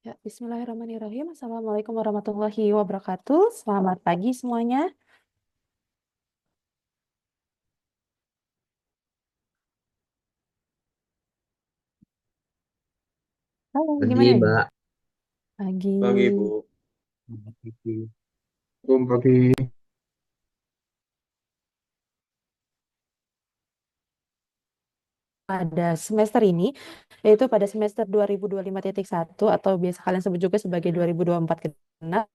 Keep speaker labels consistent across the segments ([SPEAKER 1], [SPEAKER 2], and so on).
[SPEAKER 1] Ya, Bismillahirrahmanirrahim. Assalamualaikum warahmatullahi wabarakatuh. Selamat pagi semuanya. Halo,
[SPEAKER 2] Pagi,
[SPEAKER 1] gimana nih?
[SPEAKER 2] Mbak.
[SPEAKER 1] Pagi.
[SPEAKER 3] Pagi, Bu.
[SPEAKER 2] Selamat pagi.
[SPEAKER 3] Pagi.
[SPEAKER 1] Pada semester ini, yaitu pada semester 2025.1 atau biasa kalian sebut juga sebagai 2024 genap,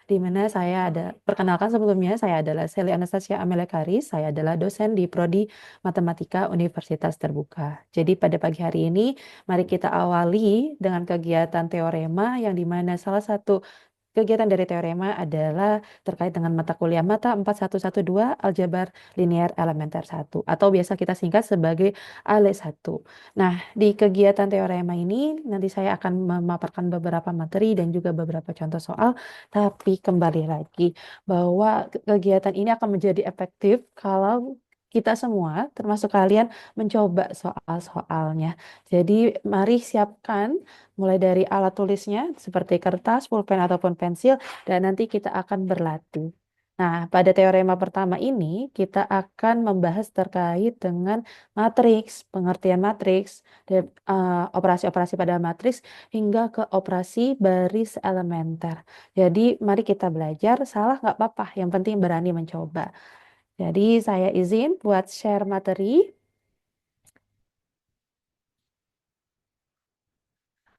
[SPEAKER 1] di mana saya ada, perkenalkan sebelumnya, saya adalah Sally Anastasia Amelia Karis, saya adalah dosen di Prodi Matematika Universitas Terbuka. Jadi pada pagi hari ini, mari kita awali dengan kegiatan teorema yang di mana salah satu kegiatan dari teorema adalah terkait dengan mata kuliah mata 4112 Aljabar Linear Elementer 1 atau biasa kita singkat sebagai ALE 1. Nah, di kegiatan teorema ini nanti saya akan memaparkan beberapa materi dan juga beberapa contoh soal, tapi kembali lagi bahwa kegiatan ini akan menjadi efektif kalau kita semua, termasuk kalian, mencoba soal-soalnya. Jadi, mari siapkan mulai dari alat tulisnya seperti kertas, pulpen ataupun pensil dan nanti kita akan berlatih. Nah, pada teorema pertama ini kita akan membahas terkait dengan matriks, pengertian matriks, dan operasi-operasi pada matriks hingga ke operasi baris elementer. Jadi, mari kita belajar, salah nggak apa-apa, yang penting berani mencoba. Jadi, saya izin buat share materi.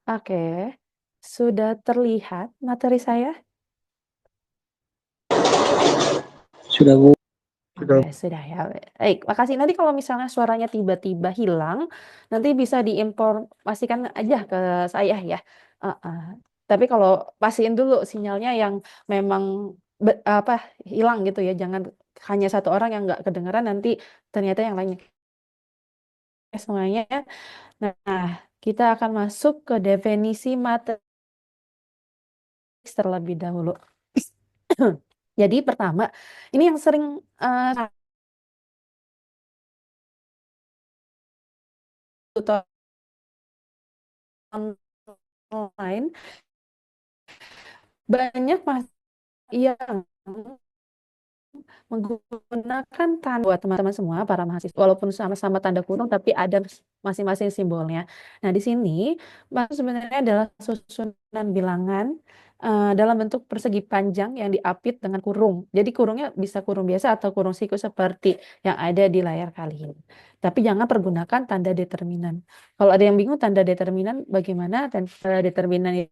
[SPEAKER 1] Oke, sudah terlihat materi saya?
[SPEAKER 3] Sudah, Bu.
[SPEAKER 1] Oke,
[SPEAKER 3] Sudah.
[SPEAKER 1] sudah ya. Baik, makasih. Nanti kalau misalnya suaranya tiba-tiba hilang, nanti bisa diinformasikan aja ke saya ya. Uh-uh. Tapi kalau pastiin dulu sinyalnya yang memang apa hilang gitu ya. Jangan hanya satu orang yang nggak kedengeran, nanti ternyata yang lainnya semuanya. Nah, kita akan masuk ke definisi matriks terlebih dahulu. Jadi pertama, ini yang sering tutorial online banyak mas yang menggunakan tanda buat teman-teman semua para mahasiswa walaupun sama-sama tanda kurung tapi ada masing-masing simbolnya. Nah, di sini maksud sebenarnya adalah susunan bilangan dalam bentuk persegi panjang yang diapit dengan kurung. Jadi kurungnya bisa kurung biasa atau kurung siku seperti yang ada di layar kalian. Tapi jangan pergunakan tanda determinan. Kalau ada yang bingung tanda determinan bagaimana, tanda determinan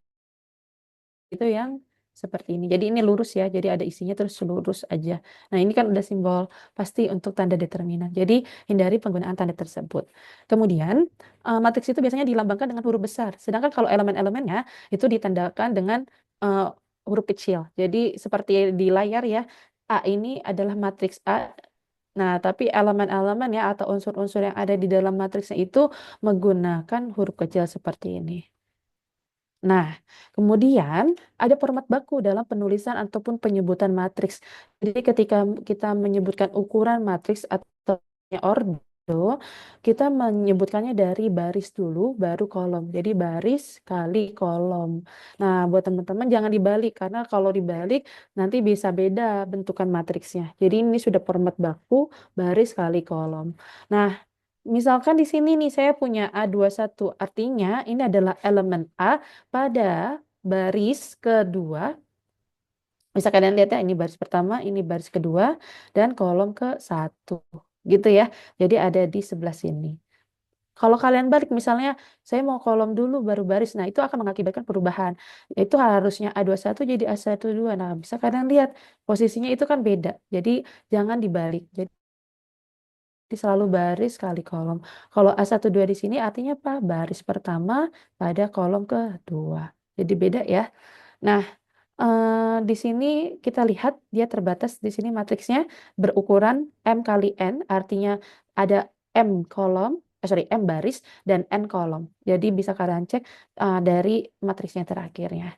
[SPEAKER 1] itu yang seperti ini. Jadi ini lurus ya, jadi ada isinya terus lurus aja. Nah, ini kan udah simbol pasti untuk tanda determinan. Jadi hindari penggunaan tanda tersebut. Kemudian matriks itu biasanya dilambangkan dengan huruf besar. Sedangkan kalau elemen-elemennya itu ditandakan dengan eh, huruf kecil. Jadi seperti di layar ya, A ini adalah matriks A. Nah, tapi elemen-elemen ya atau unsur-unsur yang ada di dalam matriksnya itu menggunakan huruf kecil seperti ini. Nah, kemudian ada format baku dalam penulisan ataupun penyebutan matriks. Jadi ketika kita menyebutkan ukuran matriks atau ordo, kita menyebutkannya dari baris dulu, baru kolom. Jadi baris kali kolom. Nah, buat teman-teman jangan dibalik, karena kalau dibalik nanti bisa beda bentukan matriksnya. Jadi ini sudah format baku, baris kali kolom. Nah, misalkan di sini nih saya punya A21, artinya ini adalah elemen A pada baris kedua. Bisa kalian lihat ya, ini baris pertama, ini baris kedua, dan kolom ke satu. Gitu ya. Jadi ada di sebelah sini. Kalau kalian balik, misalnya saya mau kolom dulu baru baris, nah itu akan mengakibatkan perubahan. Itu harusnya A21 jadi A12. Nah, bisa kalian lihat posisinya itu kan beda. Jadi jangan dibalik. Jadi selalu baris kali kolom. Kalau A12 di sini artinya apa? Baris pertama pada kolom kedua. Jadi beda ya. Nah, di sini kita lihat dia terbatas di sini matriksnya berukuran M kali N, artinya ada M kolom, M baris dan N kolom. Jadi bisa kalian cek dari matriksnya terakhirnya.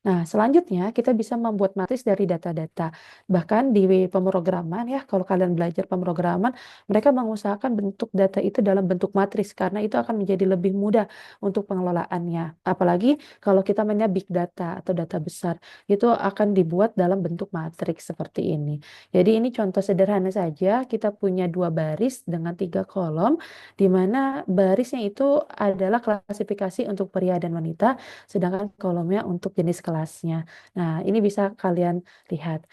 [SPEAKER 1] Nah, selanjutnya kita bisa membuat matriks dari data-data. Bahkan di pemrograman ya, kalau kalian belajar pemrograman, mereka mengusahakan bentuk data itu dalam bentuk matriks karena itu akan menjadi lebih mudah untuk pengelolaannya. Apalagi kalau kita mainnya big data atau data besar, itu akan dibuat dalam bentuk matriks seperti ini. Jadi ini contoh sederhana saja, kita punya dua baris dengan 3 kolom, di mana barisnya itu adalah klasifikasi untuk pria dan wanita, sedangkan kolomnya untuk jenis kelasnya. Nah, ini bisa kalian lihat.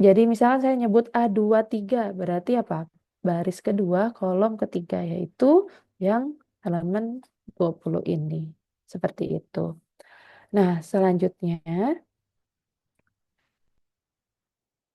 [SPEAKER 1] Jadi misalkan saya nyebut A23, berarti apa? Baris kedua, kolom ketiga, yaitu yang halaman 20 ini. Seperti itu. Nah, selanjutnya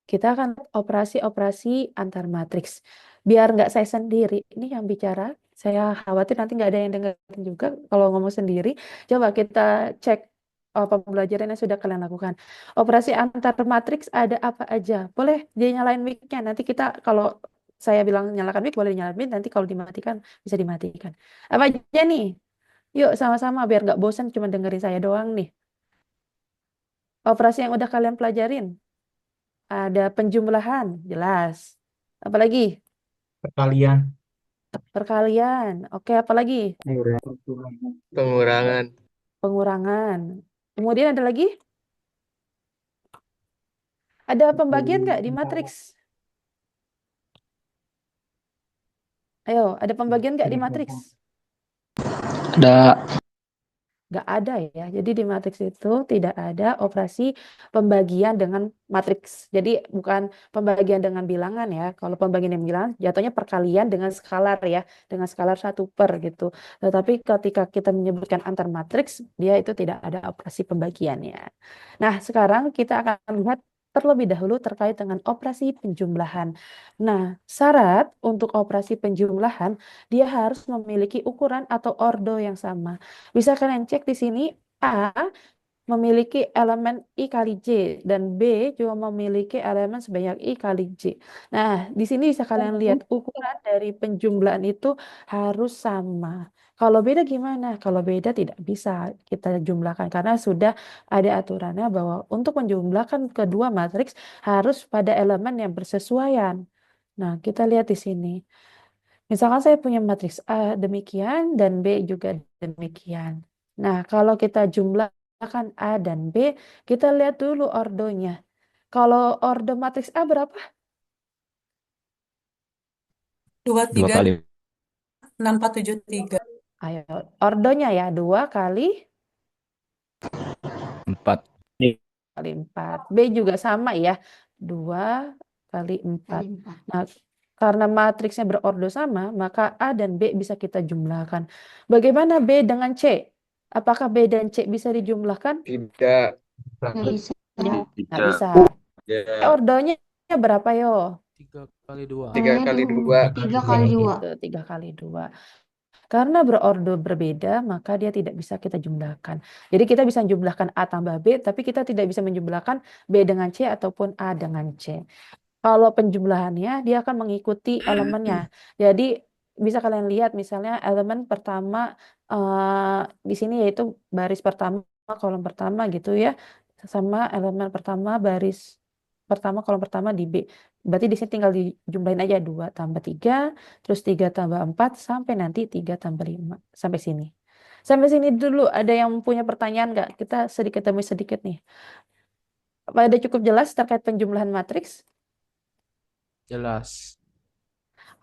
[SPEAKER 1] kita akan operasi-operasi antar matriks. Biar nggak saya sendiri, ini yang bicara. Saya khawatir nanti nggak ada yang dengerin juga kalau ngomong sendiri. Coba kita cek pembelajaran yang sudah kalian lakukan. Operasi antar matriks ada apa aja? Boleh dinyalain mic-nya. Nanti kita kalau saya bilang nyalakan mic, boleh nyalain mic. Nanti kalau dimatikan, bisa dimatikan. Apa aja nih? Yuk sama-sama biar nggak bosan cuma dengerin saya doang nih. Operasi yang udah kalian pelajarin. Ada penjumlahan, jelas. Apalagi?
[SPEAKER 2] Perkalian.
[SPEAKER 1] Perkalian. Oke, apalagi?
[SPEAKER 3] Pengurangan.
[SPEAKER 1] Pengurangan. Kemudian ada lagi? Ada pembagian nggak di matriks? Ayo, ada pembagian nggak di matriks?
[SPEAKER 3] Ada.
[SPEAKER 1] Nggak ada ya. Jadi di matriks itu tidak ada operasi pembagian dengan matriks. Jadi bukan pembagian dengan bilangan ya. Kalau pembagian dengan bilangan jatuhnya perkalian dengan skalar ya. Dengan skalar 1/, gitu. Tetapi ketika kita menyebutkan antar matriks, dia itu tidak ada operasi pembagiannya. Nah, sekarang kita akan lihat terlebih dahulu terkait dengan operasi penjumlahan. Nah, syarat untuk operasi penjumlahan, dia harus memiliki ukuran atau ordo yang sama. Bisa kalian cek di sini, A memiliki elemen I kali J dan B juga memiliki elemen sebanyak I kali J. Nah, di sini bisa kalian lihat ukuran dari penjumlahan itu harus sama. Kalau beda gimana? Kalau beda tidak bisa kita jumlahkan karena sudah ada aturannya bahwa untuk menjumlahkan kedua matriks harus pada elemen yang bersesuaian. Nah, kita lihat di sini. Misalkan saya punya matriks A demikian dan B juga demikian. Nah, kalau kita jumlahkan A dan B, kita lihat dulu ordonya. Kalau ordo matriks A berapa?
[SPEAKER 4] 2,
[SPEAKER 2] 2
[SPEAKER 4] 3,
[SPEAKER 2] kali
[SPEAKER 4] 6, 4, 7, 3.
[SPEAKER 1] Ayo, ordonya ya, 2 kali
[SPEAKER 2] 4.
[SPEAKER 1] 4. B juga sama ya, 2 kali 4. Nah, karena matriksnya berordo sama, maka A dan B bisa kita jumlahkan. Bagaimana B dengan C? Apakah B dan C bisa dijumlahkan?
[SPEAKER 3] Tidak.
[SPEAKER 5] Nggak bisa.
[SPEAKER 1] Nggak bisa.
[SPEAKER 3] Ya.
[SPEAKER 1] Ordonya berapa yo?
[SPEAKER 2] 3 kali 2.
[SPEAKER 3] 3 kali 2.
[SPEAKER 5] 3 kali 2.
[SPEAKER 1] Itu 3 kali 2. Karena berordo berbeda, maka dia tidak bisa kita jumlahkan. Jadi kita bisa jumlahkan A tambah B, tapi kita tidak bisa menjumlahkan B dengan C ataupun A dengan C. Kalau penjumlahannya, dia akan mengikuti elemennya. Jadi bisa kalian lihat misalnya elemen pertama di sini yaitu baris pertama, kolom pertama gitu ya. Sama elemen pertama, baris pertama, kolom pertama di B. Berarti di sini tinggal dijumlahin aja 2 tambah 3, terus 3 tambah 4, sampai nanti 3 tambah 5. Sampai sini. Sampai sini dulu, ada yang punya pertanyaan nggak? Kita sedikit demi sedikit nih. Apa ada cukup jelas terkait penjumlahan matriks?
[SPEAKER 2] Jelas.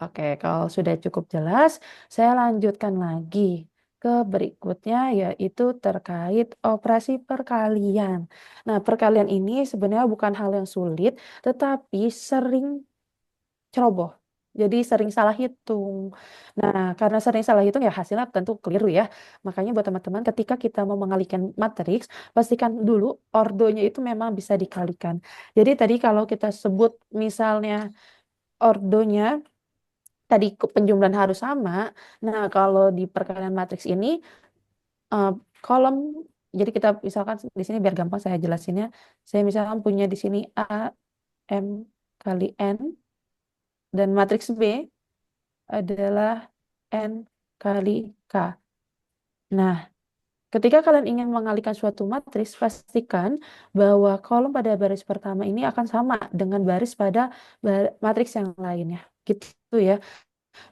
[SPEAKER 1] Oke, kalau sudah cukup jelas, saya lanjutkan lagi ke berikutnya, yaitu terkait operasi perkalian. Nah, perkalian ini sebenarnya bukan hal yang sulit, tetapi sering ceroboh. Jadi sering salah hitung. Nah, karena sering salah hitung ya hasilnya tentu keliru ya. Makanya buat teman-teman ketika kita mau mengalihkan matriks, pastikan dulu ordonya itu memang bisa dikalikan. Jadi tadi kalau kita sebut misalnya ordonya tadi penjumlahan harus sama. Nah, kalau di perkalian matriks ini eh, kolom, jadi kita misalkan di sini biar gampang saya jelasinnya. Saya misalkan punya di sini A M kali N dan matriks B adalah N kali K. Nah, ketika kalian ingin mengalihkan suatu matriks, pastikan bahwa kolom pada baris pertama ini akan sama dengan baris pada matriks yang lainnya. Gitu ya.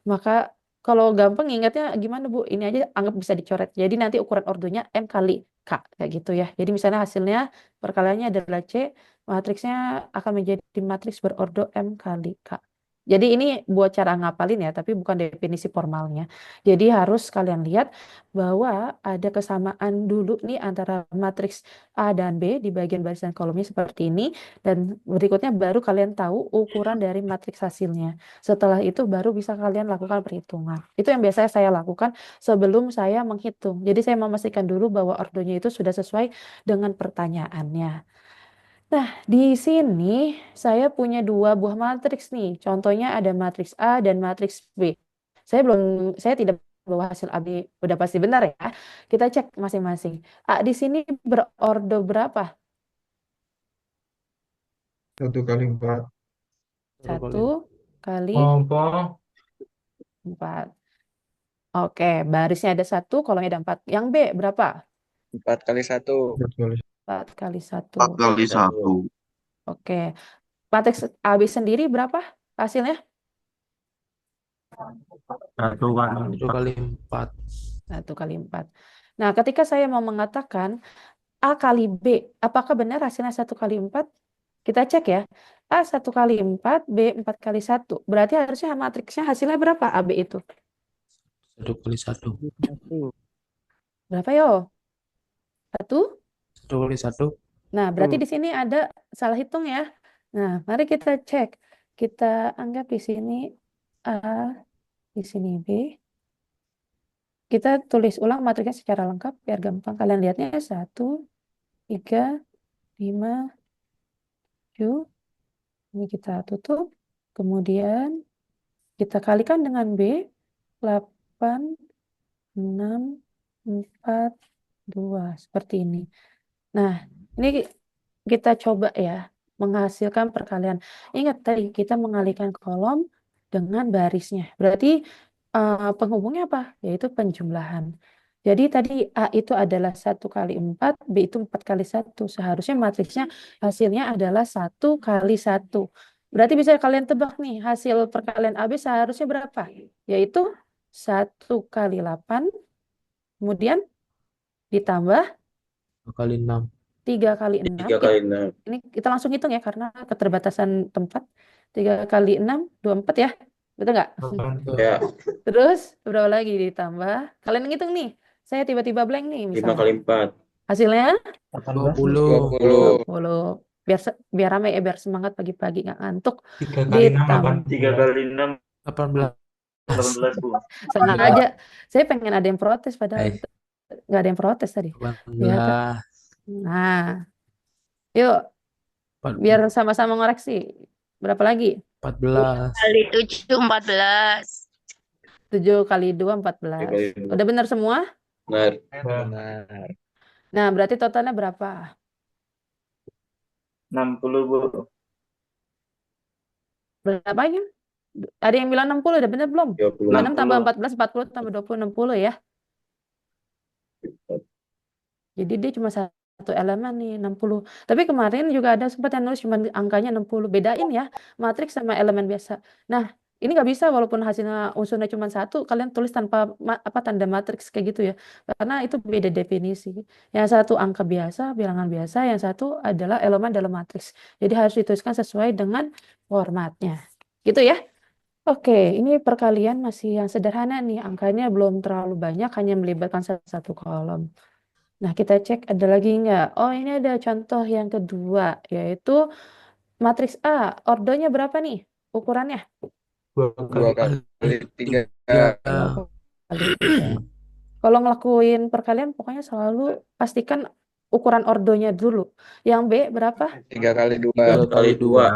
[SPEAKER 1] Maka kalau gampang ingatnya gimana Bu? Ini aja anggap bisa dicoret. Jadi nanti ukuran ordonya M kali K kayak gitu ya. Jadi misalnya hasilnya perkaliannya adalah C, matriksnya akan menjadi matriks berordo M kali K. Jadi ini buat cara ngapalin ya, tapi bukan definisi formalnya. Jadi harus kalian lihat bahwa ada kesamaan dulu nih antara matriks A dan B di bagian baris dan kolomnya seperti ini. Dan berikutnya baru kalian tahu ukuran dari matriks hasilnya. Setelah itu baru bisa kalian lakukan perhitungan. Itu yang biasanya saya lakukan sebelum saya menghitung. Jadi saya memastikan dulu bahwa ordonya itu sudah sesuai dengan pertanyaannya. Nah, di sini saya punya dua buah matriks nih. Contohnya ada matriks A dan matriks B. Saya tidak bawa hasil AB udah pasti benar ya. Kita cek masing-masing. A di sini berordo berapa?
[SPEAKER 3] 1 kali 4.
[SPEAKER 1] Satu kali
[SPEAKER 2] Apa?
[SPEAKER 1] 4. Oke, barisnya ada 1, kolomnya ada 4. Yang B berapa?
[SPEAKER 3] 4 kali 1.
[SPEAKER 1] 4 kali 1.
[SPEAKER 6] 4 kali 1.
[SPEAKER 1] Oke. Matriks AB sendiri berapa hasilnya?
[SPEAKER 2] 1 kali 4.
[SPEAKER 1] 1 kali 4. Nah, ketika saya mau mengatakan A kali B, apakah benar hasilnya 1 kali 4? Kita cek ya. A 1 kali 4, B 4 kali 1. Berarti harusnya matriksnya hasilnya berapa AB itu?
[SPEAKER 2] 1 kali 1.
[SPEAKER 1] Berapa yo? 1?
[SPEAKER 2] 1 kali 1.
[SPEAKER 1] Nah, berarti di sini ada salah hitung ya. Nah, mari kita cek. Kita anggap di sini A, di sini B. Kita tulis ulang matriksnya secara lengkap biar gampang kalian lihatnya. 1, 3, 5, 7. Ini kita tutup. Kemudian kita kalikan dengan B. 8, 6, 4, 2. Seperti ini. Nah, ini kita coba ya menghasilkan perkalian. Ingat tadi kita mengalihkan kolom dengan barisnya. Berarti penghubungnya apa? Yaitu penjumlahan. Jadi tadi A itu adalah 1 kali 4, B itu 4 kali 1. Seharusnya matriksnya hasilnya adalah 1 kali 1. Berarti bisa kalian tebak nih, hasil perkalian AB seharusnya berapa? Yaitu 1 kali 8, kemudian ditambah
[SPEAKER 2] 2 kali 6.
[SPEAKER 1] 3 kali 6.
[SPEAKER 3] 3 kali 6.
[SPEAKER 1] Ini kita langsung hitung ya karena keterbatasan tempat. 3 kali 6, 24 ya. Betul nggak?
[SPEAKER 3] Ya.
[SPEAKER 1] Terus berapa lagi ditambah? Kalian ngitung nih. Saya tiba-tiba blank nih
[SPEAKER 3] 5
[SPEAKER 1] misalnya.
[SPEAKER 3] kali 4.
[SPEAKER 1] Hasilnya
[SPEAKER 2] 20.
[SPEAKER 3] 20.
[SPEAKER 1] biar ramai ya, biar semangat pagi-pagi nggak ngantuk.
[SPEAKER 2] 3 kali 6
[SPEAKER 1] Ditambah
[SPEAKER 3] 3 kali 6.
[SPEAKER 2] 18.
[SPEAKER 3] 18 Bu.
[SPEAKER 1] sengaja. Saya pengen ada yang protes padahal
[SPEAKER 2] Eh.
[SPEAKER 1] nggak ada yang protes tadi.
[SPEAKER 2] 18.
[SPEAKER 1] Nah, yuk biar sama-sama ngoreksi. Berapa lagi?
[SPEAKER 2] 14.
[SPEAKER 5] Kali 7, 14.
[SPEAKER 1] 7 kali 2, 14. Udah benar semua?
[SPEAKER 3] Benar.
[SPEAKER 2] Benar.
[SPEAKER 1] Nah, berarti totalnya berapa?
[SPEAKER 3] 60 Bu.
[SPEAKER 1] Berapa ya? Ada yang bilang 60, udah benar belum? 26 tambah 14, 40 tambah 20, 60 ya. Jadi dia cuma satu elemen nih, 60. Tapi kemarin juga ada sempat yang nulis cuma angkanya 60. Bedain ya, matriks sama elemen biasa. Nah, ini nggak bisa walaupun hasilnya unsurnya cuma satu, kalian tulis tanpa tanda matriks kayak gitu ya. Karena itu beda definisi. Yang satu angka biasa, bilangan biasa, yang satu adalah elemen dalam matriks. Jadi harus dituliskan sesuai dengan formatnya. Gitu ya. Oke, ini perkalian masih yang sederhana nih. Angkanya belum terlalu banyak, hanya melibatkan satu kolom. Nah, kita cek ada lagi nggak? Oh, ini ada contoh yang kedua, yaitu matriks A. Ordonya berapa nih ukurannya?
[SPEAKER 3] 2 kali 3.
[SPEAKER 1] Kali 3. Kalau ngelakuin perkalian, pokoknya selalu pastikan ukuran ordonya dulu. Yang B berapa?
[SPEAKER 3] 3 kali 2.
[SPEAKER 2] 3 kali 2.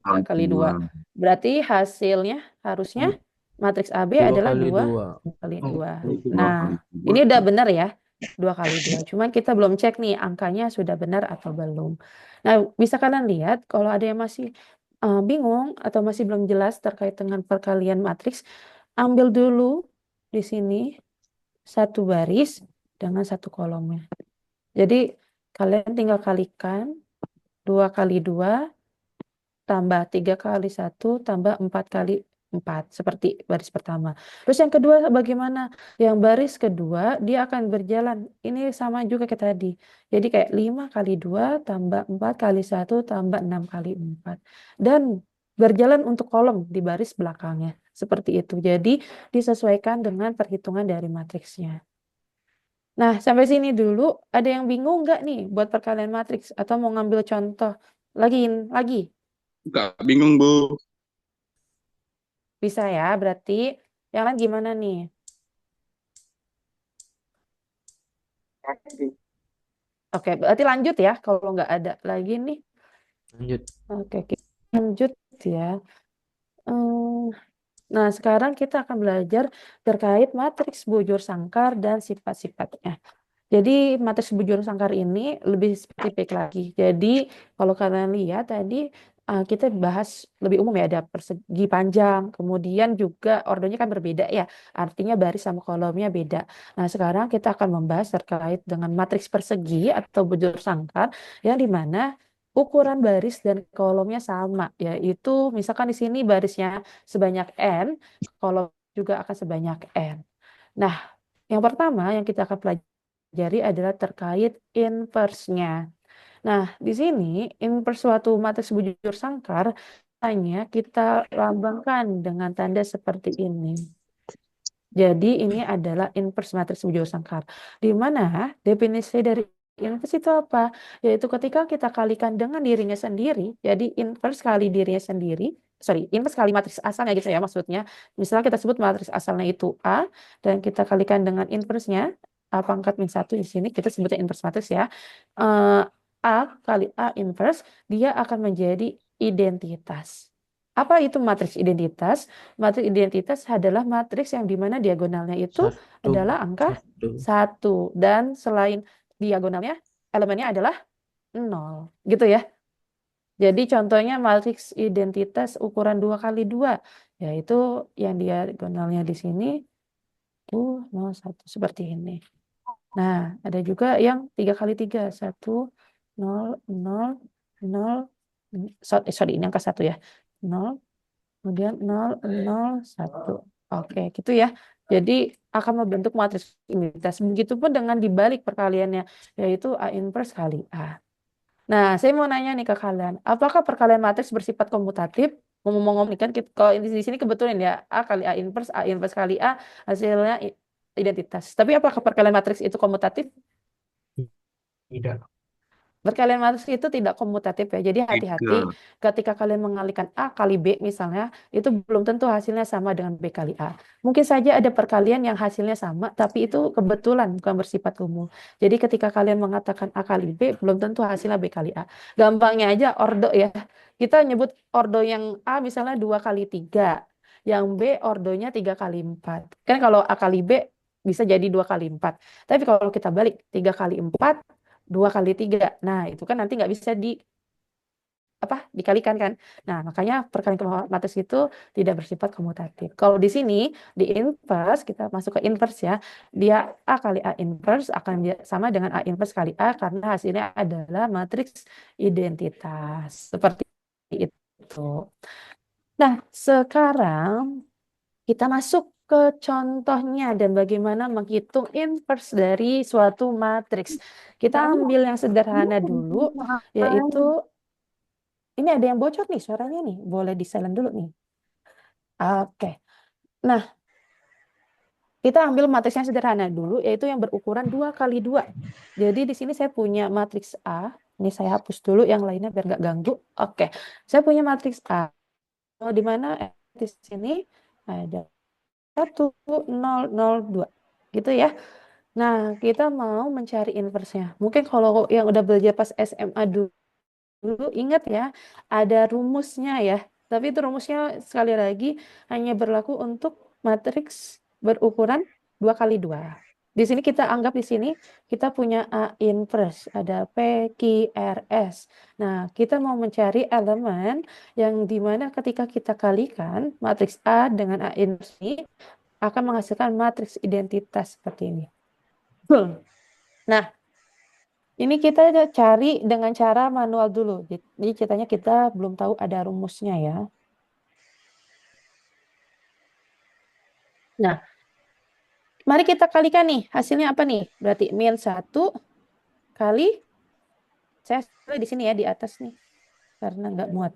[SPEAKER 1] 3 kali 2. Berarti hasilnya harusnya matriks AB
[SPEAKER 2] 2
[SPEAKER 1] adalah
[SPEAKER 2] kali
[SPEAKER 1] 2
[SPEAKER 2] 2.
[SPEAKER 1] kali 2. Nah, ini udah benar ya. 2 kali 2. Cuman kita belum cek nih angkanya sudah benar atau belum. Nah, bisa kalian lihat kalau ada yang masih bingung atau masih belum jelas terkait dengan perkalian matriks, ambil dulu di sini satu baris, dengan satu kolomnya. Jadi kalian tinggal kalikan 2 kali 2 tambah 3 kali 1 tambah 4 kali 4 seperti baris pertama. Terus yang kedua bagaimana? Yang baris kedua dia akan berjalan. Ini sama juga kayak tadi. Jadi kayak 5 kali 2 tambah 4 kali 1 tambah 6 kali 4. Dan berjalan untuk kolom di baris belakangnya. Seperti itu. Jadi disesuaikan dengan perhitungan dari matriksnya. Nah, sampai sini dulu. Ada yang bingung nggak nih buat perkalian matriks? Atau mau ngambil contoh? Lagi?
[SPEAKER 6] Nggak bingung, Bu.
[SPEAKER 1] Bisa ya, berarti yang lain gimana nih? Oke, berarti lanjut ya kalau nggak ada lagi nih.
[SPEAKER 2] Lanjut.
[SPEAKER 1] Oke, kita lanjut ya. Nah, sekarang kita akan belajar terkait matriks bujur sangkar dan sifat-sifatnya. Jadi matriks bujur sangkar ini lebih spesifik lagi. Jadi kalau kalian lihat tadi kita bahas lebih umum ya, ada persegi panjang, kemudian juga ordonya kan berbeda ya, artinya baris sama kolomnya beda. Nah sekarang kita akan membahas terkait dengan matriks persegi atau bujur sangkar yang dimana ukuran baris dan kolomnya sama, yaitu misalkan di sini barisnya sebanyak n, kolom juga akan sebanyak n. Nah, yang pertama yang kita akan pelajari adalah terkait inverse-nya. Nah, di sini inverse suatu matriks bujur sangkar hanya kita lambangkan dengan tanda seperti ini. Jadi ini adalah inverse matriks bujur sangkar. Di mana definisi dari inverse itu apa? Yaitu ketika kita kalikan dengan dirinya sendiri, jadi inverse kali dirinya sendiri, inverse kali matriks asalnya gitu ya maksudnya. Misalnya kita sebut matriks asalnya itu A, dan kita kalikan dengan inverse-nya, A pangkat min 1 di sini, kita sebutnya inverse matriks ya. A kali A inverse, dia akan menjadi identitas. Apa itu matriks identitas? Matriks identitas adalah matriks yang dimana diagonalnya itu adalah angka 1. Dan selain diagonalnya, elemennya adalah 0. Gitu ya. Jadi contohnya matriks identitas ukuran 2 kali 2. Yaitu yang diagonalnya di sini. 0, 1. Seperti ini. Nah, ada juga yang 3 kali 3. 1, 0, 0, 0. Sorry, ini angka 1 ya. 0. Kemudian 0, 0, 1. Oke, gitu ya. Jadi akan membentuk matriks identitas. Begitupun dengan dibalik perkaliannya, yaitu A inverse kali A. Nah, saya mau nanya nih ke kalian. Apakah perkalian matriks bersifat komutatif? Ngomong-ngomong nih kan, kalau di sini kebetulan ya, A kali A inverse kali A, hasilnya identitas. Tapi apakah perkalian matriks itu komutatif?
[SPEAKER 2] Tidak.
[SPEAKER 1] Perkalian matriks itu tidak komutatif ya. Jadi hati-hati ketika kalian mengalihkan A kali B misalnya, itu belum tentu hasilnya sama dengan B kali A. Mungkin saja ada perkalian yang hasilnya sama, tapi itu kebetulan bukan bersifat umum. Jadi ketika kalian mengatakan A kali B, belum tentu hasilnya B kali A. Gampangnya aja ordo ya. Kita nyebut ordo yang A misalnya 2 kali 3. Yang B ordonya 3 kali 4. Kan kalau A kali B bisa jadi 2 kali 4. Tapi kalau kita balik 3 kali 4, 2 kali 3. Nah, itu kan nanti nggak bisa dikalikan kan. Nah, makanya perkalian matriks itu tidak bersifat komutatif. Kalau di sini, di inverse, kita masuk ke inverse ya. Dia A kali A inverse akan sama dengan A inverse kali A karena hasilnya adalah matriks identitas. Seperti itu. Nah, sekarang kita masuk ke contohnya dan bagaimana menghitung inverse dari suatu matriks. Kita ambil yang sederhana dulu, yaitu ini ada yang bocor nih suaranya nih. Boleh di-silent dulu nih. Oke. Nah, kita ambil matriks yang sederhana dulu, yaitu yang berukuran 2 kali 2. Jadi di sini saya punya matriks A. Ini saya hapus dulu yang lainnya biar nggak ganggu. Oke. Saya punya matriks A. Di mana di sini ada 1, 0, 0, 2. Gitu ya. Nah, kita mau mencari inverse-nya. Mungkin kalau yang udah belajar pas SMA dulu ingat ya, ada rumusnya ya. Tapi itu rumusnya sekali lagi hanya berlaku untuk matriks berukuran 2 kali 2. Di sini kita anggap di sini kita punya A inverse, ada P, Q, R, S. Nah, kita mau mencari elemen yang dimana ketika kita kalikan matriks A dengan A inverse ini akan menghasilkan matriks identitas seperti ini. Nah, ini kita cari dengan cara manual dulu. Jadi ceritanya kita belum tahu ada rumusnya ya. Nah, mari kita kalikan nih. Hasilnya apa nih? Berarti min 1 kali, saya tulis di sini ya, di atas nih. Karena nggak muat.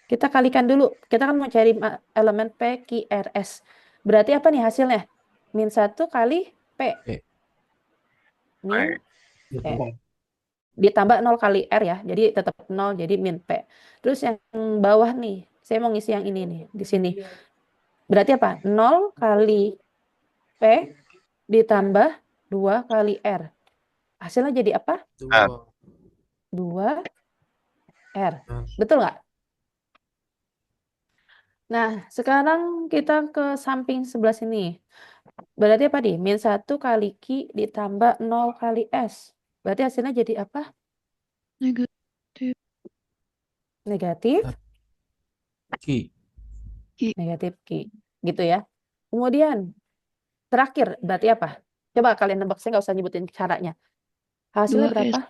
[SPEAKER 1] Kita kalikan dulu. Kita kan mau cari elemen P, Q, R, S. Berarti apa nih hasilnya? Min 1 kali P.
[SPEAKER 2] P.
[SPEAKER 1] Min P. Ditambah 0 kali R ya. Jadi tetap 0, jadi min P. Terus yang bawah nih. Saya mau ngisi yang ini nih. Di sini. Berarti apa? 0 kali P ditambah 2 kali R. Hasilnya jadi apa? 2 R. Betul nggak? Nah, sekarang kita ke samping sebelah sini. Berarti apa nih? Min 1 kali Q ditambah 0 kali S. Berarti hasilnya jadi apa?
[SPEAKER 5] Negatif.
[SPEAKER 1] Negatif.
[SPEAKER 2] Ki.
[SPEAKER 1] Negatif Q. Gitu ya. Kemudian, terakhir berarti apa? Coba kalian nebak, saya nggak usah nyebutin caranya. Hasilnya
[SPEAKER 5] 2S.
[SPEAKER 1] berapa?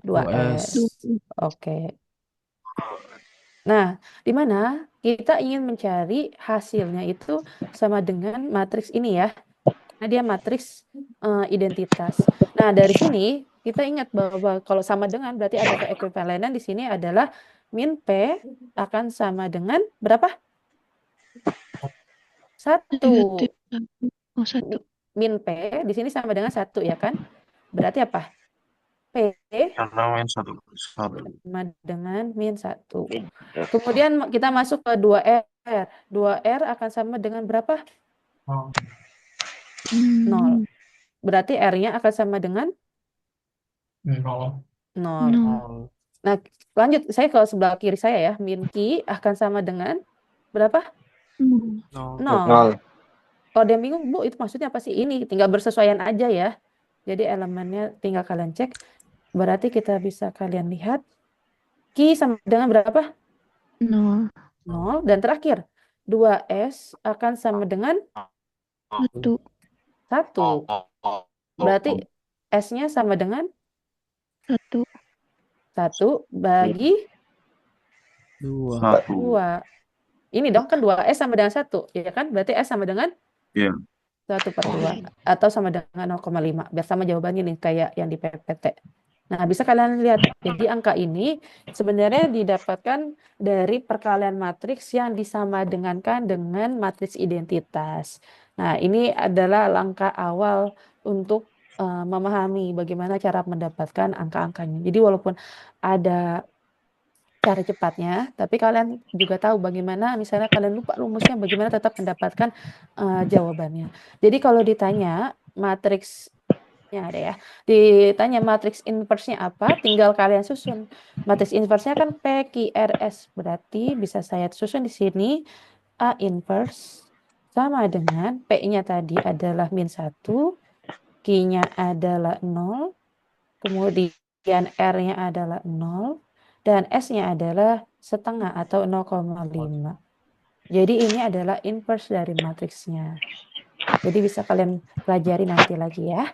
[SPEAKER 1] 2S.
[SPEAKER 2] 2S.
[SPEAKER 1] Oke. Nah, di mana kita ingin mencari hasilnya itu sama dengan matriks ini ya. Nah, dia matriks identitas. Nah, dari sini kita ingat bahwa kalau sama dengan berarti ada keekuivalenan di sini adalah min P akan sama dengan berapa? 1.
[SPEAKER 5] Negatif 1. Oh, 1.
[SPEAKER 1] Min P di sini sama dengan 1 ya kan? Berarti apa? P sama dengan min 1. Kemudian kita masuk ke 2R. 2R akan sama dengan berapa? 0. Berarti R-nya akan sama dengan 0.
[SPEAKER 5] 0.
[SPEAKER 1] Nah, lanjut. Saya ke sebelah kiri saya ya. Min Q akan sama dengan berapa? 0. Kalau ada yang bingung, Bu, itu maksudnya apa sih? Ini tinggal bersesuaian aja ya. Jadi elemennya tinggal kalian cek. Berarti kita bisa kalian lihat. Q sama dengan berapa?
[SPEAKER 5] 0.
[SPEAKER 1] 0. Dan terakhir, 2S akan sama dengan
[SPEAKER 5] 1.
[SPEAKER 1] 1. Berarti S-nya sama dengan
[SPEAKER 5] 1.
[SPEAKER 1] 1 bagi
[SPEAKER 2] 2.
[SPEAKER 1] 2. Ini dong kan 2S sama dengan 1. Ya kan? Berarti S sama dengan
[SPEAKER 6] Iya.
[SPEAKER 1] 1/2. Atau sama dengan 0,5. Biar sama jawabannya nih kayak yang di PPT. Nah, bisa kalian lihat. Jadi angka ini sebenarnya didapatkan dari perkalian matriks yang disamadengankan dengan matriks identitas. Nah, ini adalah langkah awal untuk memahami bagaimana cara mendapatkan angka-angkanya. Jadi walaupun ada cara cepatnya, tapi kalian juga tahu bagaimana misalnya kalian lupa rumusnya, bagaimana tetap mendapatkan jawabannya. Jadi kalau ditanya matriksnya ada ya, ditanya matriks inverse-nya apa, tinggal kalian susun. Matriks inverse-nya kan P, Q, R, S. Berarti bisa saya susun di sini A inverse sama dengan P-nya tadi adalah min 1, Q-nya adalah 0, kemudian R-nya adalah 0, dan S-nya adalah setengah atau 0,5. Jadi ini adalah inverse dari matriksnya. Jadi bisa kalian pelajari nanti lagi ya.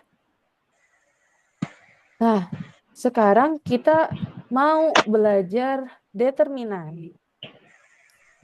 [SPEAKER 1] Nah, sekarang kita mau belajar determinan.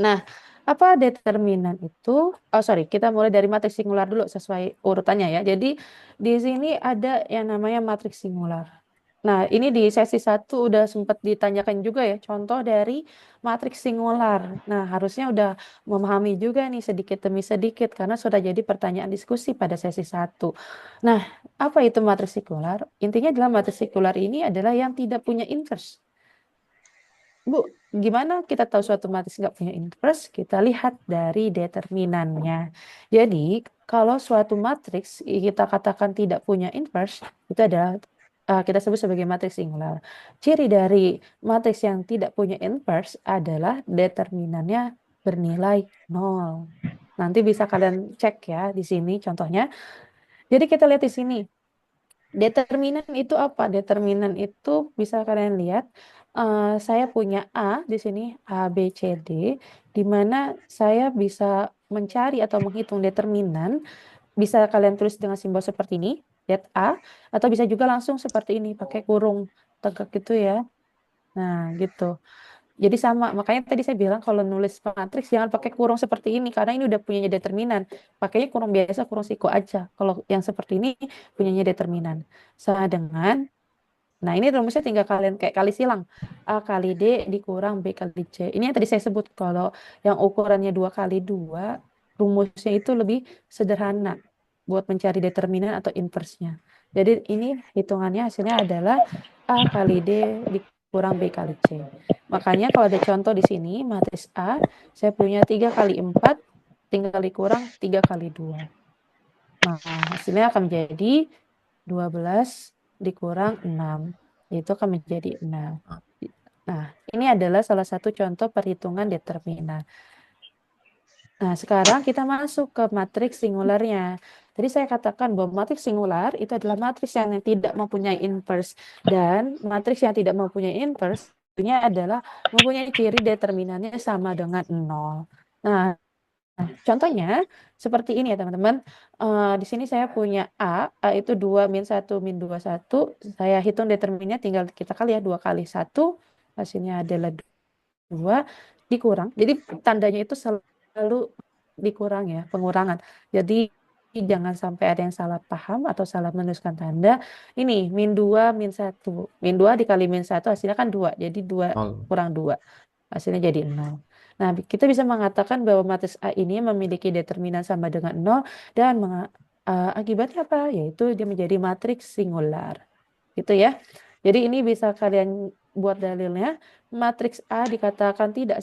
[SPEAKER 1] Nah, apa determinan itu? Oh, sorry, kita mulai dari matriks singular dulu sesuai urutannya ya. Jadi di sini ada yang namanya matriks singular. Nah, ini di sesi 1 udah sempat ditanyakan juga ya, contoh dari matriks singular. Nah, harusnya udah memahami juga nih sedikit demi sedikit, karena sudah jadi pertanyaan diskusi pada sesi 1. Nah, apa itu matriks singular? Intinya adalah matriks singular ini adalah yang tidak punya inverse. Bu, gimana kita tahu suatu matriks nggak punya inverse? Kita lihat dari determinannya. Jadi, kalau suatu matriks kita katakan tidak punya inverse, itu adalah kita sebut sebagai matriks singular. Ciri dari matriks yang tidak punya inverse adalah determinannya bernilai 0. Nanti bisa kalian cek ya di sini contohnya. Jadi kita lihat di sini. Determinan itu apa? Determinan itu bisa kalian lihat. Saya punya A di sini, A, B, C, D, di mana saya bisa mencari atau menghitung determinan. Bisa kalian tulis dengan simbol seperti ini. det A, atau bisa juga langsung seperti ini, pakai kurung tegak gitu ya. Nah, gitu. Jadi sama, makanya tadi saya bilang kalau nulis matriks jangan pakai kurung seperti ini, karena ini udah punyanya determinan. Pakainya kurung biasa, kurung siku aja. Kalau yang seperti ini punyanya determinan. Sama dengan, nah ini rumusnya tinggal kalian kayak kali silang. A kali D dikurang B kali C. Ini yang tadi saya sebut, kalau yang ukurannya 2 kali 2, rumusnya itu lebih sederhana buat mencari determinan atau inversnya. Jadi ini hitungannya hasilnya adalah A kali D dikurang B kali C. Makanya kalau ada contoh di sini, matriks A, saya punya 3 kali 4, tinggal dikurang 3 kali 2. Nah, hasilnya akan menjadi 12 dikurang 6. Itu akan menjadi 6. Nah, ini adalah salah satu contoh perhitungan determinan. Nah, sekarang kita masuk ke matriks singularnya. Tadi saya katakan bahwa matriks singular itu adalah matriks yang tidak mempunyai inverse. Dan matriks yang tidak mempunyai inverse artinya adalah mempunyai ciri determinannya sama dengan 0. Nah, contohnya seperti ini ya teman-teman. Di sini saya punya A itu 2 min 1 min 2, 1. Saya hitung determinannya, tinggal kita kali ya, 2 kali 1. Hasilnya adalah 2 dikurang. Jadi tandanya itu selalu dikurang ya, pengurangan. Jadi jangan sampai ada yang salah paham atau salah menuliskan tanda. Ini min 2 min 1. Min 2 dikali min 1 hasilnya kan 2. Jadi 2
[SPEAKER 2] 0.
[SPEAKER 1] kurang 2. Hasilnya jadi 0. Nah, kita bisa mengatakan bahwa matriks A ini memiliki determinan sama dengan 0 dan akibatnya apa? Yaitu dia menjadi matriks singular. Gitu ya. Jadi ini bisa kalian buat dalilnya. Matriks A dikatakan tidak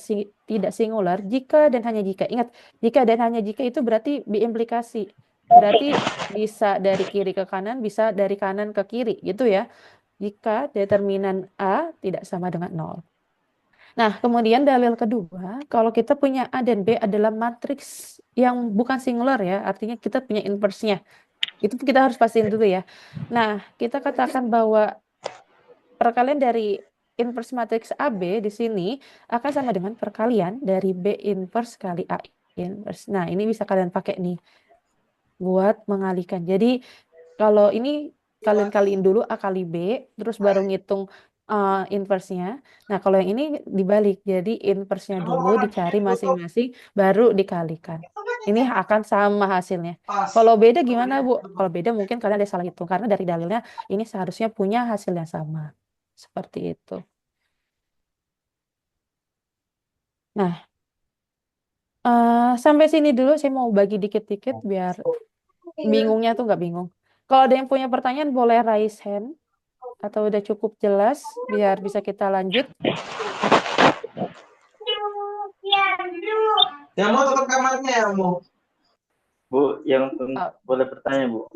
[SPEAKER 1] singular jika dan hanya jika. Ingat, jika dan hanya jika itu berarti biimplikasi. Berarti bisa dari kiri ke kanan, bisa dari kanan ke kiri, gitu ya. Jika determinan A tidak sama dengan 0. Nah, kemudian dalil kedua, kalau kita punya A dan B adalah matriks yang bukan singular ya, artinya kita punya inverse-nya. Itu kita harus pastiin dulu ya. Nah, kita katakan bahwa perkalian dari inverse matriks AB di sini akan sama dengan perkalian dari B inverse kali A inverse. Nah, ini bisa kalian pakai nih buat mengalihkan. Jadi, kalau ini kalian kaliin dulu A kali B, terus baru ngitung inverse-nya. Nah, kalau yang ini dibalik. Jadi, inverse-nya dulu dicari masing-masing, baru dikalikan. Ini akan sama hasilnya. Kalau beda gimana, Bu? Kalau beda mungkin kalian ada salah hitung. Karena dari dalilnya ini seharusnya punya hasil yang sama. Seperti itu. Nah, sampai sini dulu saya mau bagi dikit-dikit biar bingungnya tuh nggak bingung. Kalau ada yang punya pertanyaan boleh raise hand. Atau udah cukup jelas biar bisa kita lanjut.
[SPEAKER 3] Yang mau tutup kamarnya ya, Bu.
[SPEAKER 7] Bu, yang boleh bertanya, Bu?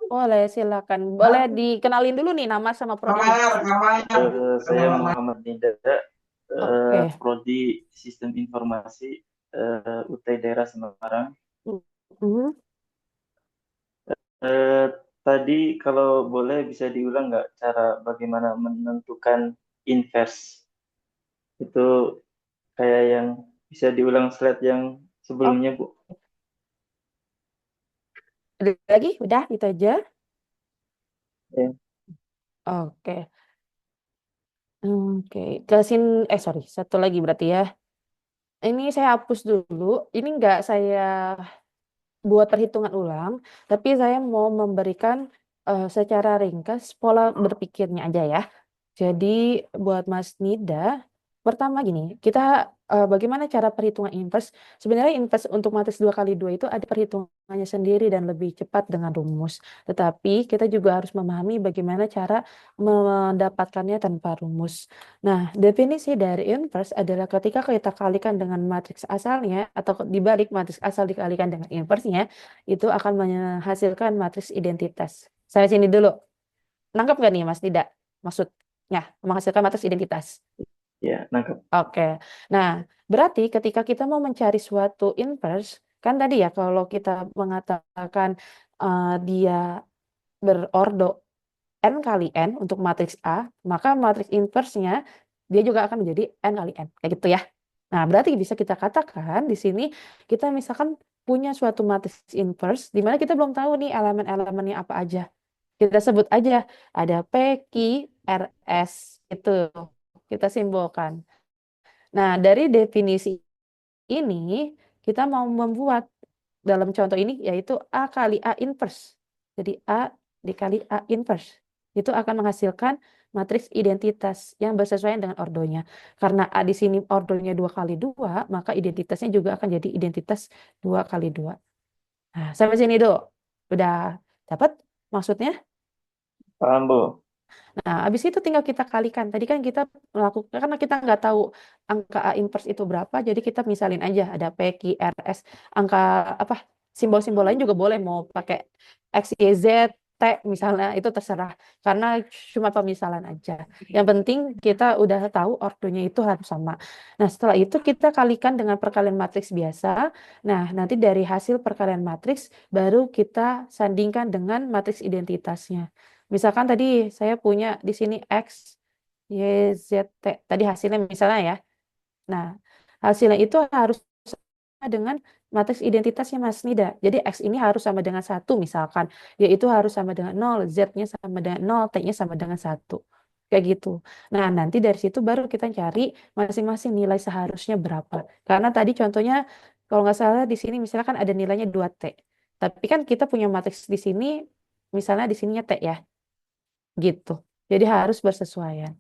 [SPEAKER 1] Boleh, silakan. Boleh dikenalin dulu nih nama sama prodi.
[SPEAKER 7] Saya Muhammad Nida,
[SPEAKER 1] Oke.
[SPEAKER 7] Prodi Sistem Informasi UT Daerah Semarang. Tadi kalau boleh bisa diulang nggak cara bagaimana menentukan inverse? Itu kayak yang bisa diulang slide yang sebelumnya, Bu.
[SPEAKER 1] Ada lagi? Udah, itu aja.
[SPEAKER 7] Ya.
[SPEAKER 1] Oke. Sorry, satu lagi berarti ya. Ini saya hapus dulu. Ini nggak saya buat perhitungan ulang, tapi saya mau memberikan secara ringkas pola berpikirnya aja ya. Jadi buat Mas Nida, pertama gini, kita bagaimana cara perhitungan inverse? Sebenarnya inverse untuk matriks 2 kali 2 itu ada perhitungannya sendiri dan lebih cepat dengan rumus. Tetapi kita juga harus memahami bagaimana cara mendapatkannya tanpa rumus. Nah, definisi dari inverse adalah ketika kita kalikan dengan matriks asalnya atau dibalik matriks asal dikalikan dengan inverse-nya, itu akan menghasilkan matriks identitas. Saya sini dulu. Nangkep nggak nih Mas Nida? Maksudnya menghasilkan matriks identitas.
[SPEAKER 7] Ya, nangkep.
[SPEAKER 1] Oke. Nah, berarti ketika kita mau mencari suatu inverse, kan tadi ya kalau kita mengatakan dia berordo n kali n untuk matriks A, maka matriks inverse-nya dia juga akan menjadi n kali n. Kayak gitu ya. Nah, berarti bisa kita katakan di sini kita misalkan punya suatu matriks inverse di mana kita belum tahu nih elemen-elemennya apa aja. Kita sebut aja ada P, Q, R, S. Itu kita simbolkan. Nah, dari definisi ini kita mau membuat dalam contoh ini yaitu A kali A inverse. Jadi A dikali A inverse. Itu akan menghasilkan matriks identitas yang bersesuaian dengan ordonya. Karena A di sini ordonya 2 kali 2, maka identitasnya juga akan jadi identitas 2 kali 2. Nah, sampai sini, Do. Udah dapat maksudnya?
[SPEAKER 7] Paham, Bu?
[SPEAKER 1] Nah, habis itu tinggal kita kalikan. Tadi kan kita melakukan, karena kita nggak tahu angka A inverse itu berapa, jadi kita misalin aja ada P, Q, R, S. Angka apa, simbol-simbol lain juga boleh, mau pakai X, Y, Z, T misalnya, itu terserah. Karena cuma pemisalan aja. Yang penting kita udah tahu ordonya itu harus sama. Nah, setelah itu kita kalikan dengan perkalian matriks biasa. Nah, nanti dari hasil perkalian matriks, baru kita sandingkan dengan matriks identitasnya. Misalkan tadi saya punya di sini X, Y, Z, T. Tadi hasilnya misalnya ya. Nah, hasilnya itu harus sama dengan matriks identitasnya Mas Nida. Jadi X ini harus sama dengan 1 misalkan. Yaitu harus sama dengan 0, Z-nya sama dengan 0, T-nya sama dengan 1. Kayak gitu. Nah, nanti dari situ baru kita cari masing-masing nilai seharusnya berapa. Karena tadi contohnya, kalau nggak salah di sini misalkan ada nilainya 2T. Tapi kan kita punya matriks di sini, misalnya di sininya T ya. Gitu. Jadi harus bersesuaian.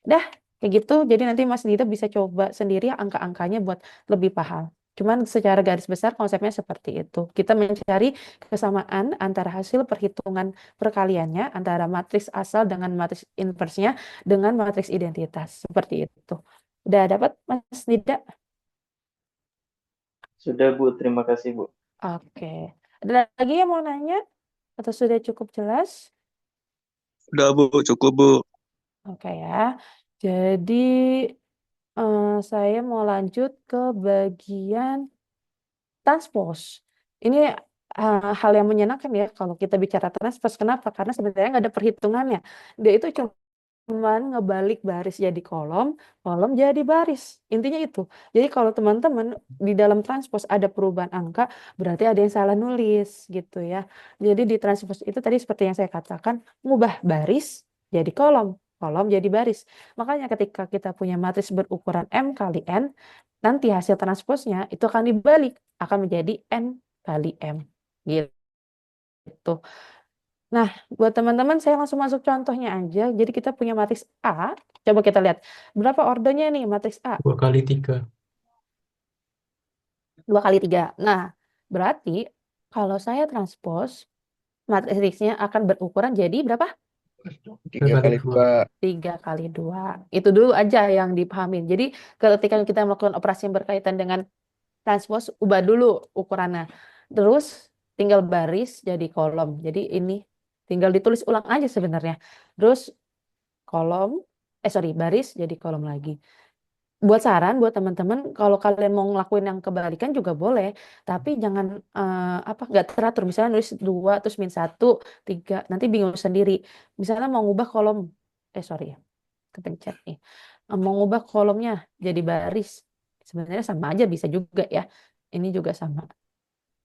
[SPEAKER 1] Dah, kayak gitu. Jadi nanti Mas Dito bisa coba sendiri angka-angkanya buat lebih paham. Cuman secara garis besar konsepnya seperti itu. Kita mencari kesamaan antara hasil perhitungan perkaliannya antara matriks asal dengan matriks inversnya dengan matriks identitas. Seperti itu. Udah dapat Mas Dida?
[SPEAKER 7] Sudah, Bu. Terima kasih, Bu.
[SPEAKER 1] Oke. Ada lagi yang mau nanya? Atau sudah cukup jelas?
[SPEAKER 6] Udah Bu, cukup Bu.
[SPEAKER 1] Oke ya. Jadi saya mau lanjut ke bagian transpose. Ini hal yang menyenangkan ya kalau kita bicara transpose. Kenapa? Karena sebenarnya nggak ada perhitungannya. Dia itu cuman ngebalik baris jadi kolom, kolom jadi baris. Intinya itu. Jadi kalau teman-teman di dalam transpose ada perubahan angka, berarti ada yang salah nulis gitu ya. Jadi di transpose itu tadi seperti yang saya katakan, ngubah baris jadi kolom, kolom jadi baris. Makanya ketika kita punya matriks berukuran M kali N, nanti hasil transposnya itu akan dibalik, akan menjadi N kali M. Gitu. Nah, buat teman-teman saya langsung masuk contohnya aja. Jadi kita punya matriks A. Coba kita lihat. Berapa ordernya nih matriks A?
[SPEAKER 2] 2 kali 3.
[SPEAKER 1] 2 kali 3. Nah, berarti kalau saya transpose, matriksnya akan berukuran jadi berapa?
[SPEAKER 2] 3 kali 2.
[SPEAKER 1] 3 kali 2. Itu dulu aja yang dipahamin. Jadi ketika kita melakukan operasi yang berkaitan dengan transpose, ubah dulu ukurannya. Terus tinggal baris jadi kolom. Jadi ini tinggal ditulis ulang aja sebenarnya. Terus kolom, baris jadi kolom lagi. Buat saran buat teman-teman, kalau kalian mau ngelakuin yang kebalikan juga boleh, tapi jangan nggak teratur. Misalnya nulis 2 terus min 1, 3, nanti bingung sendiri. Misalnya mau ngubah kolom, kepencet nih. Mau ngubah kolomnya jadi baris. Sebenarnya sama aja, bisa juga ya. Ini juga sama.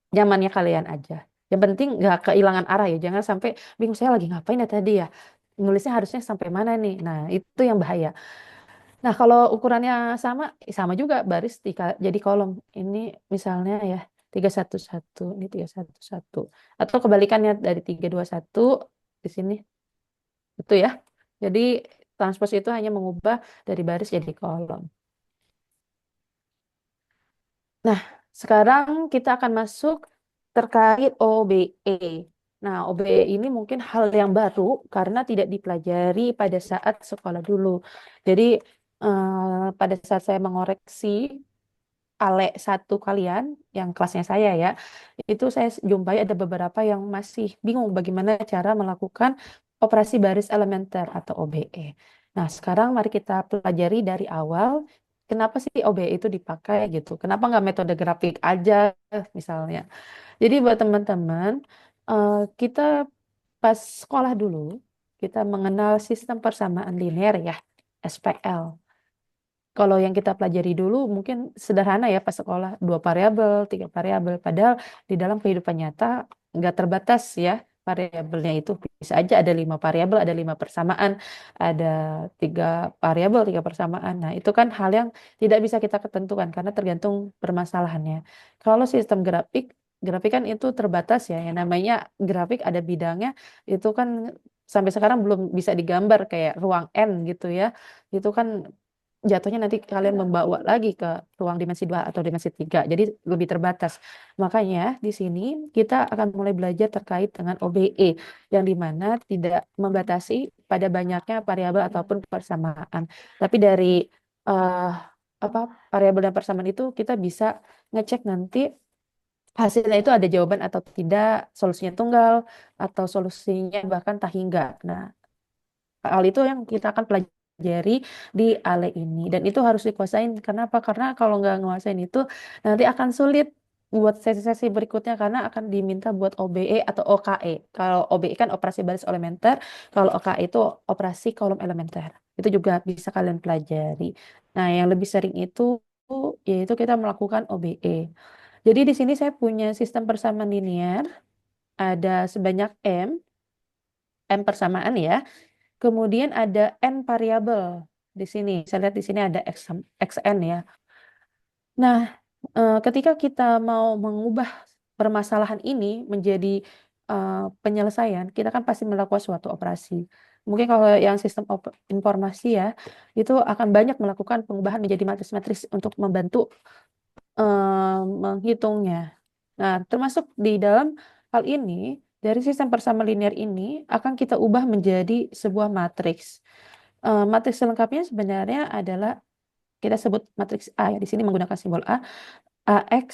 [SPEAKER 1] Nyamannya kalian aja. Yang penting nggak kehilangan arah ya. Jangan sampai bingung saya lagi ngapain ya tadi ya. Nulisnya harusnya sampai mana nih. Nah, itu yang bahaya. Nah, kalau ukurannya sama juga baris jadi kolom. Ini misalnya ya 311, ini 311. Atau kebalikannya dari 321 di sini. Itu ya. Jadi transpose itu hanya mengubah dari baris jadi kolom. Nah, sekarang kita akan masuk terkait OBE. Nah, OBE ini mungkin hal yang baru karena tidak dipelajari pada saat sekolah dulu. Jadi, pada saat saya mengoreksi ALE 1 kalian, yang kelasnya saya ya, itu saya jumpai ada beberapa yang masih bingung bagaimana cara melakukan operasi baris elementer atau OBE. Nah, sekarang mari kita pelajari dari awal, kenapa sih OBE itu dipakai gitu. Kenapa nggak metode grafik aja misalnya. Jadi buat teman-teman, kita pas sekolah dulu, kita mengenal sistem persamaan linear ya, SPL. Kalau yang kita pelajari dulu mungkin sederhana ya pas sekolah, 2 variabel, 3 variabel. Padahal di dalam kehidupan nyata nggak terbatas ya variabelnya itu. Bisa aja ada 5 variabel, ada 5 persamaan, ada 3 variabel, 3 persamaan. Nah, itu kan hal yang tidak bisa kita ketentukan karena tergantung permasalahannya. Kalau sistem grafik kan itu terbatas ya. Yang namanya grafik ada bidangnya, itu kan sampai sekarang belum bisa digambar kayak ruang N gitu ya. Itu kan jatuhnya nanti kalian membawa lagi ke ruang dimensi 2 atau dimensi 3. Jadi lebih terbatas. Makanya di sini kita akan mulai belajar terkait dengan OBE yang dimana tidak membatasi pada banyaknya variabel ataupun persamaan. Tapi dari eh, apa variabel dan persamaan itu kita bisa ngecek nanti hasilnya itu ada jawaban atau tidak, solusinya tunggal atau solusinya bahkan tak hingga. Nah, hal itu yang kita akan pelajari di ALE ini. Dan itu harus dikuasain. Kenapa? Karena kalau nggak nguasain itu nanti akan sulit buat sesi-sesi berikutnya karena akan diminta buat OBE atau OKE. Kalau OBE kan operasi baris elementer, kalau OKE itu operasi kolom elementer. Itu juga bisa kalian pelajari. Nah, yang lebih sering itu yaitu kita melakukan OBE. Jadi di sini saya punya sistem persamaan linear, ada sebanyak M persamaan ya. Kemudian ada N variabel di sini. Saya lihat di sini ada XN ya. Nah, ketika kita mau mengubah permasalahan ini menjadi penyelesaian, kita kan pasti melakukan suatu operasi. Mungkin kalau yang sistem informasi ya, itu akan banyak melakukan pengubahan menjadi matriks-matriks untuk membantu menghitungnya. Nah, termasuk di dalam hal ini, dari sistem persamaan linear ini akan kita ubah menjadi sebuah matriks. Matriks selengkapnya sebenarnya adalah kita sebut matriks A ya. Di sini menggunakan simbol A. AX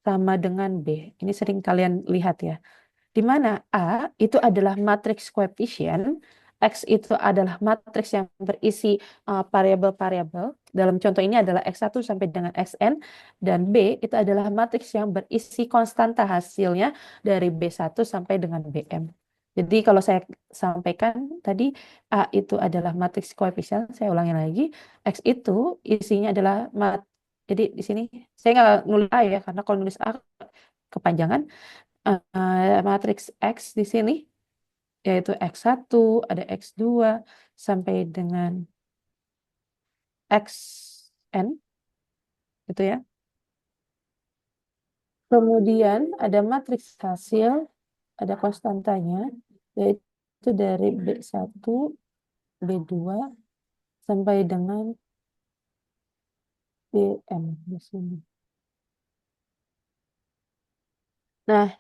[SPEAKER 1] sama dengan B. Ini sering kalian lihat ya. Di mana A itu adalah matriks koefisien, X itu adalah matriks yang berisi variabel-variabel. Dalam contoh ini adalah X1 sampai dengan Xn, dan B itu adalah matriks yang berisi konstanta hasilnya dari B1 sampai dengan Bm. Jadi kalau saya sampaikan tadi A itu adalah matriks koefisien, saya ulangi lagi, X itu isinya adalah jadi di sini saya nggak nulis A ya, karena kalau nulis A kepanjangan. Matriks X di sini yaitu X1, ada X2 sampai dengan Xn gitu ya. Kemudian ada matriks hasil, ada konstantanya yaitu dari B1, B2 sampai dengan Bm di sini. Nah,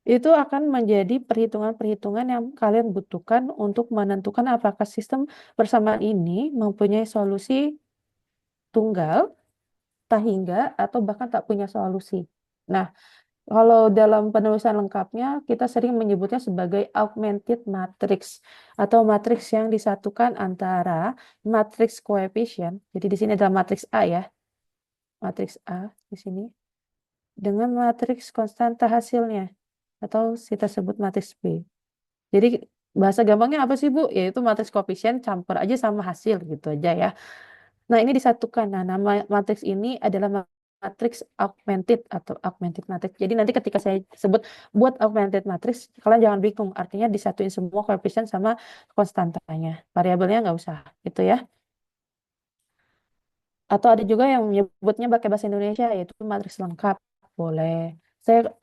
[SPEAKER 1] itu akan menjadi perhitungan-perhitungan yang kalian butuhkan untuk menentukan apakah sistem persamaan ini mempunyai solusi tunggal, tak hingga, atau bahkan tak punya solusi. Nah, kalau dalam penulisan lengkapnya, kita sering menyebutnya sebagai augmented matrix atau matriks yang disatukan antara matriks koefisien. Jadi di sini adalah matriks A ya, matriks A di sini dengan matriks konstanta hasilnya atau kita sebut matriks B. Jadi bahasa gampangnya apa sih Bu? Yaitu matriks koefisien campur aja sama hasil gitu aja ya. Nah, ini disatukan. Nah, nama matriks ini adalah matriks augmented atau augmented matrix. Jadi nanti ketika saya sebut buat augmented matrix, kalian jangan bingung. Artinya disatuin semua koefisien sama konstantanya. Variabelnya nggak usah, gitu ya. Atau ada juga yang menyebutnya pakai bahasa Indonesia, yaitu matriks lengkap. Boleh.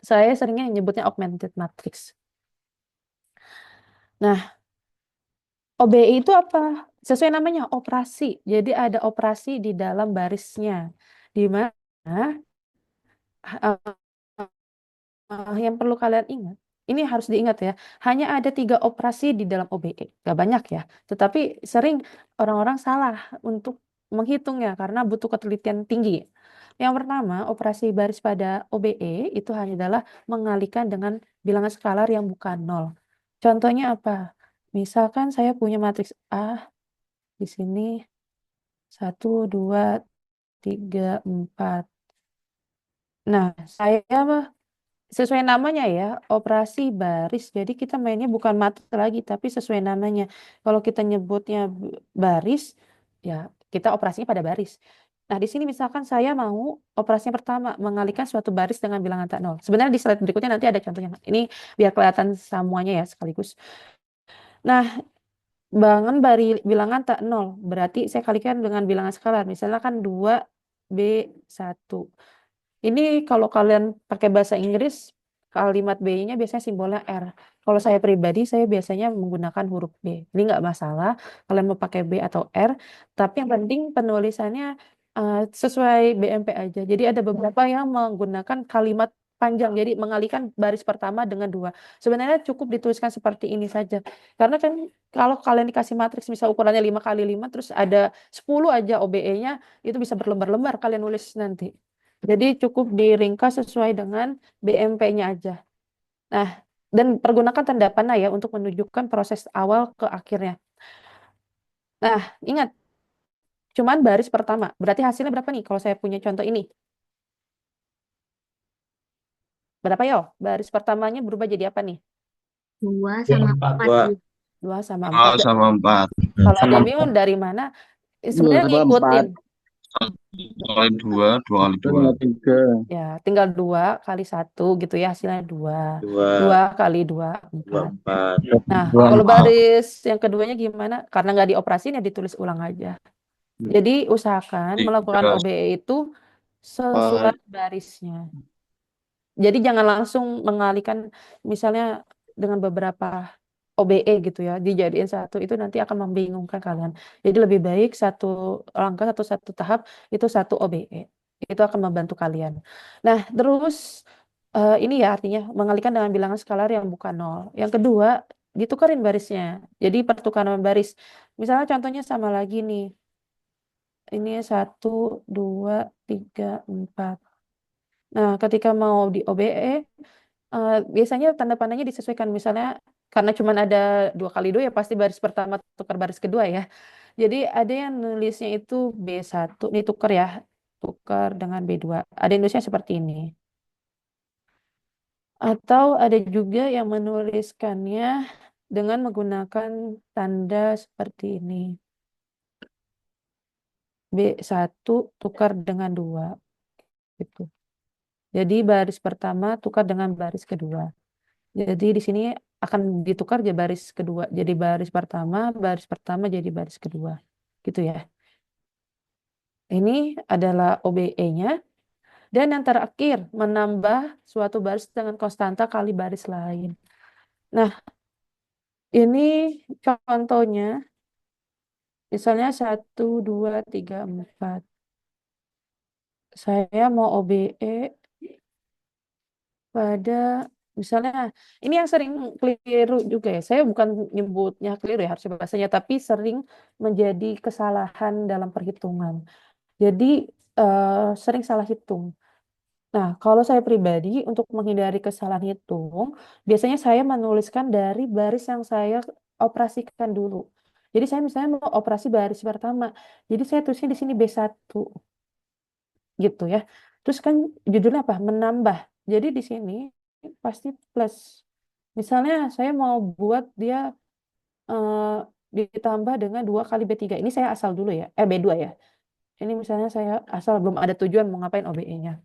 [SPEAKER 1] Saya seringnya menyebutnya augmented matrix. Nah, OBE itu apa? Sesuai namanya, operasi. Jadi ada operasi di dalam barisnya. Di mana yang perlu kalian ingat, ini harus diingat ya, hanya ada 3 operasi di dalam OBE. Gak banyak ya, tetapi sering orang-orang salah untuk menghitungnya karena butuh ketelitian tinggi. Yang pertama, operasi baris pada OBE itu hanya adalah mengalihkan dengan bilangan skalar yang bukan 0. Contohnya apa? Misalkan saya punya matriks A di sini 1, 2, 3, 4. Nah, saya sesuai namanya ya, operasi baris. Jadi kita mainnya bukan matriks lagi, tapi sesuai namanya. Kalau kita nyebutnya baris, ya kita operasinya pada baris. Nah, di sini misalkan saya mau operasi yang pertama, mengalihkan suatu baris dengan bilangan tak nol. Sebenarnya di slide berikutnya nanti ada contohnya. Ini biar kelihatan semuanya ya sekaligus. Nah, bangun bilangan tak nol. Berarti saya kalikan dengan bilangan skalar. Misalnya kan 2B1. Ini kalau kalian pakai bahasa Inggris, kalimat B-nya biasanya simbolnya R. Kalau saya pribadi, saya biasanya menggunakan huruf B. Ini nggak masalah, kalian mau pakai B atau R, tapi yang penting penulisannya sesuai BMP aja. Jadi ada beberapa yang menggunakan kalimat panjang, jadi mengalihkan baris pertama dengan dua. Sebenarnya cukup dituliskan seperti ini saja. Karena kan kalau kalian dikasih matriks, misal ukurannya 5x5, terus ada 10 aja OBE-nya, itu bisa berlembar-lembar kalian nulis nanti. Jadi cukup diringkas sesuai dengan BMP-nya aja. Nah, dan pergunakan tanda panah ya untuk menunjukkan proses awal ke akhirnya. Nah, ingat, cuman baris pertama. Berarti hasilnya berapa nih kalau saya punya contoh ini? Berapa yo? Baris pertamanya berubah jadi apa nih?
[SPEAKER 5] 2 sama 4.
[SPEAKER 1] 2 sama 4.
[SPEAKER 6] 2 sama 4.
[SPEAKER 1] Kalau ada yang bingung dari mana? Sebenarnya ngikutin.
[SPEAKER 6] 2 kali 2, 2 kali 2.
[SPEAKER 1] Ya, tinggal 2 kali 1 gitu ya, hasilnya 2. 2 kali 2, 4. Nah, kalau baris yang keduanya gimana? Karena nggak dioperasiin ya ditulis ulang aja. Jadi usahakan melakukan OBE itu sesuai barisnya. Jadi jangan langsung mengalihkan misalnya dengan beberapa OBE gitu ya, dijadiin satu, itu nanti akan membingungkan kalian. Jadi lebih baik satu langkah, satu tahap, itu satu OBE. Itu akan membantu kalian. Nah, terus ini ya artinya mengalihkan dengan bilangan skalar yang bukan nol. Yang kedua, ditukarin barisnya. Jadi pertukaran baris. Misalnya contohnya sama lagi nih. Ini 1, 2, 3, 4. Nah, ketika mau di OBE, biasanya tanda panahnya disesuaikan. Misalnya, karena cuma ada 2 kali 2 ya pasti baris pertama tukar baris kedua ya. Jadi ada yang nulisnya itu B1, ini tukar ya, tukar dengan B2. Ada yang nulisnya seperti ini. Atau ada juga yang menuliskannya dengan menggunakan tanda seperti ini. B1 tukar dengan 2. Gitu. Jadi baris pertama tukar dengan baris kedua. Jadi di sini akan ditukar jadi baris kedua. Jadi baris pertama jadi baris kedua. Gitu ya. Ini adalah OBE-nya. Dan yang terakhir, menambah suatu baris dengan konstanta kali baris lain. Nah, ini contohnya. Misalnya 1, 2, 3, 4. Saya mau OBE pada, misalnya, ini yang sering keliru juga ya. Saya bukan nyebutnya keliru ya, harusnya bahasanya, tapi sering menjadi kesalahan dalam perhitungan. Jadi, sering salah hitung. Nah, kalau saya pribadi, untuk menghindari kesalahan hitung, biasanya saya menuliskan dari baris yang saya operasikan dulu. Jadi saya misalnya mau operasi baris pertama. Jadi saya tulisnya di sini B1. Gitu ya. Terus kan judulnya apa? Menambah. Jadi di sini pasti plus. Misalnya saya mau buat dia ditambah dengan 2 kali B3. Ini saya asal dulu ya. B2 ya. Ini misalnya saya asal belum ada tujuan mau ngapain OBE-nya.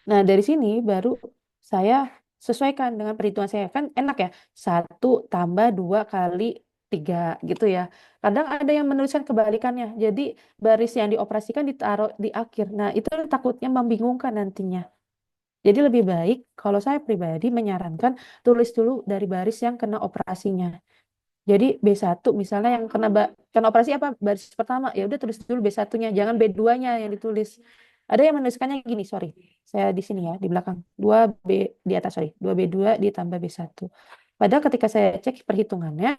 [SPEAKER 1] Nah, dari sini baru saya sesuaikan dengan perhitungan saya. Kan enak ya. 1 tambah 2 kali 3 gitu ya. Kadang ada yang menuliskan kebalikannya. Jadi baris yang dioperasikan ditaruh di akhir. Nah, itu takutnya membingungkan nantinya. Jadi lebih baik kalau saya pribadi menyarankan tulis dulu dari baris yang kena operasinya. Jadi B1 misalnya yang kena operasi apa? Baris pertama. Ya udah tulis dulu B1-nya, jangan B2-nya yang ditulis. Ada yang menuliskannya gini, sorry. Saya di sini ya, di belakang. 2B di atas, sorry. 2B2 ditambah B1. Padahal ketika saya cek perhitungannya,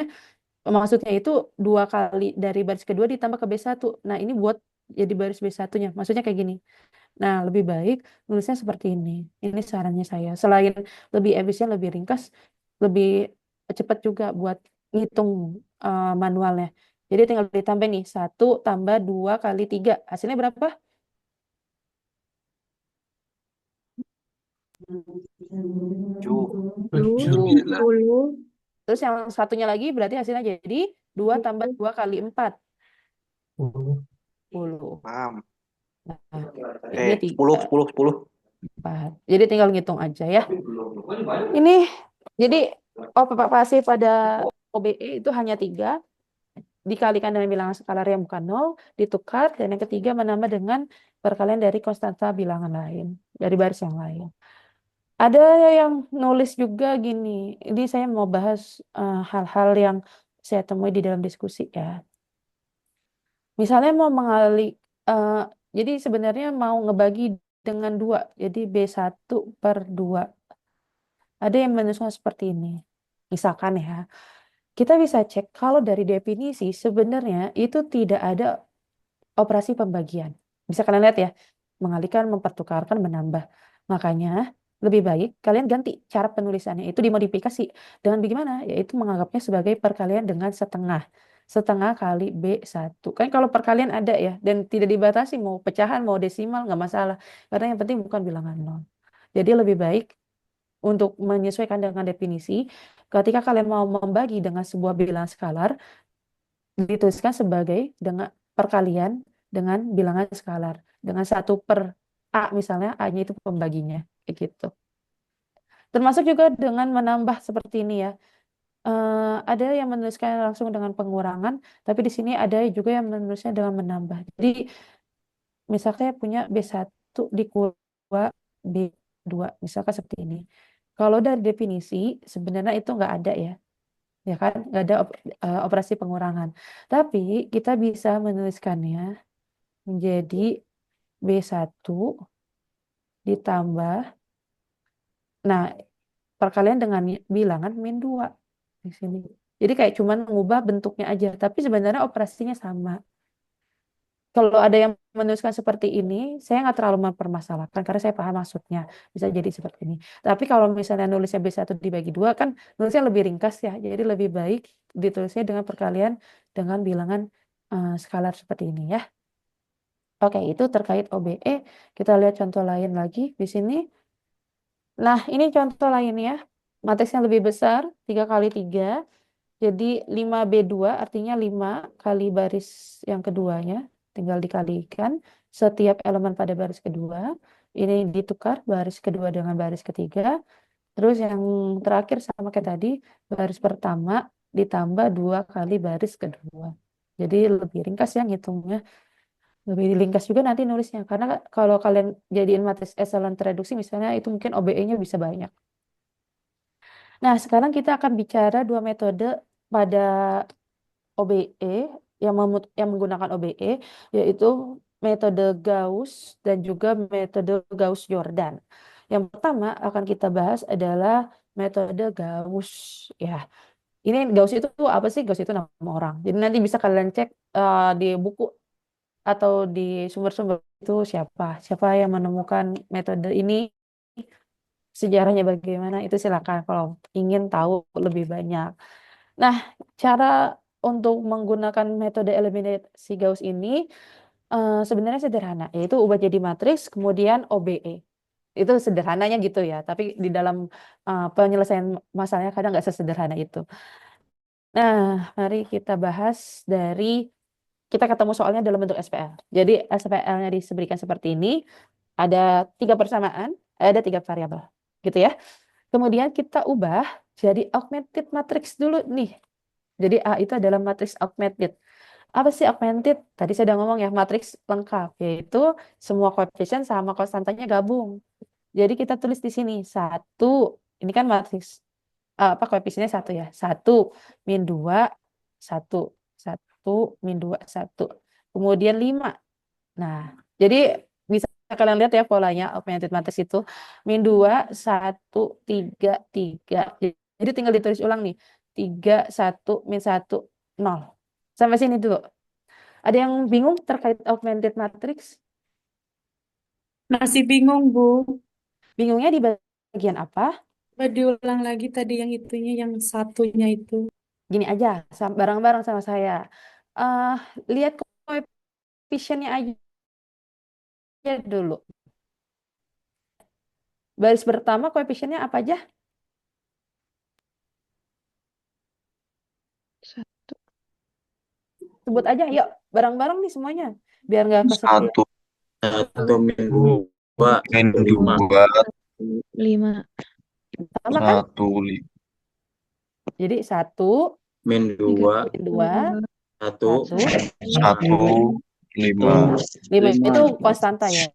[SPEAKER 1] maksudnya itu 2 kali dari baris kedua ditambah ke B1. Nah, ini buat jadi baris B1-nya. Maksudnya kayak gini. Nah, lebih baik nulisnya seperti ini. Ini sarannya saya. Selain lebih efisien, lebih ringkas, lebih cepat juga buat ngitung manualnya. Jadi tinggal ditambah nih, 1 tambah 2 kali 3. Hasilnya berapa?
[SPEAKER 5] 10.
[SPEAKER 1] Terus yang satunya lagi berarti hasilnya jadi 2 tambah 2 kali 4.
[SPEAKER 2] 10.
[SPEAKER 1] 10.
[SPEAKER 3] Paham.
[SPEAKER 1] Nah, ini
[SPEAKER 2] 10, 10, 10.
[SPEAKER 1] 4. Jadi tinggal ngitung aja ya. Ini jadi pasif pada OBE itu hanya 3, dikalikan dengan bilangan skalar yang bukan 0, ditukar, dan yang ketiga menambah dengan perkalian dari konstanta bilangan lain, dari baris yang lain. Ada yang nulis juga gini, ini saya mau bahas hal-hal yang saya temui di dalam diskusi ya. Misalnya mau jadi sebenarnya mau ngebagi dengan 2, jadi B1/2. Ada yang menuliskan seperti ini. Misalkan ya, kita bisa cek kalau dari definisi sebenarnya itu tidak ada operasi pembagian. Bisa kalian lihat ya, mengalihkan, mempertukarkan, menambah. Makanya lebih baik kalian ganti cara penulisannya, itu dimodifikasi dengan bagaimana? Yaitu menganggapnya sebagai perkalian dengan setengah. Setengah kali B1. Kan kalau perkalian ada ya, dan tidak dibatasi mau pecahan, mau desimal, nggak masalah. Karena yang penting bukan bilangan 0. Jadi lebih baik untuk menyesuaikan dengan definisi, ketika kalian mau membagi dengan sebuah bilangan skalar, dituliskan sebagai dengan perkalian dengan bilangan skalar. Dengan 1/A misalnya, A-nya itu pembaginya. Kayak gitu. Termasuk juga dengan menambah seperti ini ya. Ada yang menuliskan langsung dengan pengurangan, tapi di sini ada juga yang menulisnya dengan menambah. Jadi misalnya punya B1 dikurangi B2, misalkan seperti ini. Kalau dari definisi sebenarnya itu nggak ada ya kan, nggak ada operasi pengurangan. Tapi kita bisa menuliskannya menjadi B1 ditambah, nah perkalian dengan bilangan -2 di sini. Jadi kayak cuman mengubah bentuknya aja, tapi sebenarnya operasinya sama. Kalau ada yang menuliskan seperti ini, saya nggak terlalu mempermasalahkan karena saya paham maksudnya. Bisa jadi seperti ini. Tapi kalau misalnya nulisnya B1 dibagi 2, kan nulisnya lebih ringkas ya. Jadi lebih baik ditulisnya dengan perkalian dengan bilangan skalar seperti ini ya. Oke, itu terkait OBE. Kita lihat contoh lain lagi di sini. Nah, ini contoh lainnya. Matriksnya lebih besar, 3 kali 3. Jadi 5B2 artinya 5 kali baris yang keduanya. Tinggal dikalikan setiap elemen pada baris kedua. Ini ditukar baris kedua dengan baris ketiga. Terus yang terakhir sama kayak tadi, baris pertama ditambah 2 kali baris kedua. Jadi lebih ringkas ya ngitungnya. Lebih ringkas juga nanti nulisnya. Karena kalau kalian jadiin matriks echelon tereduksi misalnya, itu mungkin OBE-nya bisa banyak. Nah, sekarang kita akan bicara 2 metode pada OBE yang menggunakan OBE, yaitu metode Gauss dan juga metode Gauss-Jordan. Yang pertama akan kita bahas adalah metode Gauss ya. Ini Gauss itu apa sih? Gauss itu nama orang. Jadi nanti bisa kalian cek di buku atau di sumber-sumber itu siapa yang menemukan metode ini, sejarahnya bagaimana, itu silakan kalau ingin tahu lebih banyak. Nah, cara untuk menggunakan metode eliminasi Gauss ini sebenarnya sederhana, yaitu ubah jadi matriks kemudian OBE. Itu sederhananya gitu ya, tapi di dalam penyelesaian masalahnya kadang nggak sesederhana itu. Nah, mari kita bahas kita ketemu soalnya dalam bentuk SPL. Jadi SPL-nya diberikan seperti ini, ada 3 persamaan, ada 3 variabel, gitu ya. Kemudian kita ubah jadi augmented matrix dulu nih. Jadi A itu adalah matriks augmented. Apa sih augmented? Tadi saya udah ngomong ya, matriks lengkap, yaitu semua koefisien sama konstantanya gabung. Jadi kita tulis di sini 1, ini kan matriks koefisiennya 1 ya. 1, min 2, 1, 1, min 2, 1. Kemudian 5. Nah, jadi bisa kalian lihat ya polanya augmented matrix itu min 2, 1, 3, 3. Jadi tinggal ditulis ulang nih. 3, 1, min 1, 0. Sampai sini dulu. Ada yang bingung terkait augmented matrix?
[SPEAKER 4] Masih bingung, Bu.
[SPEAKER 1] Bingungnya di bagian apa?
[SPEAKER 4] Coba diulang lagi tadi yang itunya, yang satunya itu.
[SPEAKER 1] Gini aja, bareng-bareng sama saya. Lihat koefisiennya aja dulu. Baris pertama koefisiennya apa aja? 1. Sebut aja, yuk bareng-bareng nih semuanya, biar nggak kesepian.
[SPEAKER 6] 1.
[SPEAKER 8] 1 min 2
[SPEAKER 6] Min
[SPEAKER 8] lima.
[SPEAKER 6] 2,
[SPEAKER 5] 5.
[SPEAKER 1] Sama kan?
[SPEAKER 6] 1,
[SPEAKER 1] Jadi 1,
[SPEAKER 8] Min 2
[SPEAKER 1] min 2,
[SPEAKER 8] 1
[SPEAKER 1] 1,
[SPEAKER 6] 1, 5.
[SPEAKER 1] 5 itu konstanta ya.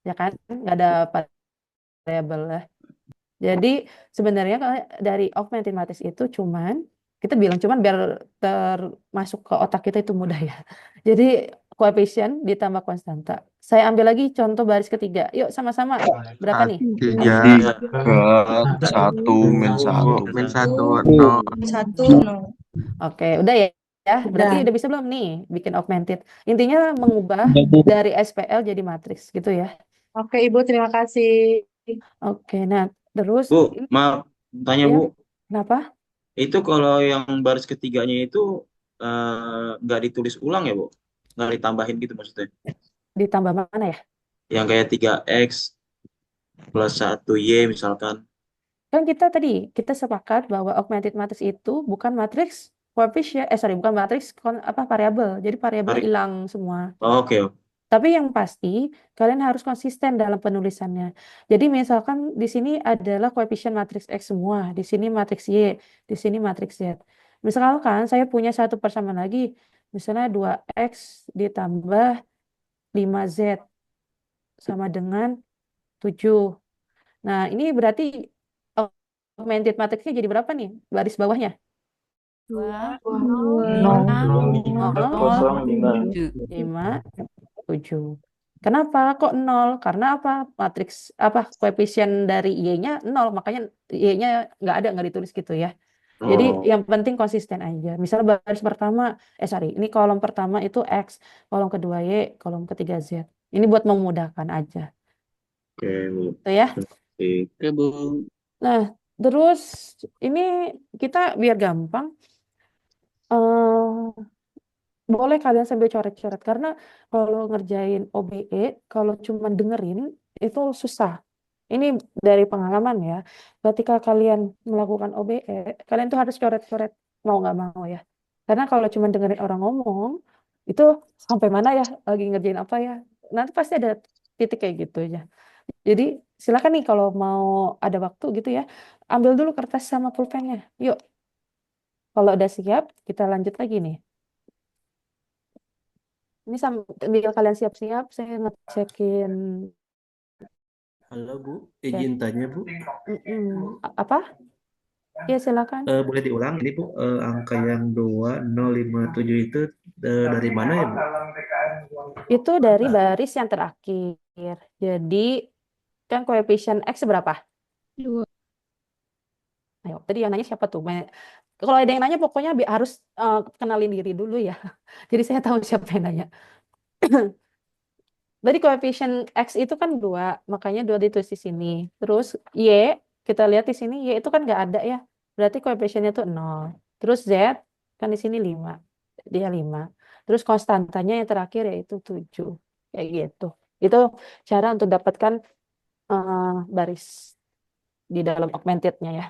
[SPEAKER 1] Ya kan? Nggak ada variabel lah. Jadi sebenarnya kalau dari augmented matrix itu kita bilang biar termasuk ke otak kita itu mudah ya. Jadi koefisien ditambah konstanta. Saya ambil lagi contoh baris ketiga. Yuk sama-sama. Berapa nih?
[SPEAKER 6] 3, 1, min 1.
[SPEAKER 2] Min 1, 0.
[SPEAKER 4] 1, 0.
[SPEAKER 1] Oke, udah ya. Ya, berarti
[SPEAKER 4] Udah.
[SPEAKER 1] udah bisa belum nih bikin augmented? Intinya mengubah dari SPL jadi matriks gitu ya.
[SPEAKER 4] Oke, Ibu, terima kasih.
[SPEAKER 1] Oke, nah terus
[SPEAKER 8] Bu, maaf tanya
[SPEAKER 1] ya,
[SPEAKER 8] Bu,
[SPEAKER 1] kenapa?
[SPEAKER 8] itu kalau yang baris ketiganya itu nggak ditulis ulang ya Bu? Nggak ditambahin gitu maksudnya?
[SPEAKER 1] Ditambah mana ya?
[SPEAKER 8] Yang kayak 3x plus 1y misalkan.
[SPEAKER 1] Kan kita sepakat bahwa augmented matrix itu bukan matriks koefisien, bukan matriks variabel. Jadi variabel
[SPEAKER 8] Vari-
[SPEAKER 1] hilang semua.
[SPEAKER 8] Oh, oke.
[SPEAKER 1] Tapi yang pasti kalian harus konsisten dalam penulisannya. Jadi misalkan di sini adalah koefisien matriks X semua, di sini matriks Y, di sini matriks Z. Misalkan saya punya satu persamaan lagi, misalnya 2X ditambah 5Z sama dengan 7. Nah, ini berarti augmented matrixnya jadi berapa nih? Baris bawahnya?
[SPEAKER 5] 2,
[SPEAKER 7] 5.
[SPEAKER 1] 7. Kenapa kok 0? Karena matriks koefisien dari Y-nya 0, makanya Y-nya nggak ditulis gitu ya. Jadi yang penting konsisten aja. Misalnya baris pertama, ini kolom pertama itu X, kolom kedua Y, kolom ketiga Z. Ini buat memudahkan aja.
[SPEAKER 8] Oke, Bu.
[SPEAKER 1] Itu ya.
[SPEAKER 8] Oke, Bu.
[SPEAKER 1] Nah, terus ini kita biar gampang, boleh kalian sambil coret-coret karena kalau ngerjain OBE, kalau cuma dengerin itu susah. Ini dari pengalaman ya. Ketika kalian melakukan OBE, kalian tuh harus coret-coret mau nggak mau ya. Karena kalau cuma dengerin orang ngomong, itu sampai mana ya lagi ngerjain apa ya. Nanti pasti ada titik kayak gitu ya. Jadi silakan nih kalau mau ada waktu gitu ya, ambil dulu kertas sama pulpennya. Yuk, kalau udah siap, kita lanjut lagi nih. Ini sambil kalian siap-siap, saya ngecekin.
[SPEAKER 9] Halo Bu, izin tanya Bu.
[SPEAKER 1] Apa? Ya silakan.
[SPEAKER 9] Boleh diulang ini Bu, angka yang 2057 itu dari mana ya Bu?
[SPEAKER 1] Itu dari baris yang terakhir. Jadi kan koefisien X berapa?
[SPEAKER 5] 2.
[SPEAKER 1] Ayo, tadi yang nanya siapa tuh? Kalau ada yang nanya pokoknya harus kenalin diri dulu ya. Jadi saya tahu siapa yang nanya. Dari koefisien X itu kan 2, makanya 2 ditulis di sini. Terus Y, kita lihat di sini, Y itu kan nggak ada ya. Berarti koefisiennya itu 0. Terus Z, kan di sini 5. Dia 5. Terus konstantanya yang terakhir yaitu 7. Kayak gitu. Itu cara untuk dapatkan baris di dalam augmentednya ya.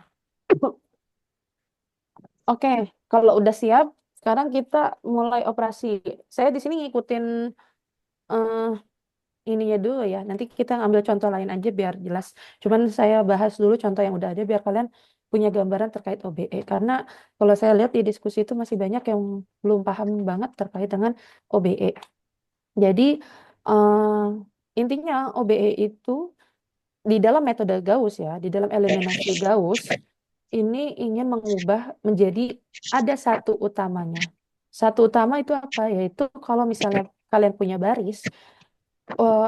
[SPEAKER 1] Oke, kalau udah siap, sekarang kita mulai operasi. Saya di sini ngikutin ininya dulu ya. Nanti kita ambil contoh lain aja biar jelas. Cuman saya bahas dulu contoh yang udah ada biar kalian punya gambaran terkait OBE. Karena kalau saya lihat di diskusi itu masih banyak yang belum paham banget terkait dengan OBE. Jadi intinya OBE itu di dalam metode Gauss ya, di dalam eliminasi Gauss ini ingin mengubah menjadi ada satu utamanya. Satu utama itu apa? Yaitu kalau misalnya kalian punya baris,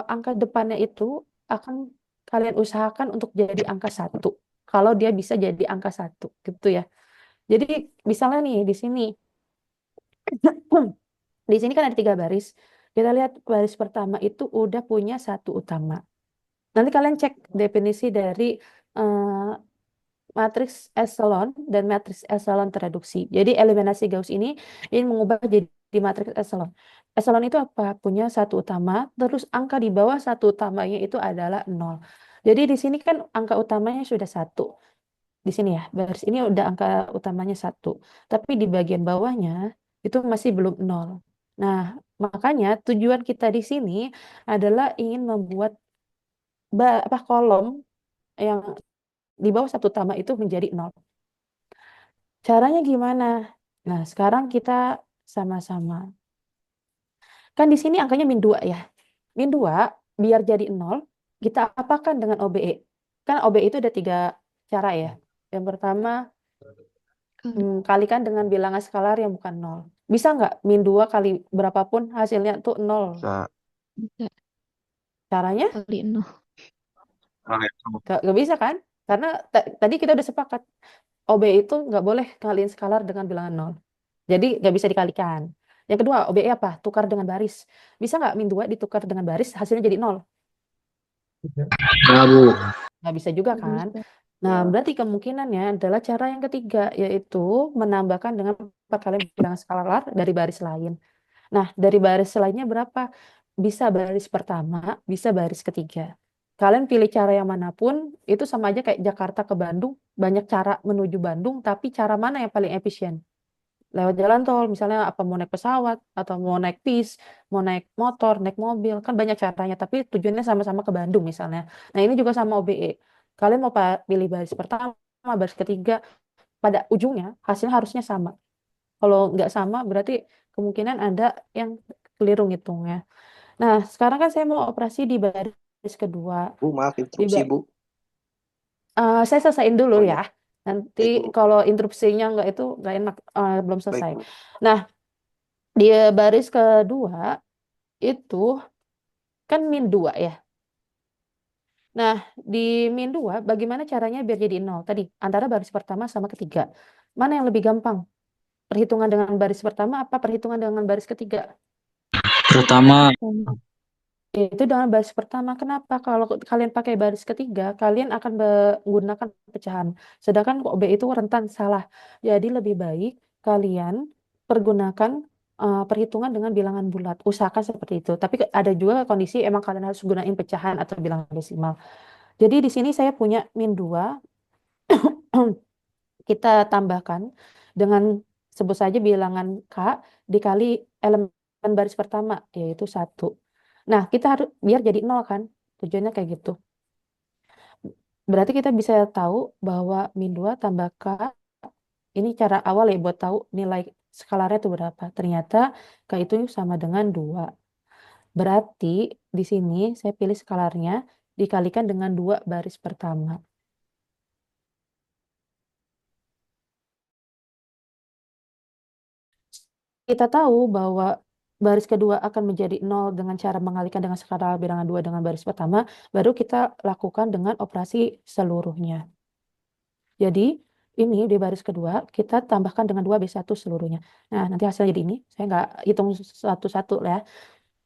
[SPEAKER 1] angka depannya itu akan kalian usahakan untuk jadi angka 1. Kalau dia bisa jadi angka 1, gitu ya. Jadi misalnya nih di sini, di sini kan ada 3 baris. Kita lihat baris pertama itu udah punya satu utama. Nanti kalian cek definisi dari matriks echelon dan matriks echelon tereduksi. Jadi eliminasi Gauss ini mengubah jadi matriks echelon. Echelon itu apa? Punya satu utama, terus angka di bawah satu utamanya itu adalah 0. Jadi di sini kan angka utamanya sudah 1. Di sini ya, baris ini udah angka utamanya 1. Tapi di bagian bawahnya itu masih belum 0. Nah, makanya tujuan kita di sini adalah ingin membuat kolom yang di bawah satu utama itu menjadi 0. Caranya gimana? Nah, sekarang kita sama-sama. Kan di sini angkanya min 2 ya. Min 2 biar jadi 0, kita apakan dengan OBE? Kan OBE itu ada 3 cara ya. Yang pertama, kalikan dengan bilangan skalar yang bukan 0. Bisa nggak min 2 kali berapapun hasilnya tuh 0?
[SPEAKER 6] Bisa.
[SPEAKER 5] Bisa
[SPEAKER 1] Caranya?
[SPEAKER 5] kali 0.
[SPEAKER 1] Nggak bisa kan? Karena tadi kita udah sepakat. OBE itu nggak boleh kaliin skalar dengan bilangan 0. Jadi nggak bisa dikalikan. Yang kedua, OBE apa? Tukar dengan baris. Bisa nggak min 2 ditukar dengan baris hasilnya jadi 0?
[SPEAKER 9] Nah, Bu.
[SPEAKER 1] Nggak bisa juga
[SPEAKER 5] Nggak
[SPEAKER 1] kan?
[SPEAKER 5] bisa.
[SPEAKER 1] Nah, berarti kemungkinannya adalah cara yang ketiga, yaitu menambahkan dengan 4 kali bilangan skalar dari baris lain. Nah, dari baris lainnya berapa? Bisa baris pertama, bisa baris ketiga. Kalian pilih cara yang manapun, itu sama aja kayak Jakarta ke Bandung, banyak cara menuju Bandung, tapi cara mana yang paling efisien? Lewat jalan tol, misalnya apa mau naik pesawat, atau mau naik bis, mau naik motor, naik mobil, kan banyak caranya, tapi tujuannya sama-sama ke Bandung misalnya. Nah, ini juga sama OBE. Kalian mau pilih baris pertama, baris ketiga, pada ujungnya hasilnya harusnya sama. Kalau nggak sama, berarti kemungkinan ada yang keliru ngitungnya. Nah, sekarang kan saya mau operasi di baris kedua.
[SPEAKER 2] Bu, maaf
[SPEAKER 1] Di
[SPEAKER 2] interupsi, Bu.
[SPEAKER 1] saya selesaiin dulu
[SPEAKER 2] Oh,
[SPEAKER 1] ya.
[SPEAKER 2] iya.
[SPEAKER 1] Nanti
[SPEAKER 2] Baik, Bu.
[SPEAKER 1] kalau interupsinya nggak enak, belum
[SPEAKER 2] Baik,
[SPEAKER 1] selesai.
[SPEAKER 2] Bu.
[SPEAKER 1] Nah, di baris kedua itu kan min 2 ya. Nah, di min 2 bagaimana caranya biar jadi 0? Tadi, antara baris pertama sama ketiga. Mana yang lebih gampang? Perhitungan dengan baris pertama apa perhitungan dengan baris ketiga?
[SPEAKER 9] Pertama,
[SPEAKER 1] Itu dengan baris pertama. Kenapa? Kalau kalian pakai baris ketiga, kalian akan menggunakan pecahan. Sedangkan OB itu rentan salah. Jadi lebih baik kalian pergunakan perhitungan dengan bilangan bulat. Usahakan seperti itu. Tapi ada juga kondisi emang kalian harus gunain pecahan atau bilangan desimal. Jadi di sini saya punya min 2. Kita tambahkan dengan sebut saja bilangan K dikali elemen baris pertama, yaitu 1. Nah, kita harus biar jadi 0 kan? Tujuannya kayak gitu. Berarti kita bisa tahu bahwa min 2 tambah K, ini cara awal ya buat tahu nilai skalarnya itu berapa. Ternyata K itu sama dengan 2. Berarti di sini saya pilih skalarnya dikalikan dengan 2 baris pertama. Kita tahu bahwa baris kedua akan menjadi 0 dengan cara mengalikan dengan skala bilangan 2 dengan baris pertama, baru kita lakukan dengan operasi seluruhnya. Jadi, ini di baris kedua, kita tambahkan dengan 2B1 seluruhnya. Nah, nanti hasilnya jadi ini. Saya nggak hitung satu-satu ya.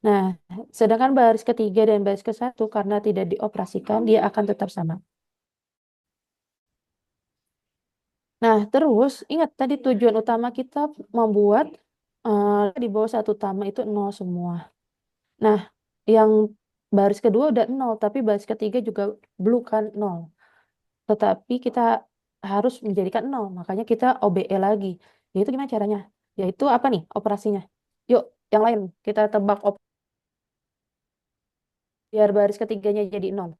[SPEAKER 1] Nah, sedangkan baris ketiga dan baris ke-1 karena tidak dioperasikan, dia akan tetap sama. Nah, terus ingat tadi tujuan utama kita membuat di bawah satu utama itu 0 semua. Nah, yang baris kedua udah 0, tapi baris ketiga juga bukan 0. Tetapi kita harus menjadikan 0, makanya kita OBE lagi. Yaitu gimana caranya? Yaitu apa nih operasinya? Yuk, yang lain kita tebak biar baris ketiganya jadi 0.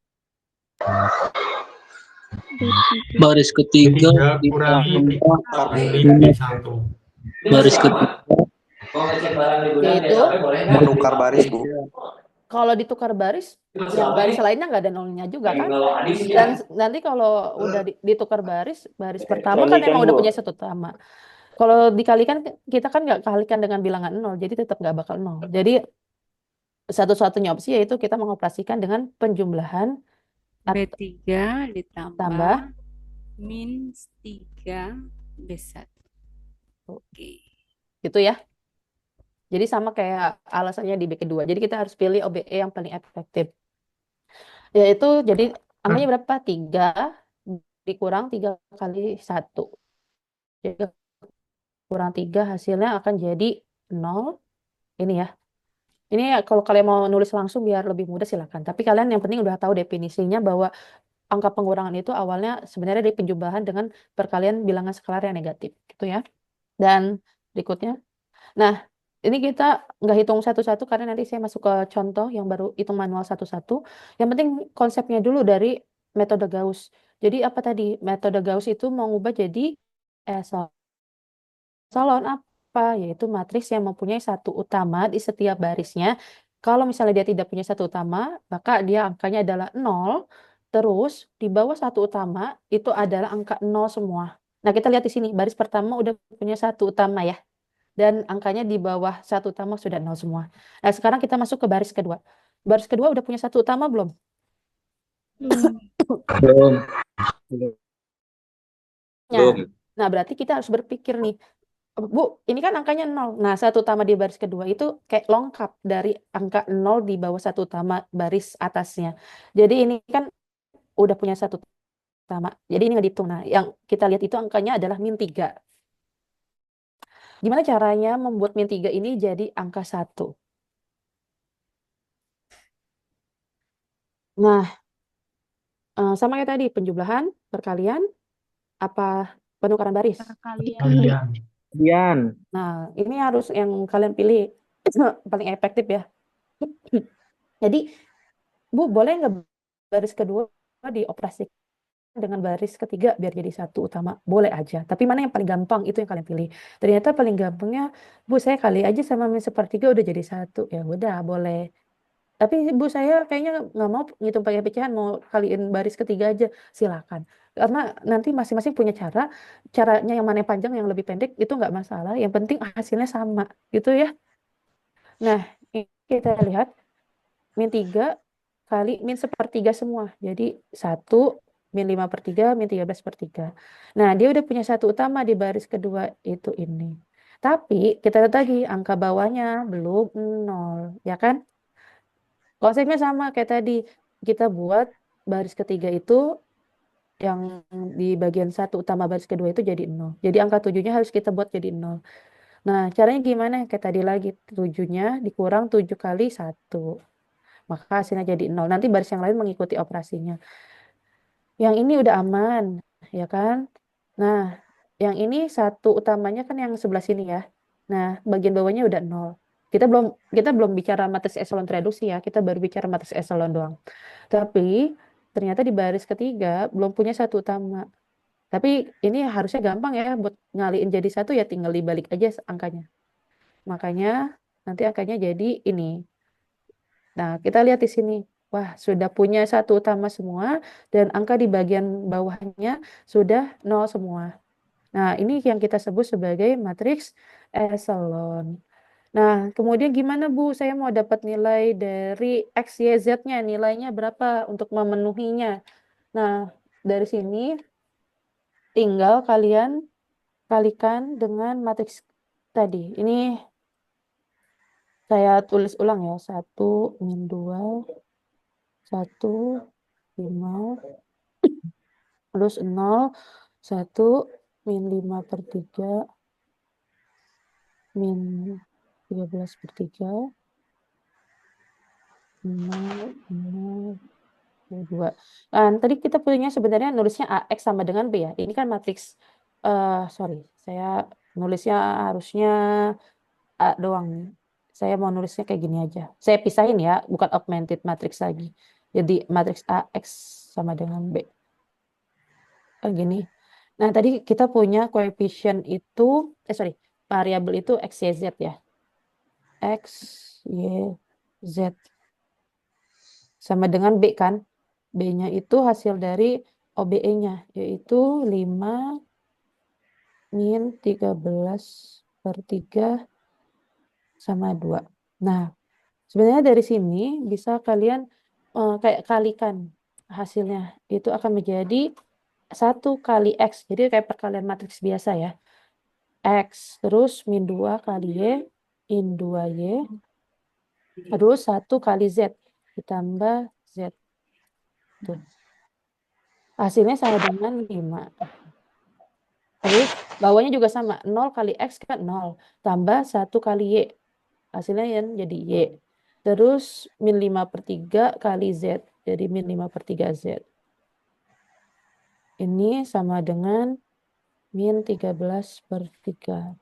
[SPEAKER 9] baris ketiga
[SPEAKER 2] Ketiga kurangi
[SPEAKER 9] ditambah
[SPEAKER 2] minus 1.
[SPEAKER 9] baris ketiga
[SPEAKER 1] Yaitu
[SPEAKER 2] Menukar baris, Bu.
[SPEAKER 1] kalau ditukar baris, yang baris lainnya nggak ada nolnya juga kan? Dan nanti kalau udah ditukar baris pertama kan
[SPEAKER 7] Kalikan,
[SPEAKER 1] emang udah
[SPEAKER 7] Bu.
[SPEAKER 1] punya satu utama. Kalau dikalikan, kita kan nggak kalikan dengan bilangan 0, jadi tetap nggak bakal 0. Jadi satu-satunya opsi yaitu kita mengoperasikan dengan penjumlahan
[SPEAKER 10] B3 ditambah
[SPEAKER 1] tambah
[SPEAKER 10] min 3 B1. Oke.
[SPEAKER 1] gitu ya. Jadi sama kayak alasannya di B kedua. Jadi kita harus pilih OBE yang paling efektif. Yaitu jadi angkanya berapa? 3 dikurang 3 kali 1. Jadi kurang 3 hasilnya akan jadi 0. Ini ya. Ini kalau kalian mau nulis langsung biar lebih mudah silakan. Tapi kalian yang penting udah tahu definisinya bahwa angka pengurangan itu awalnya sebenarnya dari penjumlahan dengan perkalian bilangan skalar yang negatif gitu ya. Dan berikutnya. Nah, Ini kita nggak hitung satu-satu karena nanti saya masuk ke contoh yang baru hitung manual satu-satu. Yang penting konsepnya dulu dari metode Gauss. Jadi apa tadi? Metode Gauss itu mau ngubah jadi salon apa? Yaitu matriks yang mempunyai satu utama di setiap barisnya. Kalau misalnya dia tidak punya satu utama, maka dia angkanya adalah 0. Terus di bawah satu utama itu adalah angka 0 semua. Nah, kita lihat di sini, baris pertama udah punya satu utama ya. Dan angkanya di bawah satu utama sudah 0 semua. Nah, sekarang kita masuk ke baris kedua. Baris kedua udah punya satu utama belum?
[SPEAKER 5] Belum.
[SPEAKER 9] Belum.
[SPEAKER 1] Ya. Nah, berarti kita harus berpikir nih, Bu, ini kan angkanya 0. Nah, satu utama di baris kedua itu kayak lengkap dari angka 0 di bawah satu utama baris atasnya. Jadi ini kan udah punya satu utama. Jadi ini nggak dihitung. Nah, yang kita lihat itu angkanya adalah min 3. Gimana caranya membuat min 3 ini jadi angka 1? Nah, sama kayak tadi, penjumlahan, perkalian, apa penukaran baris?
[SPEAKER 2] Kalian.
[SPEAKER 9] Kemudian,
[SPEAKER 1] Nah, ini harus yang kalian pilih paling efektif ya. Jadi, Bu, boleh nggak baris kedua dioperasikan dengan baris ketiga biar jadi satu utama? Boleh aja. Tapi mana yang paling gampang itu yang kalian pilih. Ternyata paling gampangnya, Bu, saya kali aja sama min sepertiga udah jadi satu. Ya udah, boleh. Tapi Bu, saya kayaknya nggak mau ngitung pakai pecahan, mau kaliin baris ketiga aja. Silakan. Karena nanti masing-masing punya caranya yang mana yang panjang, yang lebih pendek, itu nggak masalah. Yang penting hasilnya sama, gitu ya. Nah, ini kita lihat min 3 kali min sepertiga semua. Jadi 1, min 5/3, min 13/3. Nah, dia udah punya satu utama di baris kedua, itu ini. Tapi kita lihat lagi, angka bawahnya belum 0, ya kan? Konsepnya sama kayak tadi. Kita buat baris ketiga itu yang di bagian satu utama baris kedua itu jadi 0. Jadi angka 7-nya harus kita buat jadi 0. Nah, caranya gimana? Kayak tadi lagi, 7-nya dikurang 7 kali 1. Maka hasilnya jadi 0. Nanti baris yang lain mengikuti operasinya. Yang ini udah aman, ya kan? Nah, yang ini satu utamanya kan yang sebelah sini ya. Nah, bagian bawahnya udah 0. Kita belum bicara matriks eselon reduksi ya, kita baru bicara matriks eselon doang. Tapi ternyata di baris ketiga belum punya satu utama. Tapi ini harusnya gampang ya buat ngaliin jadi satu, ya tinggal dibalik aja angkanya. Makanya nanti angkanya jadi ini. Nah, kita lihat di sini. Wah, sudah punya satu utama semua dan angka di bagian bawahnya sudah 0 semua. Nah, ini yang kita sebut sebagai matriks eselon. Nah, kemudian gimana Bu? Saya mau dapat nilai dari X, Y, Z-nya. Nilainya berapa untuk memenuhinya? Nah, dari sini tinggal kalian kalikan dengan matriks tadi. Ini saya tulis ulang ya. 1, min 2, 1, 5, terus 0, 1, min 5/3, min 13/3, 0, 0, 2. Nah, tadi kita punya sebenarnya nulisnya AX sama dengan B ya. Ini kan matriks, sorry, saya nulisnya harusnya A doang. Saya mau nulisnya kayak gini aja. Saya pisahin ya, bukan augmented matrix lagi. Jadi matriks AX sama dengan B. Kan gini. Nah, tadi kita punya koefisien itu, variabel itu X, Y, Z ya. X, Y, Z. Sama dengan B kan. B-nya itu hasil dari OBE-nya, yaitu 5 min 13/3 sama 2. Nah, sebenarnya dari sini bisa kalian kayak kalikan hasilnya. Itu akan menjadi 1 kali X. Jadi kayak perkalian matriks biasa ya. X, terus min 2 kali Y, min 2Y, terus 1 kali Z, ditambah Z. Tuh. Hasilnya sama dengan 5. Terus bawahnya juga sama. 0 kali X kan 0. Tambah 1 kali Y. Hasilnya yang jadi Y. Terus min 5/3 kali Z. Jadi min 5/3 Z. Ini sama dengan min 13/3.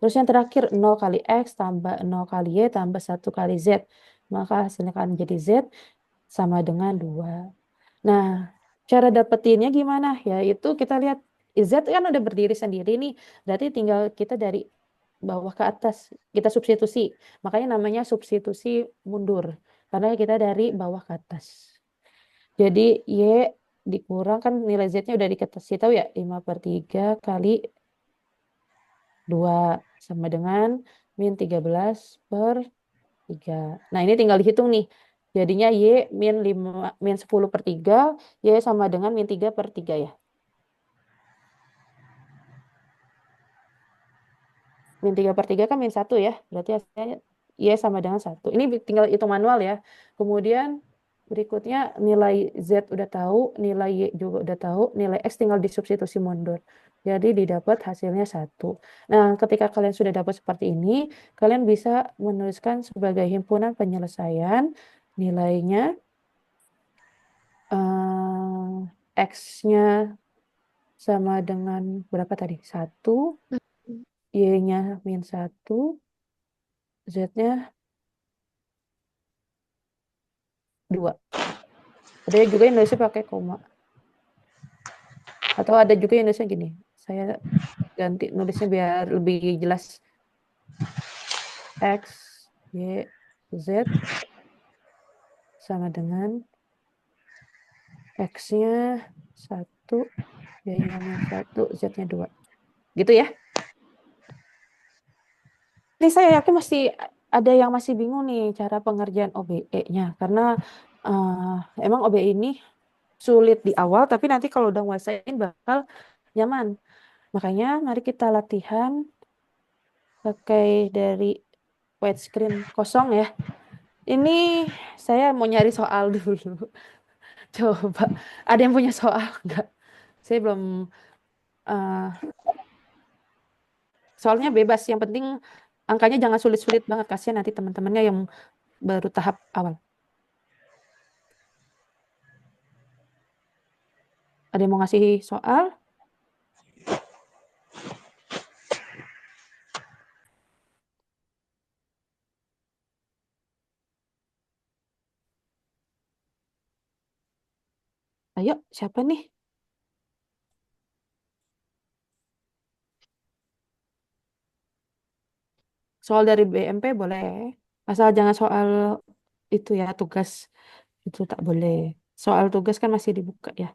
[SPEAKER 1] Terus yang terakhir 0 kali X tambah 0 kali Y tambah 1 kali Z. Maka hasilnya akan jadi Z sama dengan 2. Nah, cara dapetinnya gimana? Yaitu kita lihat Z kan udah berdiri sendiri nih. Berarti tinggal kita dari bawah ke atas. Kita substitusi. Makanya namanya substitusi mundur. Karena kita dari bawah ke atas. Jadi Y dikurang kan nilai Z-nya udah dikasih tahu ya. 5/3 kali 2 sama dengan min 13/3. Nah, ini tinggal dihitung nih. Jadinya Y min 10/3, Y sama dengan min 3/3 ya. Min 3/3 kan min 1 ya. Berarti hasilnya Y sama dengan 1. Ini tinggal hitung manual ya. Kemudian berikutnya nilai Z udah tahu, nilai Y juga udah tahu, nilai X tinggal disubstitusi mundur. Jadi didapat hasilnya 1. Nah, ketika kalian sudah dapat seperti ini, kalian bisa menuliskan sebagai himpunan penyelesaian nilainya X-nya sama dengan berapa tadi? 1, Y-nya min 1, Z-nya 2. Ada juga yang nulisnya pakai koma. Atau ada juga yang nulisnya gini. Saya ganti nulisnya biar lebih jelas. X, Y, Z sama dengan X-nya 1, Y-nya min 1, Z-nya 2. Gitu ya. Ini saya yakin masih ada yang masih bingung nih cara pengerjaan OBE-nya. Karena emang OBE ini sulit di awal, tapi nanti kalau udah nguasain bakal nyaman. Makanya mari kita latihan pakai dari white screen kosong ya. Ini saya mau nyari soal dulu. Coba, ada yang punya soal nggak? Saya belum, soalnya bebas. Yang penting angkanya jangan sulit-sulit banget. Kasihan nanti teman-temannya yang baru tahap awal. Ada yang mau ngasih soal? Ayo, siapa nih? Soal dari BMP boleh. Asal jangan soal itu ya, tugas. Itu tak boleh. Soal tugas kan masih dibuka ya.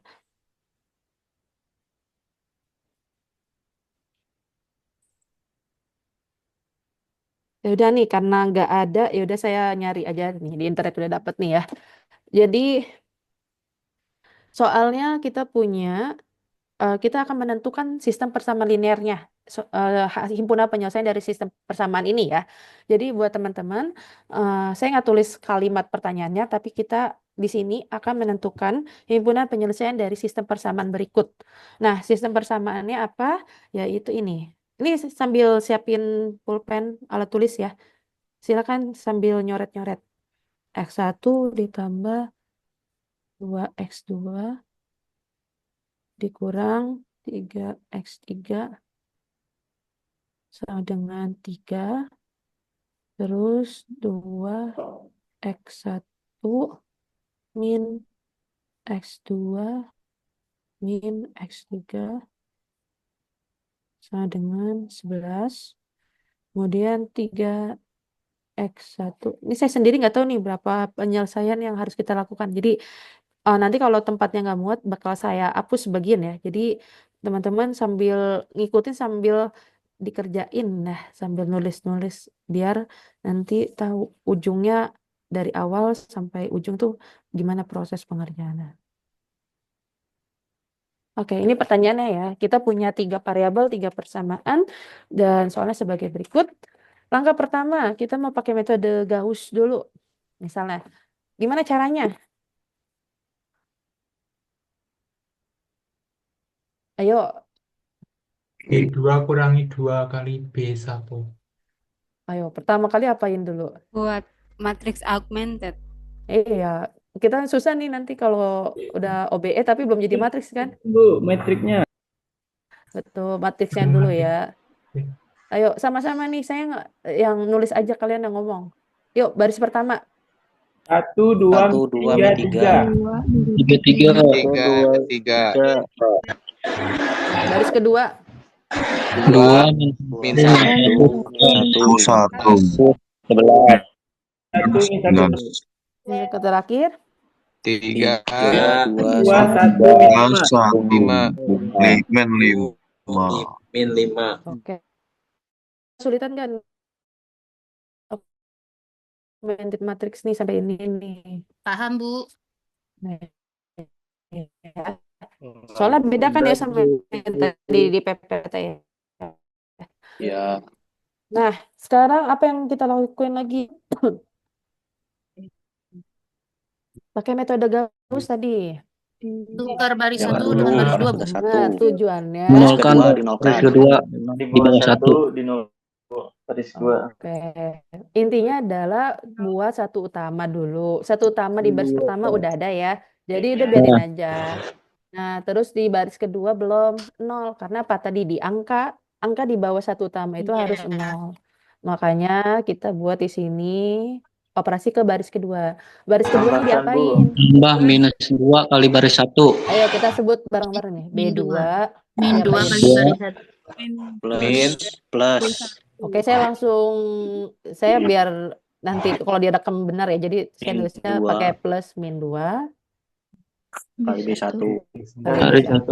[SPEAKER 1] Ya udah nih, karena nggak ada, ya udah saya nyari aja nih di internet udah dapet nih ya. Jadi soalnya kita punya, kita akan menentukan sistem persamaan linearnya, himpunan penyelesaian dari sistem persamaan ini ya. Jadi buat teman-teman, saya nggak tulis kalimat pertanyaannya, tapi kita di sini akan menentukan himpunan penyelesaian dari sistem persamaan berikut. Nah, sistem persamaannya apa? Yaitu ini. Ini sambil siapin pulpen alat tulis ya. Silakan sambil nyoret-nyoret. X1 ditambah 2X2 dikurang 3X3 sama dengan 3. Terus 2X1 min X2 min X3 sama dengan 11. Kemudian 3X1. Ini saya sendiri nggak tahu nih berapa penyelesaian yang harus kita lakukan. Jadi nanti kalau tempatnya nggak muat bakal saya hapus sebagian ya. Jadi teman-teman sambil ngikutin sambil dikerjain, nah sambil nulis-nulis biar nanti tahu ujungnya dari awal sampai ujung tuh gimana proses pengerjaannya. Oke, ini pertanyaannya ya. Kita punya 3 variabel, 3 persamaan, dan soalnya sebagai berikut. Langkah pertama, kita mau pakai metode Gauss dulu. Misalnya, gimana caranya? Ayo,
[SPEAKER 2] B2 kurangi 2 kali B1.
[SPEAKER 1] ayo. Pertama kali apain dulu?
[SPEAKER 10] Buat matrix augmented.
[SPEAKER 1] Iya, kita susah nih nanti kalau udah OBE tapi belum jadi matriks kan?
[SPEAKER 9] Bu, metriknya.
[SPEAKER 1] Betul, matriksnya dulu ya. Ayo, sama-sama nih, saya yang nulis aja, kalian yang ngomong. Yuk, baris pertama.
[SPEAKER 9] 1, 2,
[SPEAKER 11] 1, 2,
[SPEAKER 9] 3,
[SPEAKER 11] 3.
[SPEAKER 5] 3.
[SPEAKER 6] 3.
[SPEAKER 1] Baris kedua.
[SPEAKER 11] 2,
[SPEAKER 6] min
[SPEAKER 11] 1,
[SPEAKER 6] 1.
[SPEAKER 11] 11.
[SPEAKER 1] Ini ke terakhir.
[SPEAKER 6] 3.
[SPEAKER 11] 3, 2,
[SPEAKER 9] 1,
[SPEAKER 6] 5. Min 5.
[SPEAKER 8] Min 5.
[SPEAKER 1] Oke. Kesulitan kan? Augmented matrix nih sampai ini nih.
[SPEAKER 10] Paham, Bu?
[SPEAKER 1] Nah, ya. Soalnya beda kan ya sama yang tadi di PPT ya.
[SPEAKER 11] Ya.
[SPEAKER 1] Nah, sekarang apa yang kita lakuin lagi? Pakai metode Gauss tadi.
[SPEAKER 10] Tukar baris
[SPEAKER 11] Yang
[SPEAKER 10] 1 dengan baris 2, Bu.
[SPEAKER 11] baris
[SPEAKER 1] Nah,
[SPEAKER 11] 1.
[SPEAKER 1] tujuannya.
[SPEAKER 11] Baris kedua dinolkan.
[SPEAKER 7] Di bawah 1 di nol baris 2.
[SPEAKER 1] Oke. Intinya adalah buat satu utama dulu. Satu utama di baris pertama udah ada ya. Jadi udah biarin aja. Nah, terus di baris kedua belum 0. Karena apa tadi di angka di bawah satu utama itu harus 0. Makanya kita buat di sini operasi ke baris kedua. Baris kedua ini
[SPEAKER 7] Tambahkan, Bu.
[SPEAKER 1] diapain?
[SPEAKER 11] Tambah minus 2 kali baris 1.
[SPEAKER 1] Ayo kita sebut bareng-bareng nih.
[SPEAKER 10] Min
[SPEAKER 1] B2
[SPEAKER 10] Min 2
[SPEAKER 1] diapain?
[SPEAKER 10] kali baris 1.
[SPEAKER 11] Plus.
[SPEAKER 1] Oke, saya langsung, saya biar nanti kalau direkam benar ya, jadi saya
[SPEAKER 11] Min
[SPEAKER 1] nulisnya
[SPEAKER 11] 2
[SPEAKER 1] pakai plus min 2
[SPEAKER 11] kali B1.
[SPEAKER 1] kali B1.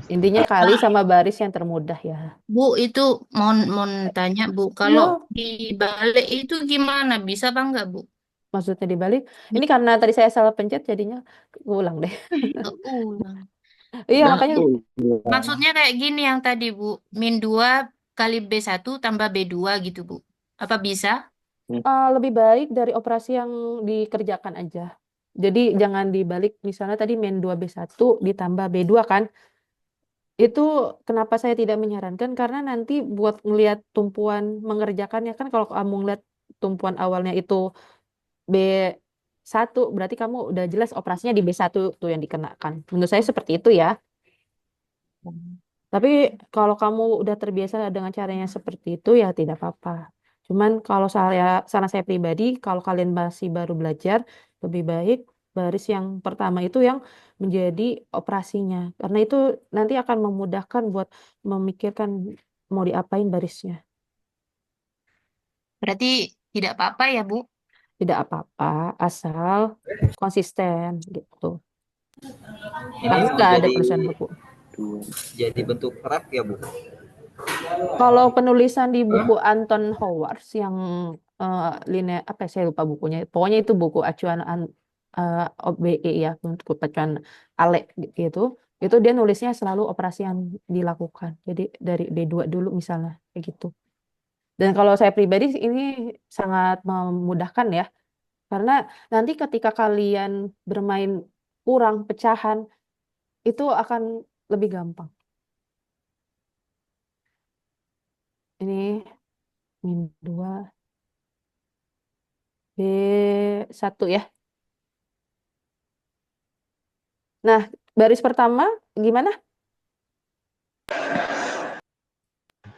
[SPEAKER 1] Intinya kali sama baris yang termudah ya.
[SPEAKER 10] Bu, itu mau tanya, Bu, kalau dibalik itu gimana? Bisa apa enggak, Bu?
[SPEAKER 1] Maksudnya dibalik. Ini karena tadi saya salah pencet jadinya ulang deh.
[SPEAKER 10] Ulang.
[SPEAKER 1] Iya,
[SPEAKER 10] Nah,
[SPEAKER 1] makanya
[SPEAKER 10] maksudnya kayak gini yang tadi, Bu. Min 2 kali B1 tambah B2 gitu, Bu. Apa bisa?
[SPEAKER 1] lebih baik dari operasi yang dikerjakan aja. Jadi jangan dibalik, misalnya tadi min 2B1 ditambah B2 kan. Itu kenapa saya tidak menyarankan, karena nanti buat ngelihat tumpuan mengerjakannya kan, kalau kamu ngeliat tumpuan awalnya itu B1, berarti kamu udah jelas operasinya di B1 tuh yang dikenakan. Menurut saya seperti itu ya. Tapi kalau kamu udah terbiasa dengan caranya seperti itu ya tidak apa-apa. Cuman kalau saran saya pribadi, kalau kalian masih baru belajar, lebih baik baris yang pertama itu yang menjadi operasinya. Karena itu nanti akan memudahkan buat memikirkan mau diapain barisnya.
[SPEAKER 10] Berarti tidak apa-apa ya, Bu?
[SPEAKER 1] Tidak apa-apa, asal konsisten gitu. Kan nggak ada perusahaan buku.
[SPEAKER 8] Jadi bentuk rak ya, Bu?
[SPEAKER 1] Kalau penulisan di buku Anton Howarth yang linear apa ya, saya lupa bukunya. Pokoknya itu buku acuan OBE ya, untuk acuan ALE gitu. Itu dia nulisnya selalu operasi yang dilakukan. Jadi dari B2 dulu misalnya kayak gitu. Dan kalau saya pribadi ini sangat memudahkan ya. Karena nanti ketika kalian bermain kurang pecahan itu akan lebih gampang. Ini min 2 B1 ya. Nah, baris pertama gimana?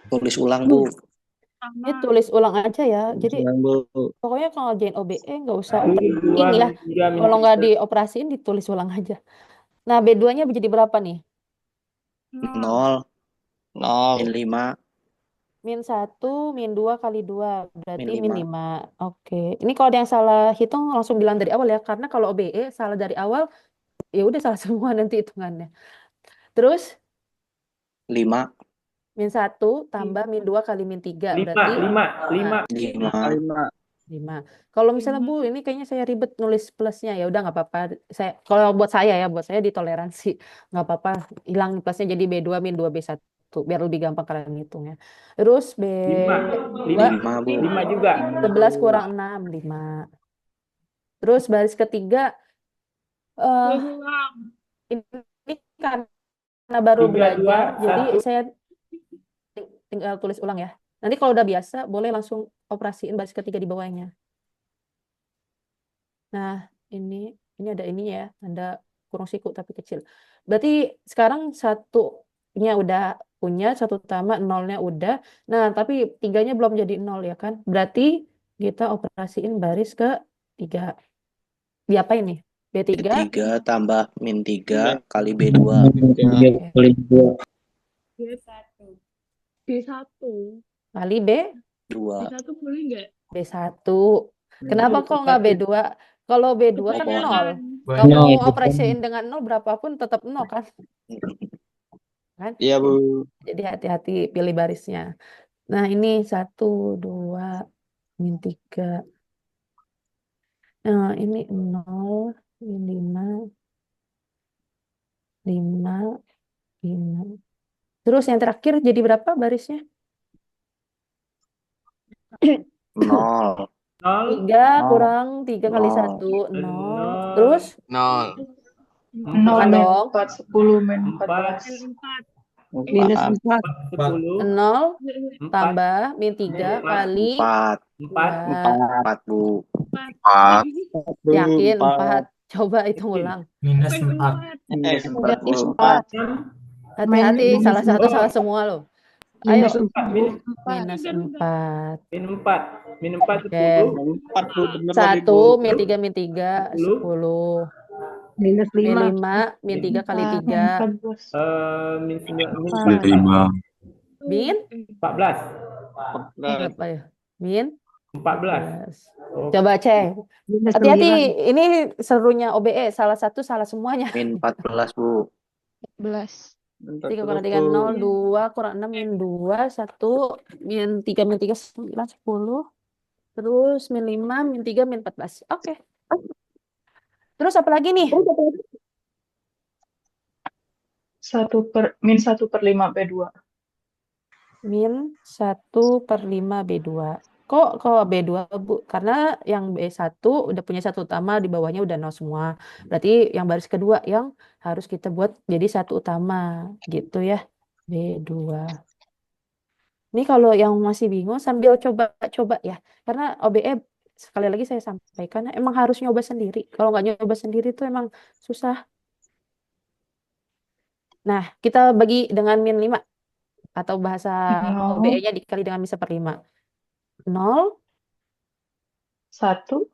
[SPEAKER 11] Tulis ulang, Bu.
[SPEAKER 1] Ini tulis ulang aja ya. Jadi
[SPEAKER 11] Ulang, Bu.
[SPEAKER 1] pokoknya kalau join OBE nggak usah ini ya. Kalau nggak dioperasiin ditulis ulang aja. Nah, B2-nya jadi berapa nih?
[SPEAKER 11] 0. Min 5.
[SPEAKER 1] Min 1, min 2 kali 2. Berarti
[SPEAKER 11] Min
[SPEAKER 1] min
[SPEAKER 11] 5.
[SPEAKER 1] 5. Oke. Ini kalau ada yang salah hitung langsung bilang dari awal ya. Karena kalau OBE salah dari awal, ya udah salah semua nanti hitungannya. Terus
[SPEAKER 11] 5.
[SPEAKER 1] min 1 tambah min 2 kali min 3. Berarti
[SPEAKER 11] 5.
[SPEAKER 1] 5. Kalau misalnya Bu, ini kayaknya saya ribet nulis plusnya, ya udah nggak apa-apa. Kalau buat saya ya, buat saya ditoleransi, nggak apa-apa. Hilang plusnya jadi B2 min 2 B1 biar lebih gampang kalian ngitungnya. Terus B2
[SPEAKER 11] 5, Bu.
[SPEAKER 9] 5 juga.
[SPEAKER 1] 11 kurang 6 5. Terus baris ketiga ini karena baru
[SPEAKER 9] 3, 2,
[SPEAKER 1] belajar, jadi
[SPEAKER 9] 1.
[SPEAKER 1] saya tinggal tulis ulang ya. Nanti kalau udah biasa, boleh langsung operasiin baris ketiga di bawahnya. Nah, ini ada ininya ya, tanda kurung siku tapi kecil. Berarti sekarang satunya udah punya satu utama, nolnya udah. Nah, tapi 3-nya belum jadi 0 ya kan? Berarti kita operasiin baris ke 3. Diapain nih? B3.
[SPEAKER 11] B3 tambah min 3 kali B2.
[SPEAKER 1] Oke.
[SPEAKER 5] B1.
[SPEAKER 1] Kali B.
[SPEAKER 11] 2.
[SPEAKER 5] B1 boleh nggak?
[SPEAKER 1] B1. Kenapa kok nggak B2? Kalau B2 kan
[SPEAKER 5] Kebanyakan.
[SPEAKER 1] 0.
[SPEAKER 2] Banyak
[SPEAKER 1] Kamu
[SPEAKER 2] itu kan.
[SPEAKER 1] operasiin dengan 0 berapapun tetap 0 kan? Kan?
[SPEAKER 8] Iya, Bu.
[SPEAKER 1] Jadi hati-hati pilih barisnya. Nah, ini 1, 2, min 3. Nah, ini 0, min 5, 5, 5. Terus yang terakhir jadi berapa barisnya?
[SPEAKER 11] 0.
[SPEAKER 1] 3
[SPEAKER 11] Nol.
[SPEAKER 1] kurang 3 kali 1, 0. Terus?
[SPEAKER 6] 0.
[SPEAKER 1] 0 dong.
[SPEAKER 4] 4, 10, min 14.
[SPEAKER 5] Minus 4.
[SPEAKER 1] 0 tambah min 3 kali
[SPEAKER 11] 4.
[SPEAKER 1] 4.
[SPEAKER 11] 4, Bu.
[SPEAKER 6] 4.
[SPEAKER 1] Yakin 4? Coba hitung ulang.
[SPEAKER 2] Minus 4.
[SPEAKER 11] Minus 4, Bu.
[SPEAKER 4] 4.
[SPEAKER 1] Hati-hati, salah satu salah semua loh. Ayo,
[SPEAKER 5] Minus 4.
[SPEAKER 1] minus 4.
[SPEAKER 12] Min 4. Min 4
[SPEAKER 1] Oke.
[SPEAKER 12] 10.
[SPEAKER 11] 4, Bu. Bener tadi,
[SPEAKER 1] 1
[SPEAKER 11] Bu.
[SPEAKER 1] min 3 min 3 10.
[SPEAKER 5] Minus
[SPEAKER 1] Min
[SPEAKER 5] 5.
[SPEAKER 1] 5 min 3 kali 3
[SPEAKER 12] Min 9. Min
[SPEAKER 6] 5.
[SPEAKER 1] min
[SPEAKER 12] 14.
[SPEAKER 1] berapa ya? Min
[SPEAKER 12] 14.
[SPEAKER 1] 14. Coba cek.
[SPEAKER 5] Minus
[SPEAKER 1] Hati-hati,
[SPEAKER 5] 9.
[SPEAKER 1] ini serunya OBE, salah satu salah semuanya.
[SPEAKER 11] Min 14, Bu.
[SPEAKER 5] 11.
[SPEAKER 1] 3 kurang 3 0, 2 kurang 6 min 2, 1 min 3 min 3 9 10. Terus min 5 min 3 min 14. Oke. Terus apa lagi nih?
[SPEAKER 4] Min 1/5 B2.
[SPEAKER 1] Min 1/5 B2. Kok B2, Bu? Karena yang B1 udah punya satu utama, di bawahnya udah 0 semua. Berarti yang baris kedua yang harus kita buat jadi satu utama. Gitu ya. B2. Ini kalau yang masih bingung sambil coba-coba ya. Karena OBE sekali lagi saya sampaikan emang harus nyoba sendiri. Kalau nggak nyoba sendiri itu emang susah. Nah, kita bagi dengan min 5. Atau bahasa
[SPEAKER 4] 0,
[SPEAKER 1] OBE-nya dikali dengan min 1/5. 0,
[SPEAKER 4] 1,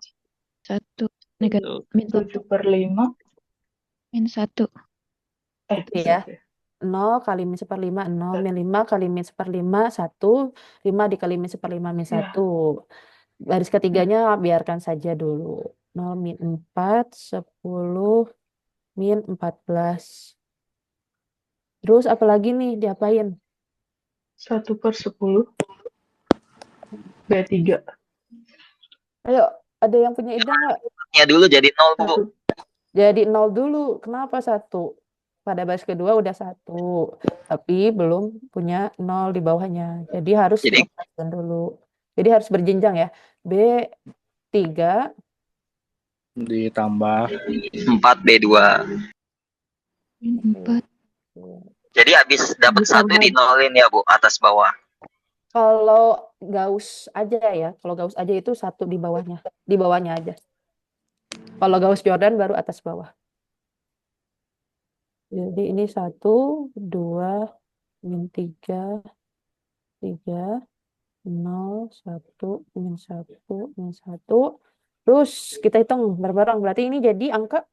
[SPEAKER 5] 1. Negatif. Min 1.
[SPEAKER 4] 7/5.
[SPEAKER 5] Min 1.
[SPEAKER 1] Itu ya. 0 kali min 1/5, 0. Min 5 kali min 1/5, 1. 5 dikali min 1/5, min 1. Baris ketiganya biarkan saja dulu. 0 min 4, 10, min 14. Terus apa lagi nih diapain?
[SPEAKER 4] 1/10 B3.
[SPEAKER 1] Ayo, ada yang punya ide nggak?
[SPEAKER 6] Ya dulu jadi 0, Bu.
[SPEAKER 1] Jadi 0 dulu. Kenapa 1? Pada baris kedua udah 1. Tapi belum punya 0 di bawahnya. Jadi harus dioperasikan dulu. Jadi harus berjenjang ya. B3
[SPEAKER 6] Ditambah 4 B2.
[SPEAKER 5] Min 4.
[SPEAKER 6] Jadi habis dapat 1 dinolin ya, Bu, atas bawah.
[SPEAKER 1] Kalau Gauss aja ya. Kalau Gauss aja itu 1 di bawahnya. Di bawahnya aja. Kalau Gauss Jordan baru atas bawah. Jadi ini 1, 2, min 3, 3, 0, 1, min 1, min 1. Terus kita hitung bareng-bareng. Berarti ini jadi angka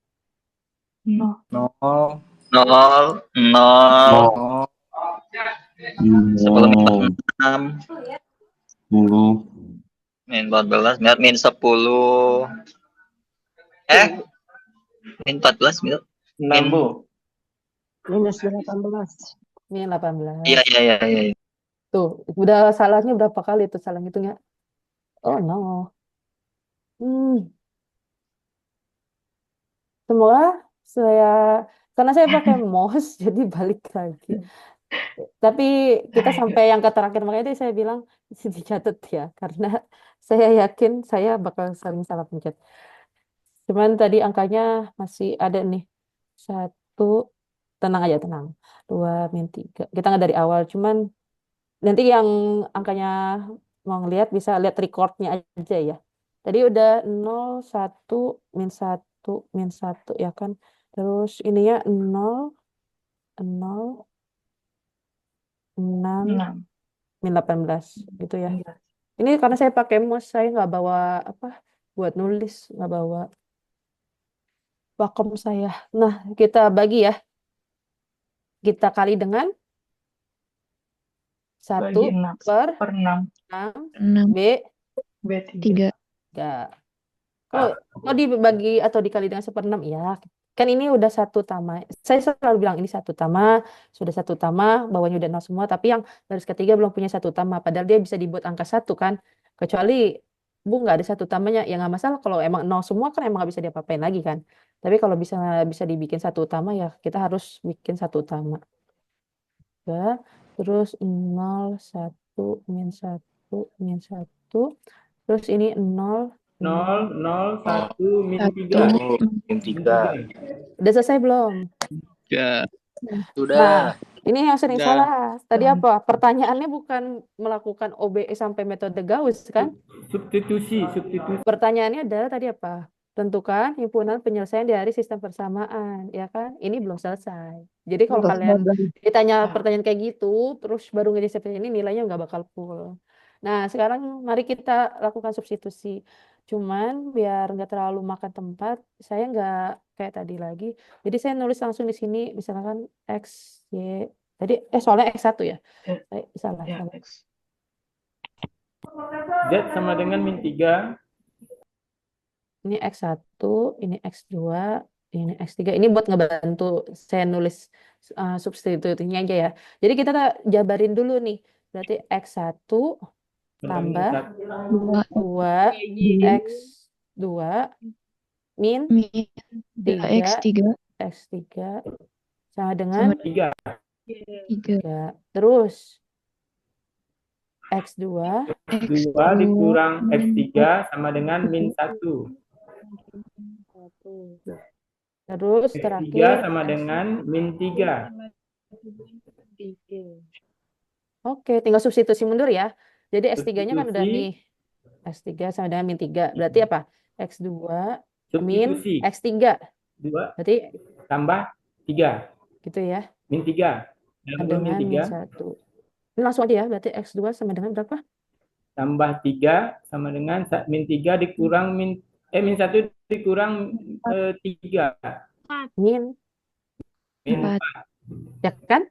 [SPEAKER 4] 0.
[SPEAKER 6] 0, 0, 10 min 6,
[SPEAKER 13] 10.
[SPEAKER 6] min 14, min 10. Min 14, min
[SPEAKER 11] 6, Bu.
[SPEAKER 5] Minus 18.
[SPEAKER 1] min 18.
[SPEAKER 6] Iya.
[SPEAKER 1] Tuh, udah salahnya berapa kali tuh salah hitungnya? Oh no. Semua karena saya pakai mouse jadi balik lagi. Tapi kita sampai yang terakhir, makanya tadi saya bilang dicatat ya, karena saya yakin saya bakal sering salah pencet. Cuman tadi angkanya masih ada nih. 1, tenang aja, tenang. 2, min 3. Kita nggak dari awal, cuman nanti yang angkanya mau ngeliat bisa lihat recordnya aja ya. Tadi udah 0, 1, min 1, min 1 ya kan. Terus ininya 0, 0, 6,
[SPEAKER 4] 6.
[SPEAKER 1] min 18 gitu ya. Ini karena saya pakai mouse, saya nggak bawa apa buat nulis, nggak bawa Wacom saya. Nah, kita bagi ya. Kita kali dengan 1
[SPEAKER 4] Bagi 6
[SPEAKER 1] per
[SPEAKER 4] per 6.
[SPEAKER 1] 6
[SPEAKER 5] 6,
[SPEAKER 1] B
[SPEAKER 5] 3.
[SPEAKER 1] 3. Kalau dibagi atau dikali dengan 1/6 ya. Kan ini udah 1 tama. Saya selalu bilang ini 1 tama, sudah 1 tama, bawahnya udah 0 semua, tapi yang baris ketiga belum punya 1 tama. Padahal dia bisa dibuat angka 1 kan. Kecuali Bu nggak ada 1 tamanya, ya nggak masalah. Kalau emang 0 semua kan emang nggak bisa diapa-apain lagi kan. Tapi kalau bisa dibikin 1 utama ya kita harus bikin 1 utama. Ya. Terus 0, 1, min 1, min 1. Terus ini 0,
[SPEAKER 12] 0, 0, 1, min
[SPEAKER 5] 1,
[SPEAKER 12] 3.
[SPEAKER 11] Min 3.
[SPEAKER 1] Udah selesai belum?
[SPEAKER 11] Ya.
[SPEAKER 1] Nah,
[SPEAKER 11] Sudah.
[SPEAKER 1] ini yang sering
[SPEAKER 11] Udah.
[SPEAKER 1] salah. Tadi apa? Pertanyaannya bukan melakukan OBE sampai metode Gauss kan?
[SPEAKER 12] Substitusi.
[SPEAKER 1] Pertanyaannya adalah tadi apa? Tentukan himpunan penyelesaian dari sistem persamaan, ya kan? Ini belum selesai. Jadi kalau kalian ditanya pertanyaan kayak gitu, terus baru ngerjain seperti ini, nilainya nggak bakal full. Nah, sekarang mari kita lakukan substitusi. Cuman biar nggak terlalu makan tempat, saya nggak kayak tadi lagi. Jadi saya nulis langsung di sini, misalkan X, Y. Tadi, soalnya X1 ya? Salah.
[SPEAKER 12] Z sama dengan min 3.
[SPEAKER 1] Ini X1, ini X2, ini X3. Ini buat ngebantu saya nulis substitusinya aja ya. Jadi kita jabarin dulu nih. Berarti X1 tambah 2 X2 min 3 X3 sama dengan
[SPEAKER 12] 3.
[SPEAKER 1] 3. Terus X2
[SPEAKER 12] 2 dikurang X3 sama dengan min 1.
[SPEAKER 1] Terus
[SPEAKER 12] X3
[SPEAKER 1] terakhir
[SPEAKER 12] sama dengan min 3.
[SPEAKER 1] Oke, tinggal substitusi mundur ya. Jadi X3-nya kan udah nih. X3 sama dengan min 3. Berarti apa? X2 min
[SPEAKER 12] Substitusi.
[SPEAKER 1] X3.
[SPEAKER 12] 2
[SPEAKER 1] Berarti
[SPEAKER 12] tambah 3.
[SPEAKER 1] gitu ya.
[SPEAKER 12] Min 3.
[SPEAKER 1] Dengan min 1. Ini langsung aja ya. Berarti X2 sama dengan berapa?
[SPEAKER 12] Tambah 3 sama dengan min 3 dikurang min 1 dikurang 3.
[SPEAKER 1] Min
[SPEAKER 5] 4.
[SPEAKER 1] Ya kan?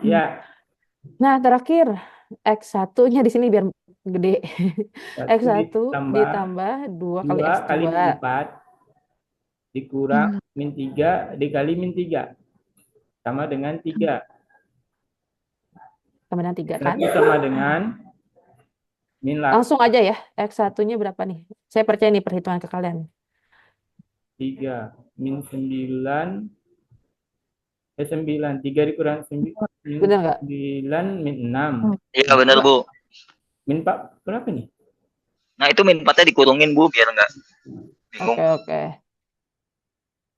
[SPEAKER 12] Ya.
[SPEAKER 1] Nah, terakhir X1-nya di sini biar gede. X1 ditambah 2 kali
[SPEAKER 12] 2
[SPEAKER 1] X2
[SPEAKER 12] kali 4 dikurang min 3 dikali min 3 sama dengan 3.
[SPEAKER 1] Sama dengan 3 kan?
[SPEAKER 12] Sama dengan min 8.
[SPEAKER 1] Langsung aja ya. X1-nya berapa nih? Saya percaya nih perhitungan ke kalian.
[SPEAKER 12] 3 min 9 9 3 dikurang 9
[SPEAKER 1] Bener nggak?
[SPEAKER 12] 9 min 6.
[SPEAKER 6] Iya benar Bu.
[SPEAKER 12] Min 4 berapa nih?
[SPEAKER 6] Nah itu min 4-nya dikurungin Bu biar nggak bingung.
[SPEAKER 1] Oke.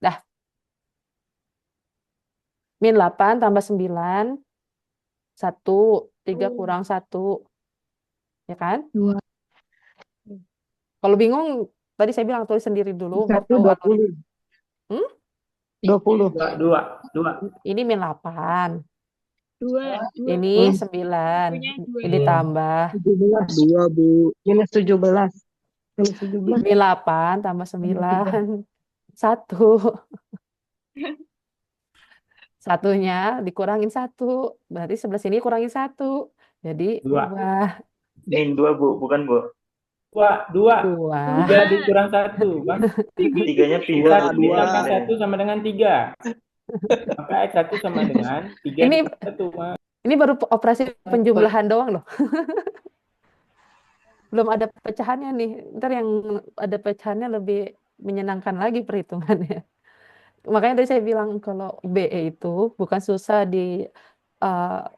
[SPEAKER 1] Dah. Min 8 tambah 9 1 3 kurang 1 ya kan?
[SPEAKER 5] 2.
[SPEAKER 1] Kalau bingung tadi saya bilang tulis sendiri dulu.
[SPEAKER 5] 1 20. 20.
[SPEAKER 12] 2.
[SPEAKER 1] Ini min 8.
[SPEAKER 5] 2.
[SPEAKER 1] Ini 9. Ini tambah
[SPEAKER 5] 2, Bu. Minus 17.
[SPEAKER 1] min 8 tambah 9 1. Satunya dikurangin 1. Berarti sebelah sini kurangin 1. Jadi 2.
[SPEAKER 7] Min 2 Bu, bukan Bu.
[SPEAKER 12] 2. 3 dikurang 1, Bang.
[SPEAKER 7] 3-nya pindah.
[SPEAKER 12] 1 sama dengan 3. Maka X1 sama dengan 3
[SPEAKER 1] Ini
[SPEAKER 12] Bang.
[SPEAKER 1] Ini baru operasi penjumlahan doang loh. Belum ada pecahannya nih. Ntar yang ada pecahannya lebih menyenangkan lagi perhitungannya. Makanya tadi saya bilang kalau BE itu bukan susah di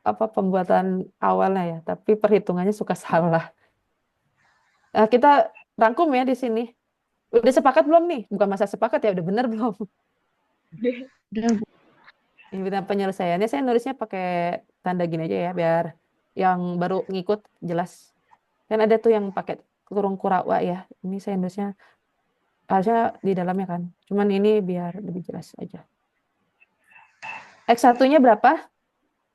[SPEAKER 1] pembuatan awalnya ya, tapi perhitungannya suka salah. Nah, kita rangkum ya di sini. Udah sepakat belum nih? Bukan masa sepakat ya, udah bener belum?
[SPEAKER 5] Udah, Bu.
[SPEAKER 1] Ini penyelesaiannya saya nulisnya pakai tanda gini aja ya, biar yang baru ngikut jelas. Kan ada tuh yang pakai kurung kurawa ya. Ini saya nulisnya harusnya di dalamnya kan. Cuman ini biar lebih jelas aja. X1-nya berapa?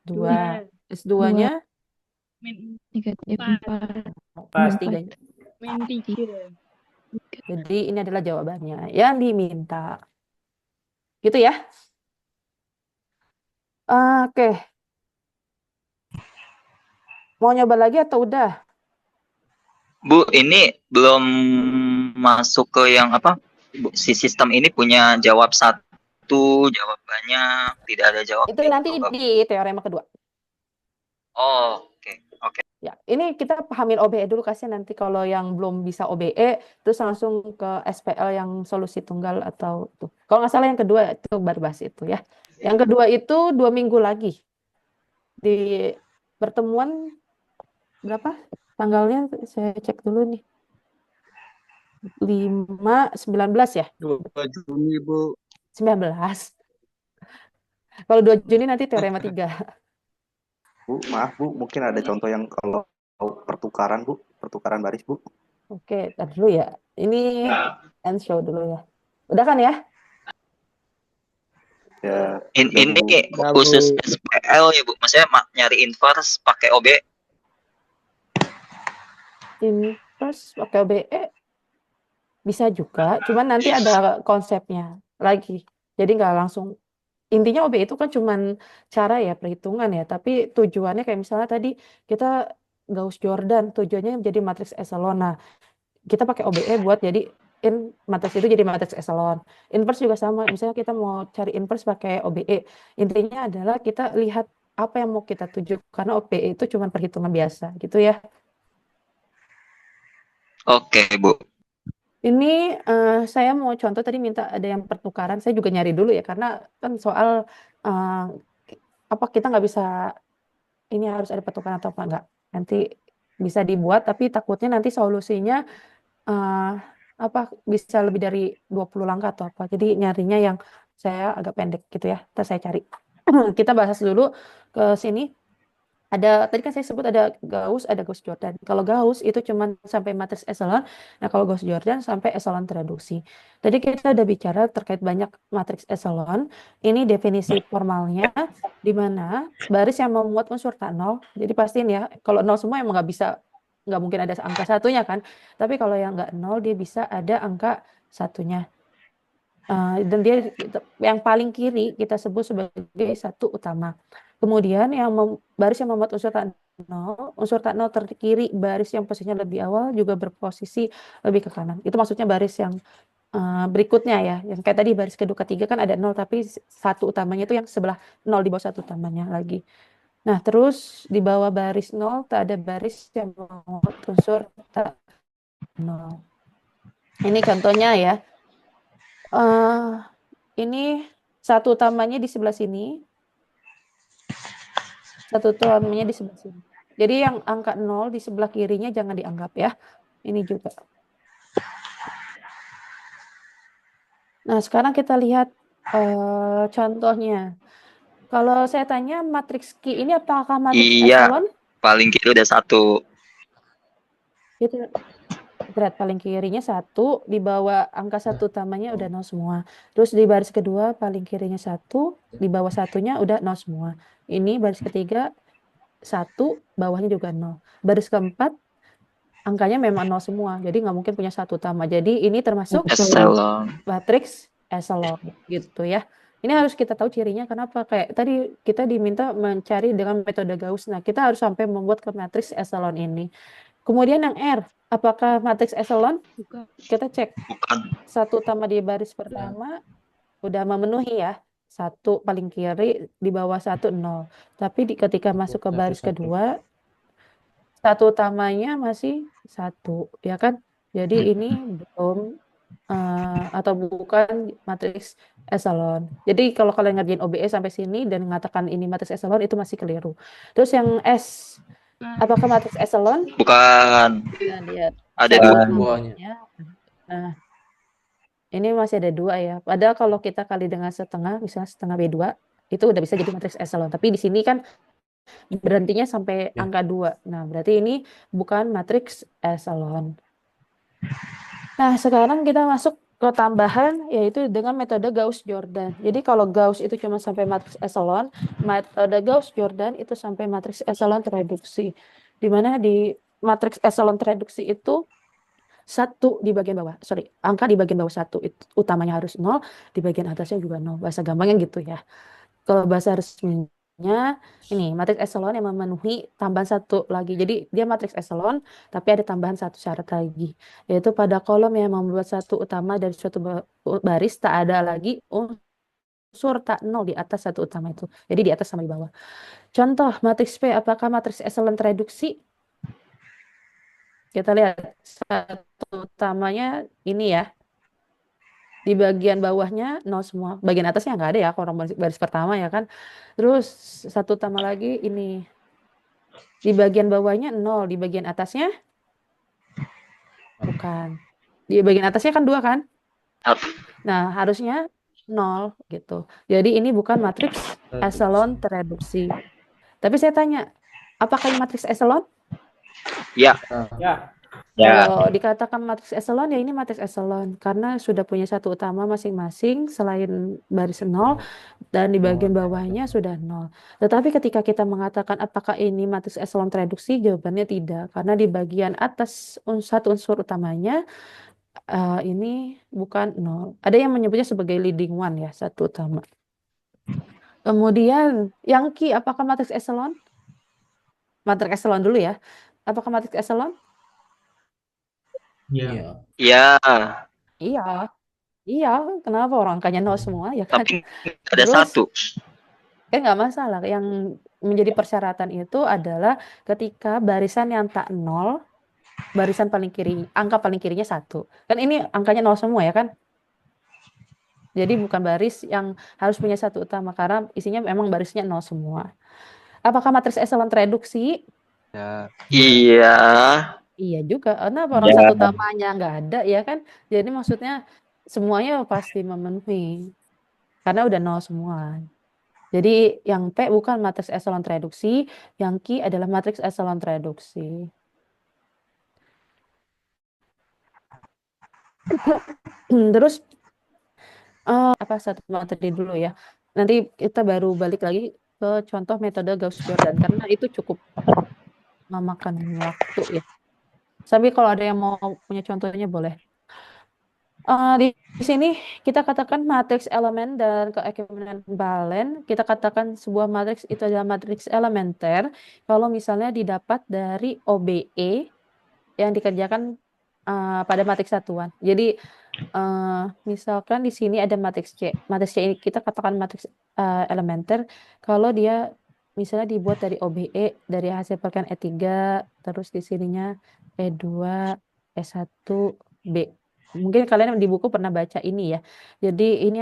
[SPEAKER 1] 2. S2-nya
[SPEAKER 5] negatif 4.
[SPEAKER 1] plus
[SPEAKER 12] 4.
[SPEAKER 1] 3.
[SPEAKER 5] Min 3.
[SPEAKER 1] Jadi ini adalah jawabannya yang diminta. Gitu ya. Oke. Mau nyoba lagi atau udah?
[SPEAKER 6] Bu, ini belum masuk ke yang apa? Bu, si sistem ini punya jawab satu, jawab banyak, tidak ada jawab
[SPEAKER 1] Itu nanti
[SPEAKER 6] itu.
[SPEAKER 1] di teorema kedua.
[SPEAKER 6] Oh, oke.
[SPEAKER 1] Ya, ini kita pahamin OBE dulu, kasihan nanti kalau yang belum bisa OBE terus langsung ke SPL yang solusi tunggal atau itu. Kalau nggak salah yang kedua itu baru bahas itu ya. Yang kedua itu 2 minggu lagi di pertemuan berapa? Tanggalnya saya cek dulu nih. 19 ya?
[SPEAKER 13] 2 Juni, Bu.
[SPEAKER 1] 19. Kalau 2 Juni nanti teorema 3.
[SPEAKER 14] Bu, maaf Bu, mungkin ada contoh yang kalau pertukaran Bu, pertukaran baris Bu.
[SPEAKER 1] Oke, tar dulu ya. Ini end show dulu ya. Udah kan ya?
[SPEAKER 14] Ya,
[SPEAKER 6] Ini
[SPEAKER 14] Bu.
[SPEAKER 6] khusus SPL ya Bu, maksudnya nyari inverse pakai OB.
[SPEAKER 1] Inverse pakai OBE bisa juga, cuman nanti ada konsepnya lagi. Jadi nggak langsung. Intinya OBE itu kan cuman cara ya, perhitungan ya, tapi tujuannya kayak misalnya tadi kita Gauss-Jordan, tujuannya jadi matriks echelon. Nah, kita pakai OBE buat jadi matriks itu jadi matriks echelon. Inverse juga sama, misalnya kita mau cari inverse pakai OBE. Intinya adalah kita lihat apa yang mau kita tuju, karena OBE itu cuman perhitungan biasa, gitu ya.
[SPEAKER 6] Oke, Bu.
[SPEAKER 1] Ini saya mau contoh tadi minta ada yang pertukaran, saya juga nyari dulu ya karena kan soal apa kita nggak bisa ini harus ada pertukaran atau apa enggak. Nanti bisa dibuat tapi takutnya nanti solusinya apa bisa lebih dari 20 langkah atau apa. Jadi nyarinya yang saya agak pendek gitu ya. Ntar saya cari. Kita bahas dulu ke sini. Ada tadi kan saya sebut ada Gauss-Jordan. Kalau Gauss itu cuma sampai matriks echelon. Nah, kalau Gauss-Jordan sampai echelon tereduksi. Tadi kita udah bicara terkait banyak matriks echelon. Ini definisi formalnya di mana baris yang memuat unsur tak nol. Jadi pastiin ya, kalau nol semua emang nggak mungkin ada angka satunya kan. Tapi kalau yang nggak nol dia bisa ada angka satunya. Dan dia yang paling kiri kita sebut sebagai satu utama. Kemudian yang baris yang memuat unsur tak nol terkiri baris yang posisinya lebih awal juga berposisi lebih ke kanan. Itu maksudnya baris yang berikutnya ya. Yang kayak tadi baris kedua ketiga kan ada nol tapi satu utamanya itu yang sebelah nol di bawah satu utamanya lagi. Nah, terus di bawah baris nol ada baris yang memuat unsur tak nol. Ini contohnya ya. Ini satu utamanya di sebelah sini. Satu utamanya di sebelah sini. Jadi yang angka 0 di sebelah kirinya jangan dianggap ya. Ini juga. Nah, sekarang kita lihat contohnya. Kalau saya tanya matriks Q ini apakah matriks echelon?
[SPEAKER 6] Paling kiri udah 1.
[SPEAKER 1] Itu berat paling kirinya 1, di bawah angka 1 utamanya udah 0 semua. Terus di baris kedua paling kirinya 1, di bawah satunya udah 0 semua. Ini baris ketiga 1, bawahnya juga 0. Baris keempat angkanya memang 0 semua, jadi nggak mungkin punya 1 utama. Jadi ini termasuk matriks echelon gitu ya. Ini harus kita tahu cirinya, kenapa? Kayak tadi kita diminta mencari dengan metode Gauss. Nah, kita harus sampai membuat ke matriks echelon ini. Kemudian yang R, apakah matriks echelon? Kita cek. Satu utama di baris pertama udah memenuhi ya. 1 paling kiri, di bawah 1 0. Tapi ketika masuk ke baris kedua, 1 utamanya masih 1, ya kan? Jadi ini belum atau bukan matriks echelon. Jadi kalau kalian ngerjain OBE sampai sini dan mengatakan ini matriks echelon itu masih keliru. Terus yang S, apakah matriks echelon?
[SPEAKER 6] Bukan.
[SPEAKER 1] Nah, lihat.
[SPEAKER 6] Ada
[SPEAKER 1] duanya. Nah, ini masih ada 2 ya. Padahal kalau kita kali dengan setengah, misalnya setengah B2, itu udah bisa jadi matriks echelon. Tapi di sini kan berhentinya sampai angka 2. Nah, berarti ini bukan matriks echelon. Nah, sekarang kita masuk Kalau tambahan yaitu dengan metode Gauss-Jordan. Jadi kalau Gauss itu cuma sampai matriks echelon, metode Gauss-Jordan itu sampai matriks echelon tereduksi. Di mana di matriks echelon tereduksi itu satu di bagian bawah, angka di bagian bawah satu itu utamanya harus 0, di bagian atasnya juga 0. Bahasa gampangnya gitu ya. Kalau bahasa resminya ini matriks echelon yang memenuhi tambahan satu lagi. Jadi dia matriks echelon tapi ada tambahan satu syarat lagi, yaitu pada kolom yang membuat satu utama dari suatu baris tak ada lagi unsur tak 0 di atas satu utama itu. Jadi di atas sama di bawah. Contoh matriks P, apakah matriks echelon tereduksi? Kita lihat satu utamanya ini ya. Di bagian bawahnya 0 semua. Bagian atasnya nggak ada ya, kalau baris pertama ya kan. Terus satu utama lagi ini. Di bagian bawahnya 0, di bagian atasnya bukan. Di bagian atasnya kan 2 kan? Nah, harusnya 0 gitu. Jadi ini bukan matriks echelon tereduksi. Tapi saya tanya, apakah ini matriks echelon?
[SPEAKER 6] Ya.
[SPEAKER 12] Ya.
[SPEAKER 1] Kalau dikatakan matriks echelon, ya ini matriks echelon. Karena sudah punya satu utama masing-masing selain baris 0, dan di bagian bawahnya sudah 0. Tetapi ketika kita mengatakan apakah ini matriks echelon tereduksi, jawabannya tidak. Karena di bagian atas satu unsur utamanya, ini bukan 0. Ada yang menyebutnya sebagai leading one ya, satu utama. Kemudian, yang Q, apakah matriks echelon? Matriks echelon dulu ya. Apakah matriks echelon?
[SPEAKER 2] Iya.
[SPEAKER 6] Ya.
[SPEAKER 1] Iya. Iya, kenapa orang angkanya 0 semua ya kan?
[SPEAKER 6] Tapi ada
[SPEAKER 1] Terus,
[SPEAKER 6] satu.
[SPEAKER 1] nggak masalah. Yang menjadi persyaratan itu adalah ketika barisan yang tak 0, barisan paling kiri, angka paling kirinya 1. Kan ini angkanya 0 semua ya kan? Jadi bukan baris yang harus punya satu utama karena isinya memang barisnya 0 semua. Apakah matriks echelon tereduksi?
[SPEAKER 13] Ya.
[SPEAKER 6] Iya.
[SPEAKER 1] Iya juga, karena orang satu utamanya nggak ada ya kan? Jadi maksudnya semuanya pasti memenuhi. Karena udah 0 semua. Jadi yang P bukan matriks echelon tereduksi, yang Q adalah matriks echelon tereduksi. Terus satu materi dulu ya. Nanti kita baru balik lagi ke contoh metode Gauss-Jordan karena itu cukup memakan waktu ya. Tapi kalau ada yang mau punya contohnya boleh. Di sini kita katakan matriks elemen dan keekivalen. Kita katakan sebuah matriks itu adalah matriks elementer kalau misalnya didapat dari OBE yang dikerjakan pada matriks satuan. Jadi misalkan di sini ada matriks C. Matriks C ini kita katakan matriks elementer kalau dia misalnya dibuat dari OBE dari hasil perkalian E3, terus di sininya E2, E1, B. Mungkin kalian di buku pernah baca ini ya. Jadi ini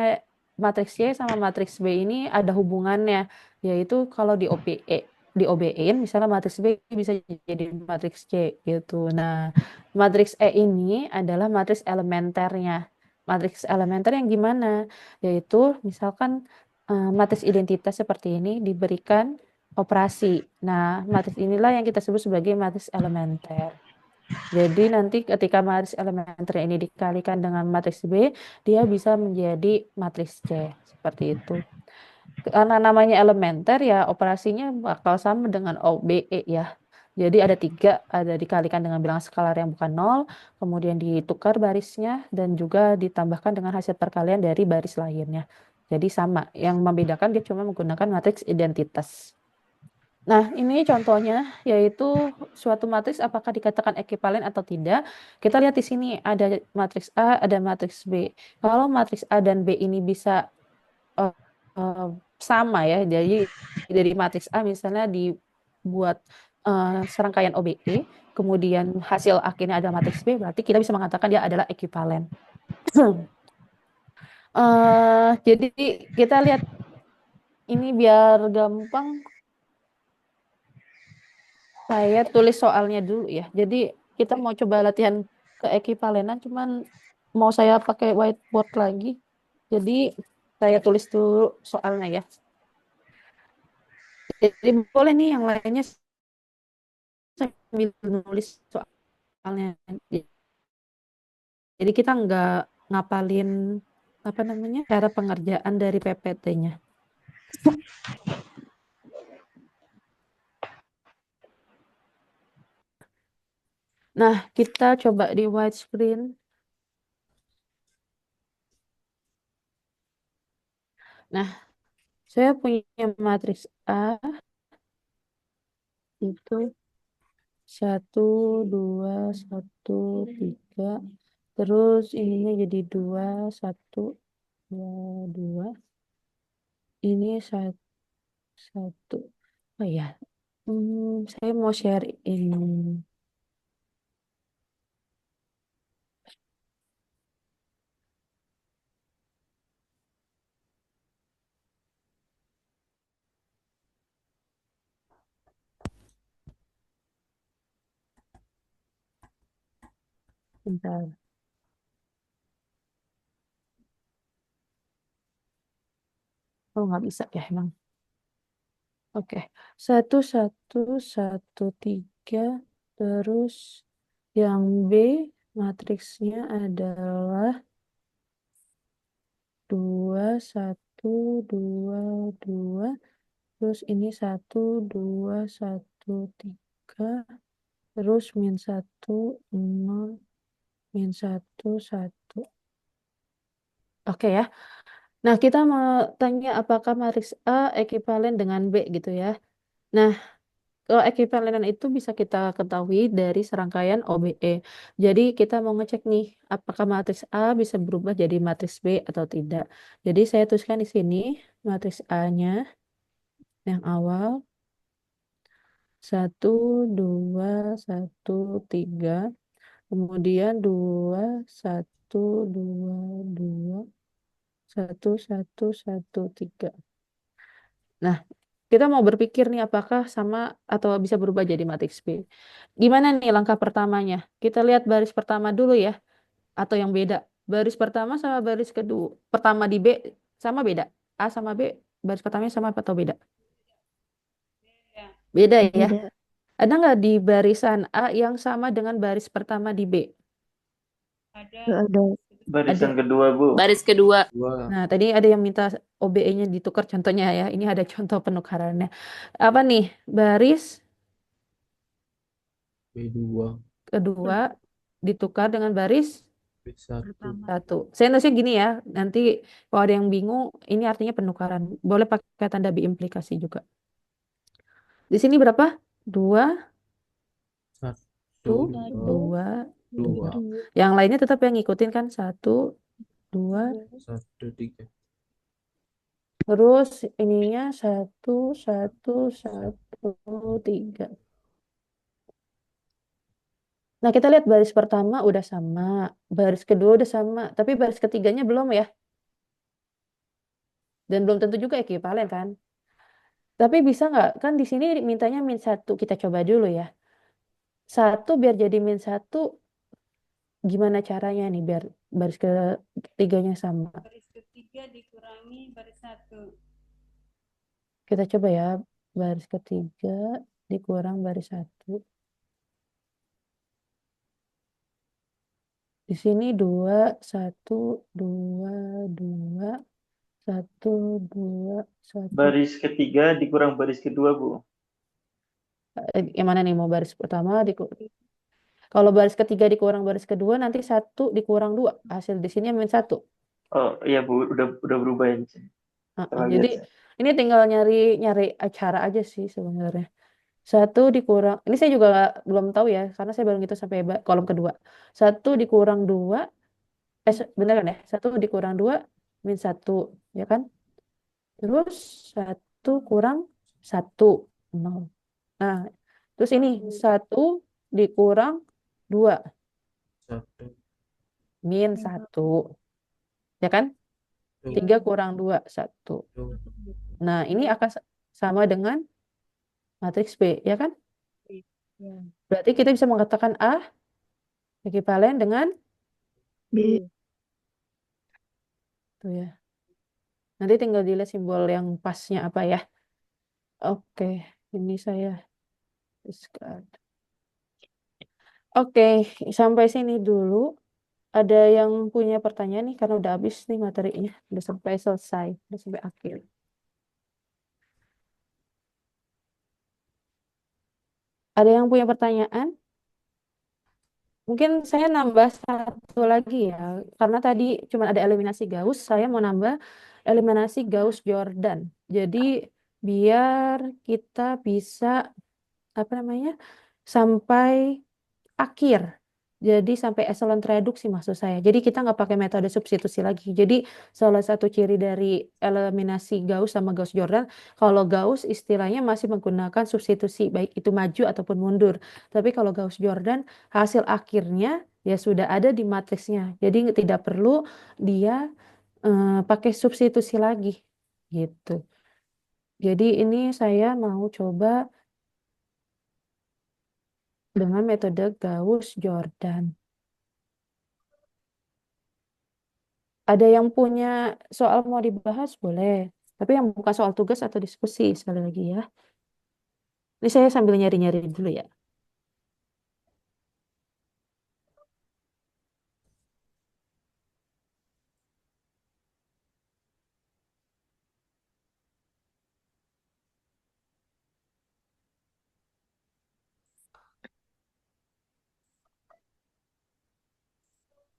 [SPEAKER 1] matriks C sama matriks B ini ada hubungannya, yaitu kalau di OBE-in misalnya matriks B bisa jadi matriks C gitu. Nah, matriks E ini adalah matriks elementernya. Matriks elementer yang gimana? Yaitu misalkan matriks identitas seperti ini diberikan operasi. Nah, matriks inilah yang kita sebut sebagai matriks elementer. Jadi nanti ketika matriks elementer ini dikalikan dengan matriks B, dia bisa menjadi matriks C. Seperti itu. Karena namanya elementer ya operasinya bakal sama dengan OBE ya. Jadi ada 3, ada dikalikan dengan bilangan skalar yang bukan 0, kemudian ditukar barisnya, dan juga ditambahkan dengan hasil perkalian dari baris lainnya. Jadi sama, yang membedakan dia cuma menggunakan matriks identitas. Nah, ini contohnya, yaitu suatu matriks apakah dikatakan ekivalen atau tidak. Kita lihat di sini ada matriks A, ada matriks B. Kalau matriks A dan B ini bisa sama ya, jadi dari matriks A misalnya dibuat serangkaian OBE, kemudian hasil akhirnya adalah matriks B, berarti kita bisa mengatakan dia adalah ekivalen. Jadi kita lihat ini biar gampang. Saya tulis soalnya dulu ya. Jadi kita mau coba latihan keekivalenan, cuman mau saya pakai whiteboard lagi. Jadi saya tulis dulu soalnya ya. Jadi boleh nih yang lainnya sambil nulis soalnya. Jadi kita nggak ngapalin apa namanya cara pengerjaan dari PPT-nya. Nah, kita coba di widescreen. Nah, saya punya matriks A itu 1, 2, 1, 3. Terus ininya jadi 2, 1, 2, 2. Ini 1. Oh ya, saya mau share ini. Bentar. Oh, nggak bisa ya emang. Oke. 1, 1, 1, 3. Terus yang B matriksnya adalah 2, 1, 2, 2. Terus ini 1, 2, 1, 3. Terus min 1, 0, min 1, 1. Oke ya. Nah, kita mau tanya apakah matriks A ekivalen dengan B gitu ya. Nah, kalau ekivalenan itu bisa kita ketahui dari serangkaian OBE. Jadi kita mau ngecek nih, apakah matriks A bisa berubah jadi matriks B atau tidak. Jadi saya tuliskan di sini matriks A-nya yang awal 1, 2, 1, 3. Kemudian 2, 1, 2, 2, 1, 1, 1, 3. Nah, kita mau berpikir nih apakah sama atau bisa berubah jadi matriks B. Gimana nih langkah pertamanya? Kita lihat baris pertama dulu ya, atau yang beda. Baris pertama sama baris kedua. Pertama di B sama beda. A sama B, baris pertamanya sama atau beda? Beda ya.
[SPEAKER 5] Beda.
[SPEAKER 1] Ada nggak di barisan A yang sama dengan baris pertama di B?
[SPEAKER 5] Nggak ada.
[SPEAKER 7] Barisan
[SPEAKER 1] Ada.
[SPEAKER 7] kedua, Bu.
[SPEAKER 1] Baris kedua.
[SPEAKER 9] Dua.
[SPEAKER 1] Nah, tadi ada yang minta OBE-nya ditukar contohnya ya. Ini ada contoh penukarannya. Apa nih? Baris
[SPEAKER 9] B2.
[SPEAKER 1] kedua ditukar dengan baris
[SPEAKER 9] B1.
[SPEAKER 1] satu. Saya nulisnya gini ya. Nanti kalau ada yang bingung, ini artinya penukaran. Boleh pakai tanda biimplikasi juga. Di sini berapa? 2,
[SPEAKER 9] 1,
[SPEAKER 1] 2,
[SPEAKER 9] 2.
[SPEAKER 1] 2. Yang lainnya tetap yang ngikutin kan 1, 2.
[SPEAKER 9] 1, 3.
[SPEAKER 1] Terus ininya 1, 1, 1, 3. Nah, kita lihat baris pertama udah sama, baris kedua udah sama, tapi baris ketiganya belum ya. Dan belum tentu juga ekivalen kan. Tapi bisa nggak? Kan di sini mintanya min 1. Kita coba dulu ya. 1 biar jadi min 1, gimana caranya nih biar baris ketiganya sama?
[SPEAKER 15] Baris ketiga dikurangi baris 1.
[SPEAKER 1] Kita coba ya. Baris ketiga dikurang baris 1. Di sini 2, 1, 2, 2, 1, 2, 1.
[SPEAKER 7] Baris ketiga dikurang baris kedua, Bu.
[SPEAKER 1] Yang mana nih mau baris pertama kalau baris ketiga dikurang baris kedua nanti 1 dikurang 2 hasil di sini min 1.
[SPEAKER 7] Oh iya, Bu, udah berubah ya.
[SPEAKER 1] Jadi ini tinggal nyari acara aja sih sebenarnya. 1 dikurang, ini saya juga belum tahu ya karena saya baru ngitung sampai kolom kedua. 1 dikurang 2, bener kan ya? 1 dikurang 2 min 1 ya kan? Terus 1 kurang 1, 0. Nah, terus ini 1 dikurang 2
[SPEAKER 9] 1.
[SPEAKER 1] min 1. Ya kan? 3 kurang 2, 1. Nah, ini akan sama dengan matriks B, ya kan? Berarti kita bisa mengatakan A ekivalen dengan
[SPEAKER 5] B.
[SPEAKER 1] Tuh ya. Nanti tinggal dilihat simbol yang pasnya apa ya. Oke, ini saya discard. Oke, sampai sini dulu. Ada yang punya pertanyaan nih karena udah habis nih materinya, udah sampai selesai, udah sampai akhir. Ada yang punya pertanyaan? Mungkin saya nambah satu lagi ya, karena tadi cuma ada eliminasi Gauss, saya mau nambah eliminasi Gauss-Jordan. Jadi biar kita bisa apa namanya sampai akhir. Jadi sampai eselon reduksi maksud saya. Jadi kita nggak pakai metode substitusi lagi. Jadi salah satu ciri dari eliminasi Gauss sama Gauss-Jordan, kalau Gauss istilahnya masih menggunakan substitusi, baik itu maju ataupun mundur. Tapi kalau Gauss-Jordan, hasil akhirnya ya sudah ada di matriksnya. Jadi tidak perlu dia pakai substitusi lagi. Gitu. Jadi ini saya mau coba dengan metode Gauss-Jordan. Ada yang punya soal mau dibahas, boleh. Tapi yang bukan soal tugas atau diskusi, sekali lagi ya. Ini saya sambil nyari-nyari dulu ya.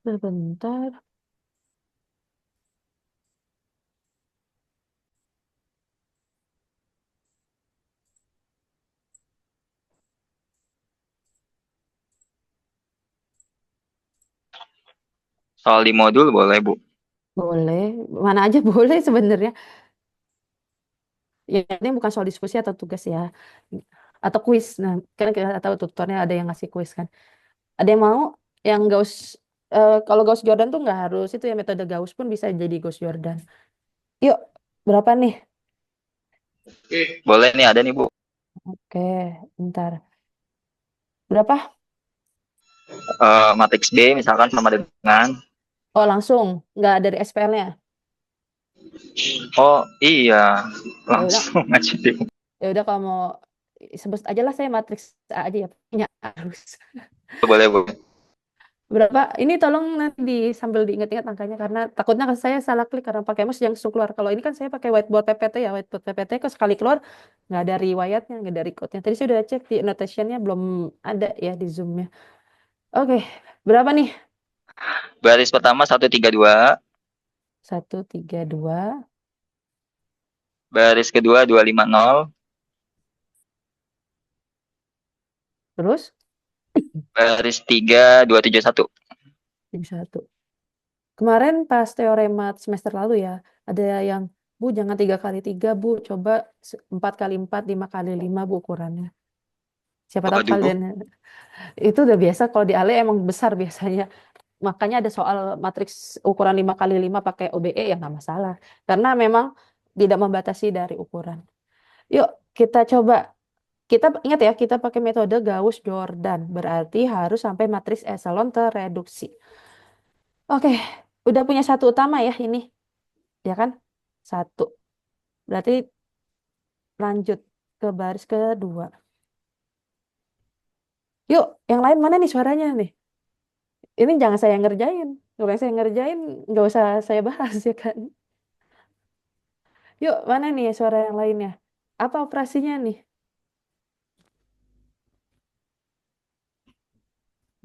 [SPEAKER 1] Sebentar.
[SPEAKER 6] Soal di modul boleh, Bu.
[SPEAKER 1] Boleh. Mana aja boleh sebenarnya. Ya, ini bukan soal diskusi atau tugas ya. Atau kuis. Nah, kan kita tahu tutornya ada yang ngasih kuis kan. Ada yang mau? Yang Gauss, kalau Gauss-Jordan tuh nggak harus itu ya, metode Gauss pun bisa jadi Gauss-Jordan. Yuk, berapa nih?
[SPEAKER 6] Boleh nih, ada nih, Bu.
[SPEAKER 1] Oke, bentar. Berapa?
[SPEAKER 6] Matriks B misalkan sama dengan.
[SPEAKER 1] Oh, langsung. Nggak dari SPL-nya.
[SPEAKER 6] Oh iya,
[SPEAKER 1] Ya udah,
[SPEAKER 6] langsung aja deh.
[SPEAKER 1] ya udah kalau mau sebut aja lah, saya matriks A aja ya, punya arus.
[SPEAKER 6] Boleh, Bu.
[SPEAKER 1] Berapa? Ini tolong nanti sambil diingat-ingat angkanya karena takutnya saya salah klik karena pakai mouse yang langsung keluar. Kalau ini kan saya pakai whiteboard PPT ya, whiteboard PPT kok sekali keluar nggak ada riwayatnya, nggak ada recordnya. Tadi saya udah cek di annotation-nya belum ada ya di Zoom-nya. Oke, berapa nih?
[SPEAKER 6] Baris pertama 132,
[SPEAKER 1] 132,
[SPEAKER 6] baris kedua 250,
[SPEAKER 1] terus
[SPEAKER 6] baris 3 271.
[SPEAKER 1] 1. Kemarin pas teorema semester lalu ya, ada yang, Bu jangan 3 kali 3, Bu, coba 4 kali 4, 5 kali 5, Bu ukurannya. Siapa tahu
[SPEAKER 6] Waduh, Bu.
[SPEAKER 1] kalian, itu udah biasa kalau di ALE emang besar biasanya. Makanya ada soal matriks ukuran 5 kali 5 pakai OBE ya nggak masalah. Karena memang tidak membatasi dari ukuran. Yuk kita coba. Kita ingat ya, kita pakai metode Gauss-Jordan. Berarti harus sampai matriks eselon tereduksi. Oke, udah punya satu utama ya ini. Ya kan? 1. Berarti lanjut ke baris kedua. Yuk, yang lain mana nih suaranya nih? Ini jangan saya ngerjain. Kalau yang saya ngerjain, nggak usah saya bahas ya kan. Yuk, mana nih suara yang lainnya? Apa operasinya nih?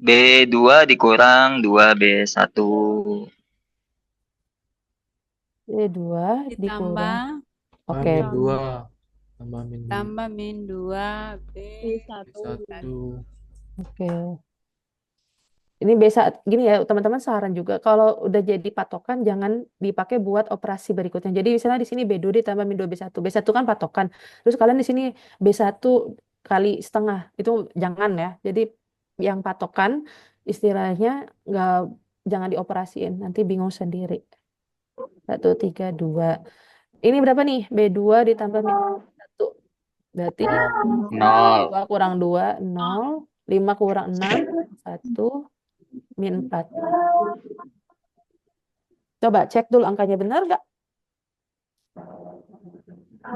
[SPEAKER 6] B2 dikurang 2B1.
[SPEAKER 1] B2 dikurang.
[SPEAKER 15] Ditambah
[SPEAKER 1] Oke.
[SPEAKER 2] Min 2 tambah min 2.
[SPEAKER 15] tambah min 2 B1.
[SPEAKER 2] 1.
[SPEAKER 1] Oke. Ini biasa gini ya teman-teman, saran juga kalau udah jadi patokan jangan dipakai buat operasi berikutnya. Jadi misalnya di sini B2 ditambah min 2 B1. B1 kan patokan. Terus kalian di sini B1 kali setengah. Itu jangan ya. Jadi yang patokan istilahnya jangan dioperasiin. Nanti bingung sendiri. 1, 3, 2. Ini berapa nih? B2 ditambah min 1. Berarti 2 kurang 2, 0. 5 kurang 6, 1. Min 4. Coba cek dulu angkanya benar nggak?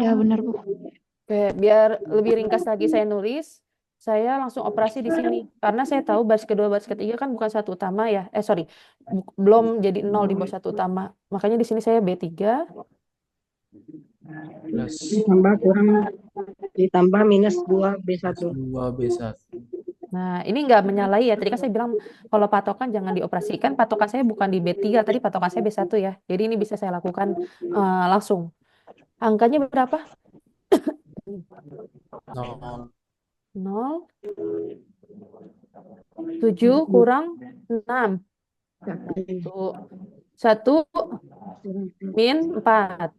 [SPEAKER 5] Ya benar, Bu.
[SPEAKER 1] Oke, biar lebih ringkas lagi saya nulis. saya langsung operasi di sini. Karena saya tahu baris kedua, baris ketiga kan bukan satu utama ya. Sorry, belum jadi 0 di bawah satu utama. Makanya di sini saya B3.
[SPEAKER 2] Plus
[SPEAKER 5] ditambah minus 2
[SPEAKER 2] plus
[SPEAKER 5] B1.
[SPEAKER 2] 2 B1.
[SPEAKER 1] Nah, ini nggak menyalahi ya. Tadi kan saya bilang kalau patokan jangan dioperasikan. Patokan saya bukan di B3, tadi patokan saya B1 ya. Jadi ini bisa saya lakukan langsung. Angkanya berapa?
[SPEAKER 2] 0.
[SPEAKER 1] 0. 7 kurang 6. 1 min 4.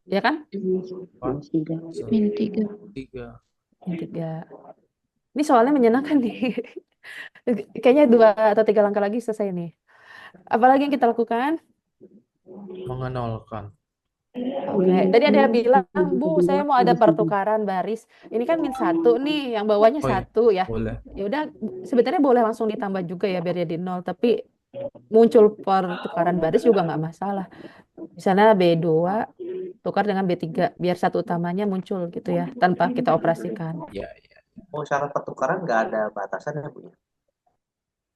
[SPEAKER 1] Ya kan?
[SPEAKER 2] 4.
[SPEAKER 5] Min 3.
[SPEAKER 2] 3.
[SPEAKER 1] Min 3. Ini soalnya menyenangkan nih. Kayaknya 2 atau 3 langkah lagi selesai nih. Apalagi yang kita lakukan?
[SPEAKER 2] Mengenolkan.
[SPEAKER 1] Oke, tadi ada yang bilang, Bu, saya mau ada pertukaran baris. Ini kan min 1 nih, yang bawahnya
[SPEAKER 2] Oh iya,
[SPEAKER 1] 1 ya.
[SPEAKER 2] boleh.
[SPEAKER 1] Ya udah, sebenarnya boleh langsung ditambah juga ya biar jadi 0, tapi muncul pertukaran baris juga nggak masalah. Misalnya B2 tukar dengan B3 biar satu utamanya muncul gitu ya, tanpa kita operasikan.
[SPEAKER 2] Ya, ya.
[SPEAKER 14] Oh, syarat pertukaran nggak ada batasan ya, Bu?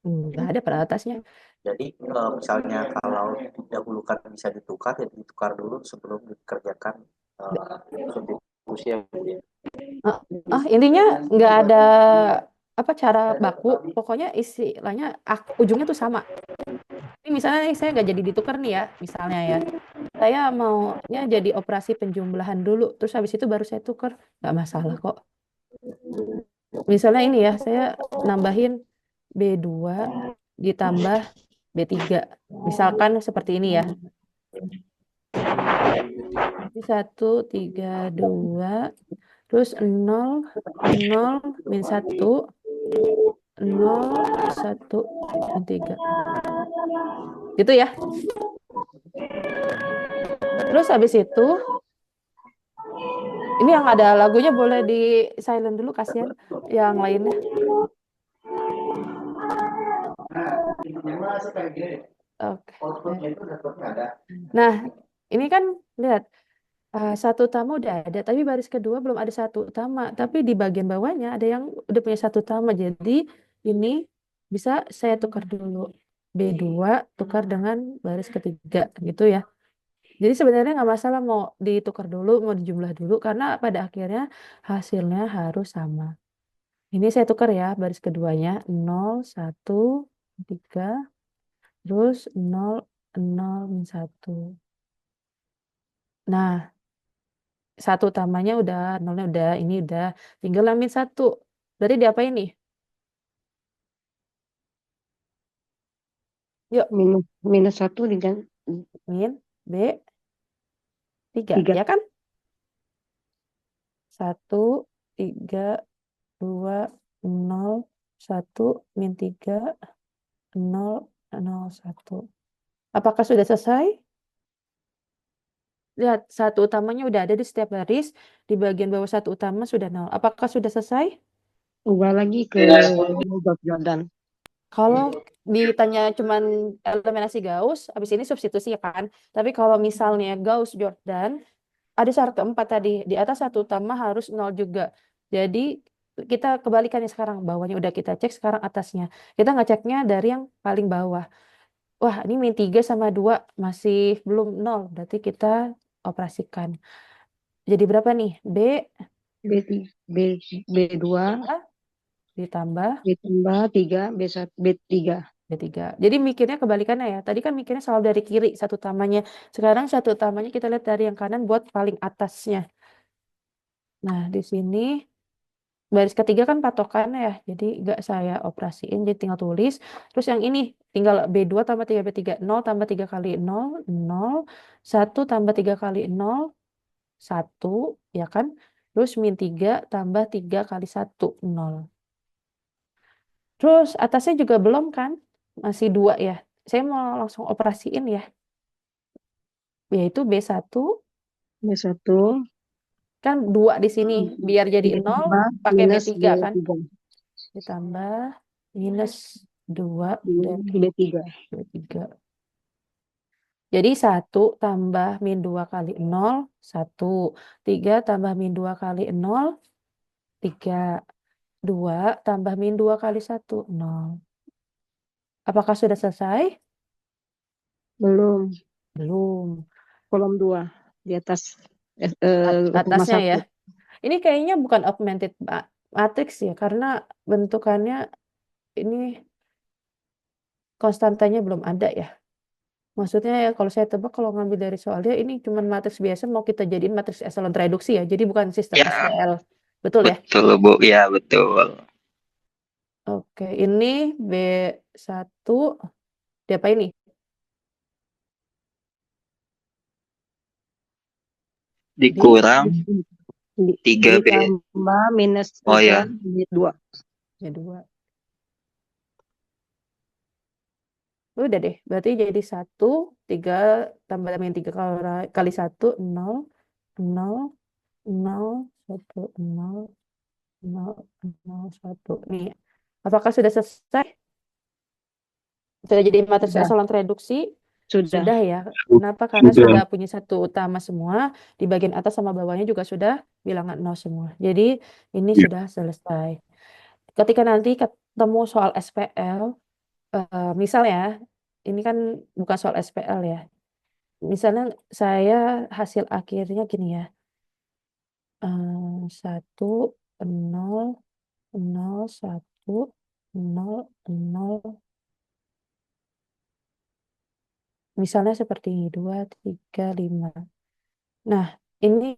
[SPEAKER 1] Nggak ada peratasnya.
[SPEAKER 14] Jadi misalnya kalau didahulukan bisa ditukar, ya ditukar dulu sebelum dikerjakan substitusi ya, Bu ya.
[SPEAKER 1] Intinya nggak ada apa cara baku, pokoknya istilahnya ujungnya tuh sama. Ini misalnya nih, saya nggak jadi ditukar nih ya, misalnya ya. Saya maunya jadi operasi penjumlahan dulu, terus habis itu baru saya tukar, nggak masalah kok. Misalnya ini ya, saya nambahin B2 ditambah B3. Misalkan seperti ini ya. 1, 3, 2, terus 0, 0, min 1, 0, 1, min 3. Gitu ya. Terus habis itu, ini yang ada lagunya boleh di silent dulu, kasihan yang lainnya. Oke. Nah, ini kan lihat satu utama udah ada, tapi baris kedua belum ada satu utama. Tapi di bagian bawahnya ada yang udah punya satu utama. Jadi ini bisa saya tukar dulu. B2 tukar dengan baris ketiga gitu ya. Jadi sebenarnya nggak masalah mau ditukar dulu, mau dijumlah dulu, karena pada akhirnya hasilnya harus sama. Ini saya tukar ya, baris keduanya 0, 1, 3, terus 0, 0, min 1. Nah, satu utamanya udah, 0-nya udah, ini udah, tinggal yang min 1. Berarti diapain nih? Yuk.
[SPEAKER 5] Minus 1 diganti
[SPEAKER 1] Min B3, ya kan? 1, 3, 2, 0, 1, min 3, 0, 0, 1. Apakah sudah selesai? Lihat, satu utamanya udah ada di setiap baris, di bagian bawah satu utama sudah 0. Apakah sudah selesai?
[SPEAKER 5] ubah lagi ke Jordan.
[SPEAKER 1] Kalau ditanya cuman eliminasi Gauss, habis ini substitusi ya kan. Tapi kalau misalnya Gauss Jordan, ada syarat keempat tadi. Di atas satu utama harus 0 juga. Jadi kita kebalikannya sekarang. Bawahnya udah kita cek, sekarang atasnya. Kita ngeceknya dari yang paling bawah. Wah, ini min 3 sama 2 masih belum 0. Berarti kita operasikan. Jadi berapa nih?
[SPEAKER 5] B2
[SPEAKER 1] ditambah
[SPEAKER 5] 3 B3.
[SPEAKER 1] Jadi mikirnya kebalikannya ya. Tadi kan mikirnya selalu dari kiri satu utamanya. Sekarang satu utamanya kita lihat dari yang kanan buat paling atasnya. Nah, di sini baris ketiga kan patokannya ya. Jadi nggak saya operasiin, jadi tinggal tulis. Terus yang ini tinggal B2 tambah 3B3. 0 tambah 3 kali 0, 0. 1 tambah 3 kali 0, 1. Ya kan? Terus min 3 tambah 3 kali 1, 0. Terus atasnya juga belum kan? Masih 2 ya. Saya mau langsung operasiin ya. Yaitu B1. Kan 2 di sini. Biar jadi 0 pakai B3 kan. Ditambah minus 2 dari B3. Jadi 1 tambah min 2 kali 0, 1. 3 tambah min 2 kali 0, 3. 2 tambah min 2 kali 1, 0. Apakah sudah selesai?
[SPEAKER 5] Belum.
[SPEAKER 1] Belum.
[SPEAKER 5] Kolom 2 di atas koma
[SPEAKER 1] Atasnya ya.
[SPEAKER 5] 1.
[SPEAKER 1] Ini kayaknya bukan augmented matrix ya, karena bentukannya ini konstantanya belum ada ya. Maksudnya ya kalau saya tebak kalau ngambil dari soalnya ini cuma matriks biasa mau kita jadiin matriks echelon reduksi ya. Jadi bukan sistem
[SPEAKER 6] Ya,
[SPEAKER 1] SPL. Betul ya?
[SPEAKER 6] betul Bu. Ya, betul.
[SPEAKER 1] Oke, ini B1 diapa ini?
[SPEAKER 6] Dikurang
[SPEAKER 5] Di,
[SPEAKER 6] 3B.
[SPEAKER 5] ditambah minus
[SPEAKER 6] Oh ya.
[SPEAKER 5] ukuran 2.
[SPEAKER 1] B2. Udah deh, berarti jadi 1, 3 tambah min 3 kali 1, 0, 0, 0, 1, 0, 0, 0, 1. Nih, apakah sudah selesai? Sudah jadi matriks
[SPEAKER 5] Sudah.
[SPEAKER 1] echelon reduksi?
[SPEAKER 5] Sudah.
[SPEAKER 1] Sudah ya. Kenapa? Karena
[SPEAKER 13] Sudah.
[SPEAKER 1] sudah punya satu utama semua, di bagian atas sama bawahnya juga sudah bilangan 0 semua. Jadi ini
[SPEAKER 13] Ya.
[SPEAKER 1] sudah selesai. Ketika nanti ketemu soal SPL, misal ya, ini kan bukan soal SPL ya. Misalnya saya hasil akhirnya gini ya. 1, 0, 0, 1, 0, 0. Misalnya seperti ini, 2, 3, 5. Nah, ini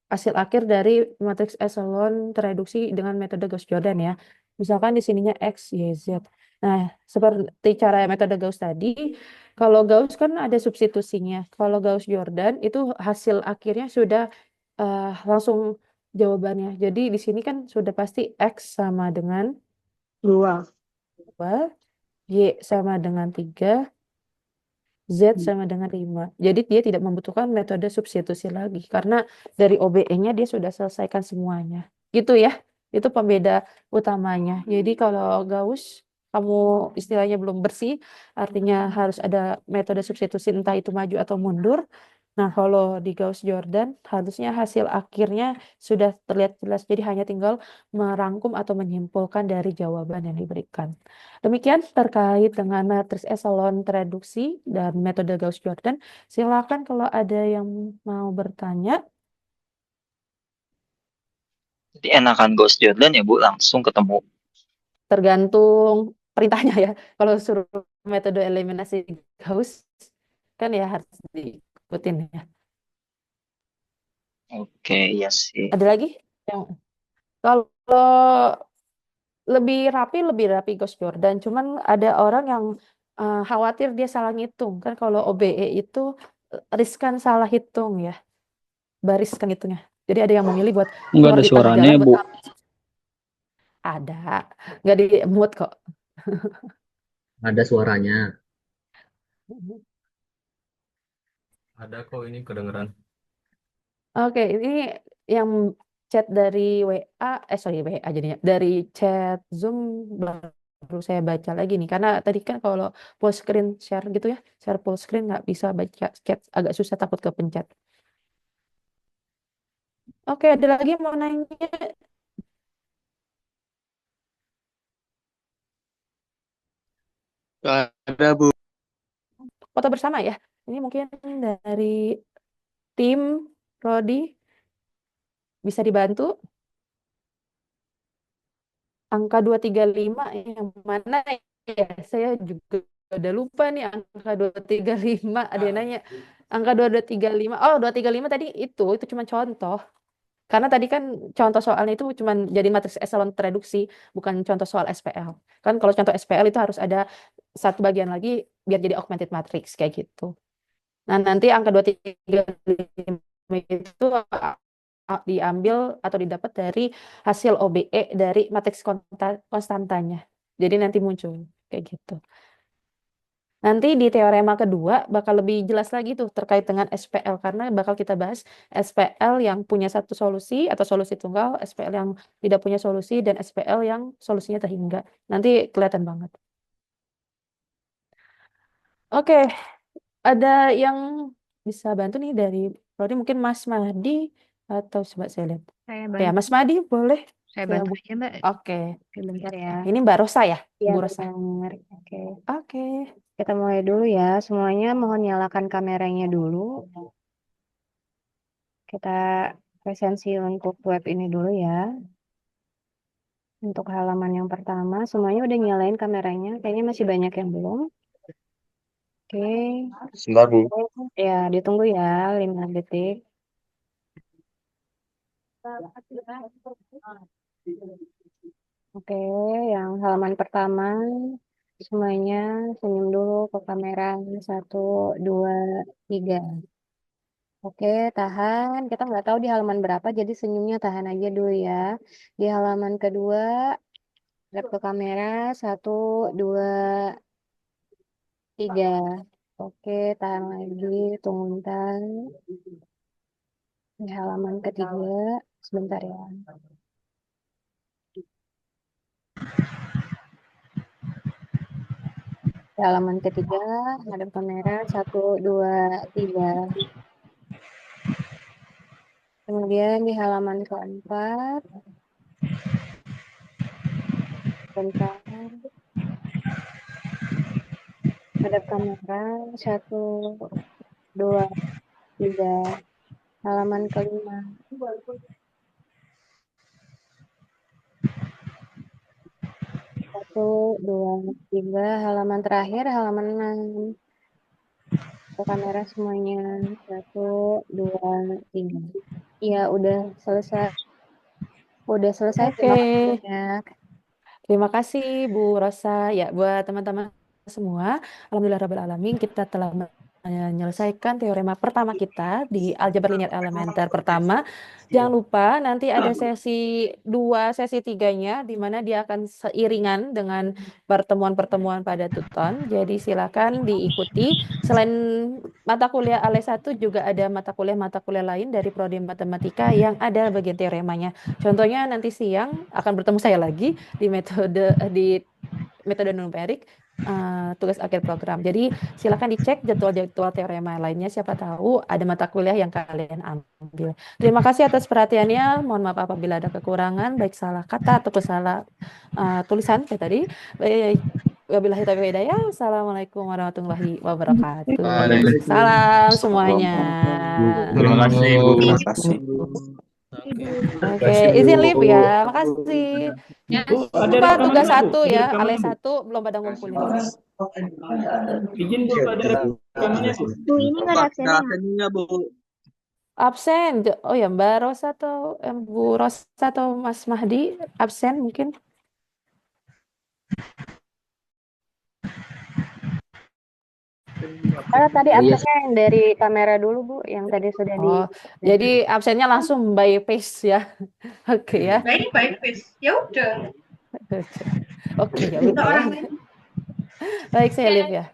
[SPEAKER 1] hasil akhir dari matriks echelon tereduksi dengan metode Gauss-Jordan ya. Misalkan di sininya X, Y, Z. Nah, seperti cara metode Gauss tadi, kalau Gauss kan ada substitusinya. Kalau Gauss-Jordan itu hasil akhirnya sudah langsung jawabannya. Jadi di sini kan sudah pasti X sama dengan
[SPEAKER 5] 2.
[SPEAKER 1] 2, Y sama dengan 3, Z sama dengan 5. Jadi dia tidak membutuhkan metode substitusi lagi. Karena dari OBE-nya dia sudah selesaikan semuanya. Gitu ya. Itu pembeda utamanya. Jadi kalau Gauss, kamu istilahnya belum bersih, artinya harus ada metode substitusi entah itu maju atau mundur. Nah kalau di Gauss-Jordan, harusnya hasil akhirnya sudah terlihat jelas. Jadi hanya tinggal merangkum atau menyimpulkan dari jawaban yang diberikan. Demikian terkait dengan matriks echelon tereduksi dan metode Gauss-Jordan. Silakan kalau ada yang mau bertanya.
[SPEAKER 6] Jadi enakan Gauss-Jordan ya Bu, langsung ketemu.
[SPEAKER 1] Tergantung perintahnya ya. Kalau suruh metode eliminasi Gauss, kan ya harus diikutin ya.
[SPEAKER 6] Oke, iya sih.
[SPEAKER 1] Ada lagi? Kalau lebih rapi Gauss-Jordan. Cuman ada orang yang khawatir dia salah ngitung. Kan kalau OBE itu riskan salah hitung ya. Baris kan hitungnya. Jadi ada yang memilih buat
[SPEAKER 11] Enggak
[SPEAKER 1] keluar
[SPEAKER 11] ada
[SPEAKER 1] di tengah
[SPEAKER 11] suaranya,
[SPEAKER 1] jalan buat
[SPEAKER 11] Bu.
[SPEAKER 1] ada. Nggak di mute kok.
[SPEAKER 16] Ada suaranya.
[SPEAKER 11] Ada kok, ini kedengeran.
[SPEAKER 1] Oke, ini yang chat dari WA, sorry WA jadinya. Dari chat Zoom baru saya baca lagi nih. Karena tadi kan kalau full screen share gitu ya, share full screen nggak bisa baca chat. Agak susah takut kepencet. Oke, ada lagi yang mau nanya?
[SPEAKER 11] Ada, Bu.
[SPEAKER 1] Foto bersama ya. Ini mungkin dari tim Rodi bisa dibantu. Angka 235 yang mana ya? Saya juga udah lupa nih angka 235. Ada yang nanya angka 2235. Oh, 235 tadi itu cuma contoh. Karena tadi kan contoh soalnya itu cuma jadi matriks echelon tereduksi, bukan contoh soal SPL. Kan kalau contoh SPL itu harus ada satu bagian lagi biar jadi augmented matrix kayak gitu. Nah, nanti angka 235 itu diambil atau didapat dari hasil OBE dari matriks konstantanya. Jadi nanti muncul kayak gitu. Nanti di teorema kedua bakal lebih jelas lagi tuh terkait dengan SPL karena bakal kita bahas SPL yang punya satu solusi atau solusi tunggal, SPL yang tidak punya solusi dan SPL yang solusinya terhingga. Nanti kelihatan banget. Oke, ada yang bisa bantu nih dari Rodi mungkin Mas Mahdi atau coba saya lihat.
[SPEAKER 10] Saya
[SPEAKER 1] Ya,
[SPEAKER 10] bantu.
[SPEAKER 1] Mas Mahdi boleh.
[SPEAKER 17] Saya
[SPEAKER 1] Oke,
[SPEAKER 17] bantu
[SPEAKER 1] Bu.
[SPEAKER 17] aja, Mbak.
[SPEAKER 1] Oke.
[SPEAKER 17] Oke, bentar ya.
[SPEAKER 1] Ini Mbak Rosa ya?
[SPEAKER 17] Iya,
[SPEAKER 1] Bu Rosa.
[SPEAKER 17] benar. Oke.
[SPEAKER 1] Oke.
[SPEAKER 17] Kita mulai dulu ya. Semuanya mohon nyalakan kameranya dulu. Kita presensi untuk web ini dulu ya. Untuk halaman yang pertama, semuanya udah nyalain kameranya. Kayaknya masih banyak yang belum. Oke.
[SPEAKER 13] Sebentar, Bu.
[SPEAKER 17] Ya, ditunggu ya 5 detik. Oke, yang halaman pertama semuanya senyum dulu ke kamera. 1, 2, 3. Oke, tahan. Kita nggak tahu di halaman berapa, jadi senyumnya tahan aja dulu ya. Di halaman kedua, lihat ke kamera. 1, 2, 3. Oke, tahan lagi. Tunggu bentar. Di halaman ketiga, sebentar ya. Di halaman ketiga, hadap kamera. 1, 2, 3. Kemudian di halaman keempat, bentar, hadap kamera. 1, 2, 3. Halaman kelima. 1, 2, 3. Halaman terakhir, halaman 6. Ke kamera semuanya. 1, 2, 3. Iya, udah selesai.
[SPEAKER 1] Oke.
[SPEAKER 17] Terima kasih banyak.
[SPEAKER 1] Terima kasih Bu Rosa. Ya, buat teman-teman semua, alhamdulillahirrahmanirrahim, kita telah menyelesaikan teorema pertama kita di aljabar linear elementer pertama. Jangan lupa nanti ada sesi 2, sesi 3-nya, di mana dia akan seiringan dengan pertemuan-pertemuan pada Tuton. Jadi silakan diikuti. Selain mata kuliah ALE 1, juga ada mata kuliah lain dari prodi matematika yang ada bagian teoremanya. Contohnya nanti siang akan bertemu saya lagi di metode numerik, tugas akhir program. Jadi silakan dicek jadwal-jadwal teorema lainnya, siapa tahu ada mata kuliah yang kalian ambil. Terima kasih atas perhatiannya. Mohon maaf apabila ada kekurangan, baik salah kata ataupun salah tulisan kayak tadi. Baik, wabillahi taufiq wal hidayah. Assalamualaikum warahmatullahi wabarakatuh. Salam semuanya.
[SPEAKER 13] Terima kasih, Bu.
[SPEAKER 9] Terima kasih, Bu.
[SPEAKER 1] Oke, izin live ya. Makasih.
[SPEAKER 12] Bu, ada
[SPEAKER 1] Lupa
[SPEAKER 12] rekaman
[SPEAKER 1] tugas
[SPEAKER 12] nggak, Bu?
[SPEAKER 1] 1
[SPEAKER 12] Ada
[SPEAKER 1] ya,
[SPEAKER 12] rekaman,
[SPEAKER 1] ALE
[SPEAKER 12] Bu?
[SPEAKER 1] 1 belum pada ngumpulin.
[SPEAKER 12] Izin, Bu, ada rekamannya, Bu?
[SPEAKER 17] Bu, ini nggak ada absennya.
[SPEAKER 12] Bu.
[SPEAKER 1] Absen. Oh ya, Mbak Rosa atau Bu Rosa atau Mas Mahdi absen mungkin.
[SPEAKER 17] Tadi absennya yang dari kamera dulu, Bu, yang tadi sudah di.
[SPEAKER 1] Oh, jadi absennya langsung by paste ya. Oke ya.
[SPEAKER 18] Nah ini by face. Ya udah.
[SPEAKER 1] Oke, ya udah ya. Baik, saya live ya.